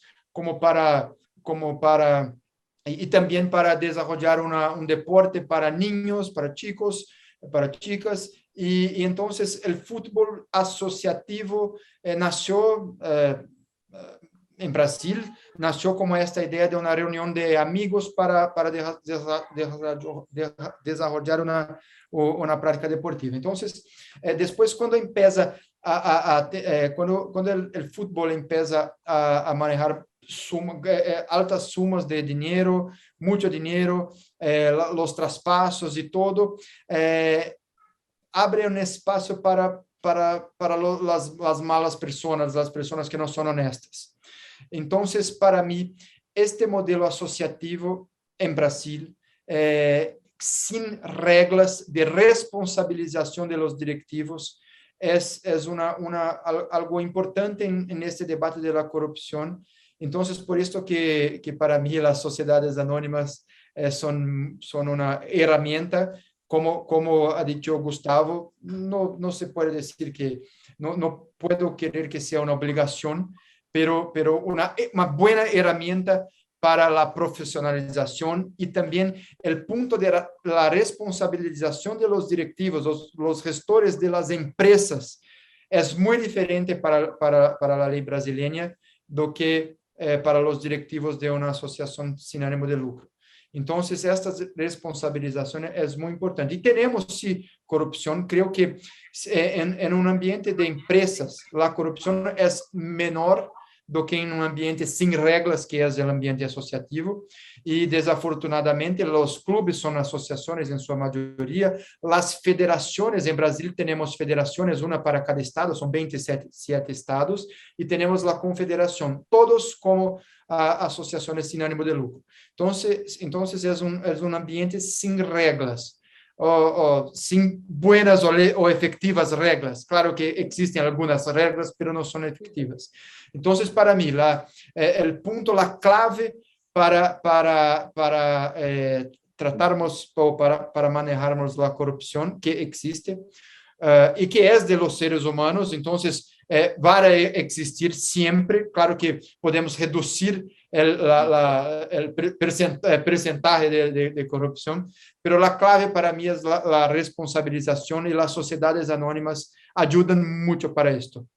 y también para desarrollar un deporte para niños, para chicos, para chicas. Y entonces el fútbol asociativo nació en Brasil, nació como esta idea de una reunión de amigos para desarrollar una práctica deportiva. Entonces, después cuando empieza cuando el fútbol empieza a manejar altas sumas de dinero, mucho dinero, los traspasos y todo, abre un espacio para las malas personas, las personas que no son honestas. Entonces, para mí, este modelo asociativo en Brasil, sin reglas de responsabilización de los directivos, es algo importante en este debate de la corrupción. Entonces, por esto que para mí las sociedades anónimas son una herramienta. Como ha dicho Gustavo, no se puede decir que, no puedo querer que sea una obligación, pero una buena herramienta para la profesionalización y también el punto de la responsabilización de los directivos, los gestores de las empresas. Es muy diferente para la ley brasileña do que para los directivos de una asociación sin ánimo de lucro. Entonces, esta responsabilización es muy importante. Y tenemos, sí, corrupción. Creo que en un ambiente de empresas, la corrupción es menor do que en un ambiente sin reglas, que es el ambiente asociativo. Y desafortunadamente, los clubes son asociaciones en su mayoría. Las federaciones, en Brasil tenemos federaciones, una para cada estado, son 27 estados, y tenemos la confederación, todos como asociaciones sin ánimo de lucro. Entonces es un ambiente sin reglas, o sin buenas o efectivas reglas. Claro que existen algunas reglas, pero no son efectivas. Entonces, para mí, el punto, la clave para tratarmos o para manejarnos la corrupción que existe y que es de los seres humanos, entonces va a existir siempre. Claro que podemos reducir el porcentaje de corrupción, pero la clave para mí es la responsabilización, y las sociedades anónimas ayudan mucho para esto.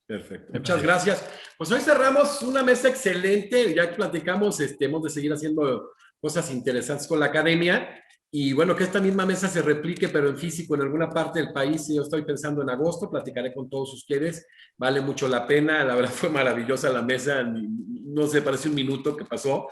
Perfecto, muchas gracias. Pues hoy cerramos una mesa excelente, ya que platicamos, hemos de seguir haciendo cosas interesantes con la academia, y bueno, que esta misma mesa se replique, pero en físico en alguna parte del país. Yo estoy pensando en agosto, platicaré con todos ustedes, vale mucho la pena, la verdad fue maravillosa la mesa, no sé, parece un minuto que pasó.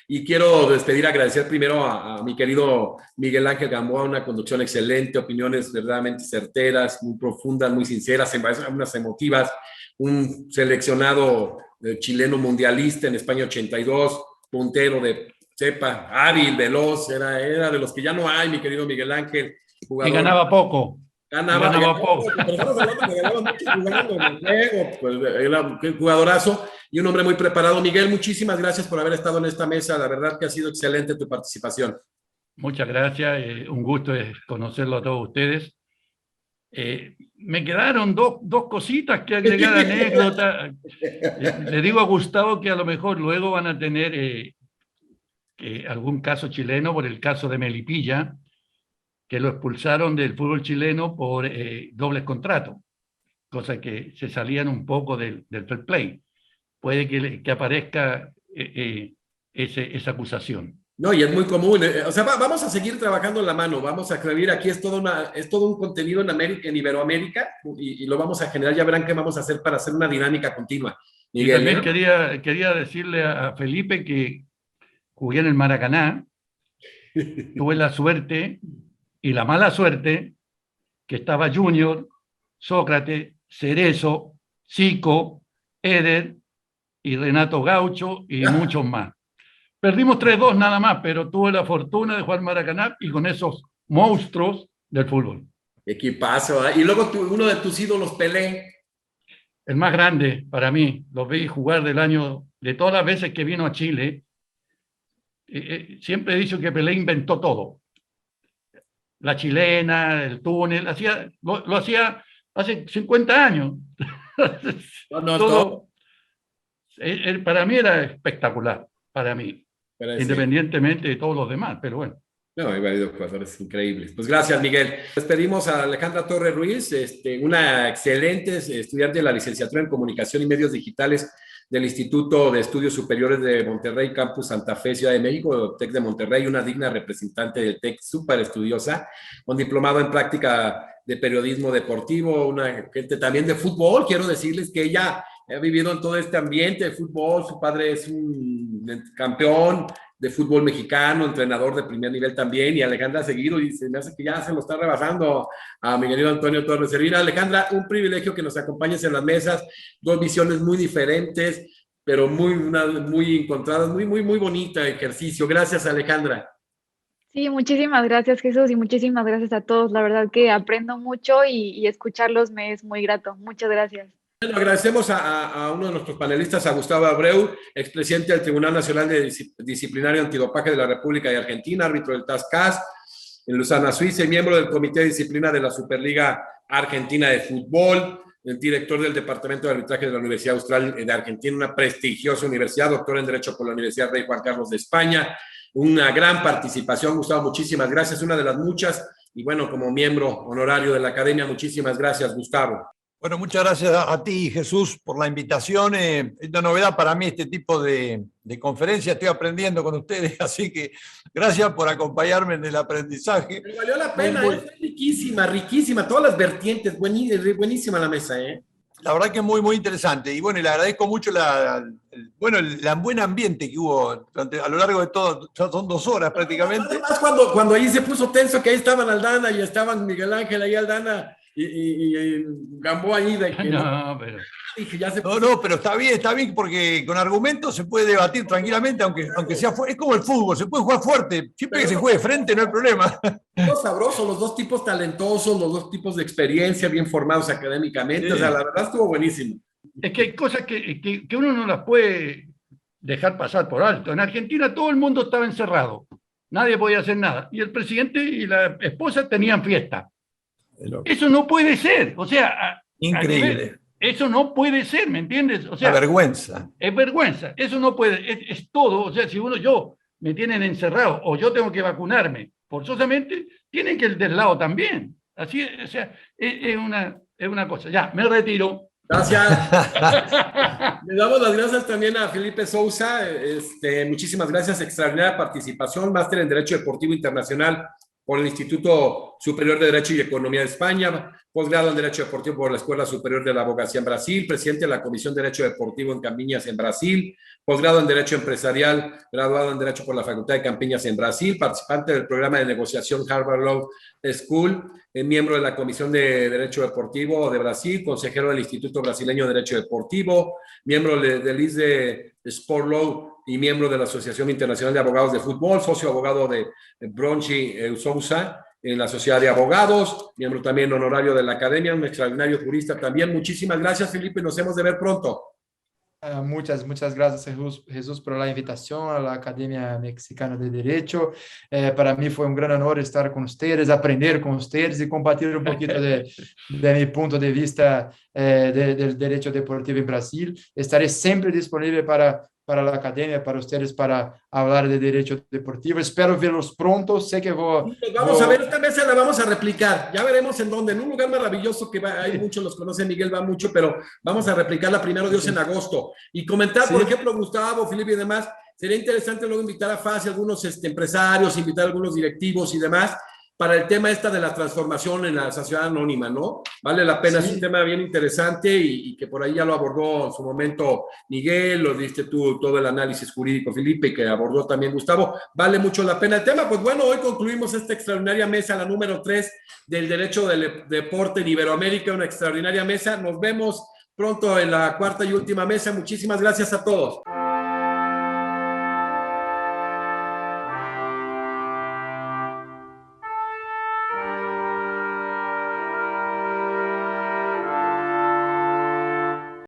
Y quiero despedir, agradecer primero a mi querido Miguel Ángel Gamboa, una conducción excelente, opiniones verdaderamente certeras, muy profundas, muy sinceras, algunas emotivas, un seleccionado chileno mundialista en España 82, puntero de cepa, hábil, veloz, era de los que ya no hay, mi querido Miguel Ángel. Jugador, y ganaba poco. Ganaba poco, pero estamos hablando que ganaba mucho jugando en el juego, pues era un jugadorazo y un hombre muy preparado. Miguel, muchísimas gracias por haber estado en esta mesa, la verdad que ha sido excelente tu participación. Muchas gracias, un gusto conocerlo a todos ustedes. Me quedaron dos cositas que agregar, anécdotas. Le digo a Gustavo que a lo mejor luego van a tener algún caso chileno por el caso de Melipilla, que lo expulsaron del fútbol chileno por dobles contratos, cosa que se salían un poco del fair play. Puede que aparezca esa acusación. No, y es muy común. O sea, vamos a seguir trabajando en la mano. Vamos a escribir aquí, es todo un contenido en América, en Iberoamérica, y lo vamos a generar. Ya verán qué vamos a hacer para hacer una dinámica continua. Miguel, y también quería decirle a Felipe que jugué en el Maracaná, tuve la suerte y la mala suerte que estaba Junior, Sócrates, Cerezo, Zico, Eder y Renato Gaucho y muchos más. Perdimos 3-2 nada más, pero tuve la fortuna de jugar Maracaná y con esos monstruos del fútbol. Equipazo, ¿eh? Y luego uno de tus ídolos, Pelé. El más grande para mí, lo vi jugar de todas las veces que vino a Chile. Siempre he dicho que Pelé inventó todo. La chilena, el túnel, lo hacía hace 50 años. Todo. Para mí era espectacular, para mí. Independientemente de todos los demás, pero bueno. No, hay varios jugadores increíbles. Pues gracias, Miguel. Despedimos a Alejandra Torres Ruiz, una excelente estudiante de la licenciatura en Comunicación y Medios Digitales del Instituto de Estudios Superiores de Monterrey, Campus Santa Fe, Ciudad de México, TEC de Monterrey, una digna representante del TEC, súper estudiosa, con diplomado en práctica de periodismo deportivo, una gente también de fútbol. Quiero decirles que ella ha vivido en todo este ambiente de fútbol. Su padre es un campeón de fútbol mexicano, entrenador de primer nivel también, y Alejandra ha seguido y se me hace que ya se lo está rebasando a mi querido Antonio Torres Servina. Alejandra, un privilegio que nos acompañes en las mesas, dos visiones muy diferentes, pero muy encontradas, muy bonita ejercicio. Gracias, Alejandra. Sí, muchísimas gracias, Jesús, y muchísimas gracias a todos. La verdad que aprendo mucho y escucharlos me es muy grato. Muchas gracias. Bueno, agradecemos a uno de nuestros panelistas, a Gustavo Abreu, expresidente del Tribunal Nacional de Disciplinario Antidopaje de la República de Argentina, árbitro del TAS-CAS en Lausana, Suiza, y miembro del Comité de Disciplina de la Superliga Argentina de Fútbol, el director del Departamento de Arbitraje de la Universidad Austral de Argentina, una prestigiosa universidad, doctor en Derecho por la Universidad Rey Juan Carlos de España. Una gran participación, Gustavo, muchísimas gracias, una de las muchas, y bueno, como miembro honorario de la Academia, muchísimas gracias, Gustavo. Bueno, muchas gracias a ti, Jesús, por la invitación. Es una novedad para mí este tipo de conferencia. Estoy aprendiendo con ustedes, así que gracias por acompañarme en el aprendizaje. Pero valió la pena, es riquísima, riquísima. Todas las vertientes, buenísima la mesa, ¿eh? La verdad que es muy interesante. Y bueno, le agradezco mucho el buen ambiente que hubo a lo largo de todo. Son 2 horas prácticamente. Además, cuando ahí se puso tenso, que ahí estaban Aldana y estaban Miguel Ángel, ahí Aldana y Gamboa ahí. Pero está bien, porque con argumentos se puede debatir tranquilamente, aunque sea fuerte. Es como el fútbol, se puede jugar fuerte. Siempre que se juegue de frente no hay problema. Los sabrosos, los dos tipos talentosos, los dos tipos de experiencia, bien formados académicamente. Sí. O sea, la verdad estuvo buenísimo. Es que hay cosas que uno no las puede dejar pasar por alto. En Argentina todo el mundo estaba encerrado. Nadie podía hacer nada. Y el presidente y la esposa tenían fiesta. Eso no puede ser. O sea, increíble. Eso no puede ser, ¿me entiendes? O sea, la vergüenza. Es vergüenza. Eso no puede. Es todo. O sea, si yo me tienen encerrado o yo tengo que vacunarme, forzosamente, tienen que el del lado también. Así, o sea, es una cosa. Ya, me retiro. Gracias. Le damos las gracias también a Felipe Sousa. Muchísimas gracias. Extraordinaria participación. Máster en Derecho Deportivo Internacional por el Instituto Superior de Derecho y Economía de España, posgrado en Derecho Deportivo por la Escuela Superior de la Abogacía en Brasil, presidente de la Comisión de Derecho Deportivo en Campiñas en Brasil, posgrado en Derecho Empresarial, graduado en Derecho por la Facultad de Campiñas en Brasil, participante del programa de negociación Harvard Law School, miembro de la Comisión de Derecho Deportivo de Brasil, consejero del Instituto Brasileño de Derecho Deportivo, miembro del ISDE Sport Law y miembro de la Asociación Internacional de Abogados de Fútbol, socio abogado de Bronchi Sousa en la Sociedad de Abogados, miembro también honorario de la Academia, un extraordinario jurista también. Muchísimas gracias, Felipe, nos hemos de ver pronto. Muchas gracias, Jesús, por la invitación a la Academia Mexicana de Derecho. Para mí fue un gran honor estar con ustedes, aprender con ustedes y compartir un poquito de mi punto de vista del derecho deportivo en Brasil. Estaré siempre disponible para la Academia, para ustedes, para hablar de derecho deportivo. Espero verlos pronto. Sé que vamos a ver, esta mesa la vamos a replicar. Ya veremos en dónde. En un lugar maravilloso que hay muchos, los conoce Miguel, va mucho, pero vamos a replicarla primero Dios en agosto. Y comentar, por ejemplo, Gustavo, Felipe y demás, sería interesante luego invitar a FASE algunos empresarios, invitar a algunos directivos y demás, para el tema de la transformación en la sociedad anónima, ¿no? Vale la pena, es un tema bien interesante y que por ahí ya lo abordó en su momento Miguel, lo diste tú todo el análisis jurídico, Felipe, y que abordó también Gustavo. Vale mucho la pena el tema. Pues bueno, hoy concluimos esta extraordinaria mesa, la número 3 del derecho del deporte en Iberoamérica, una extraordinaria mesa. Nos vemos pronto en la cuarta y última mesa. Muchísimas gracias a todos.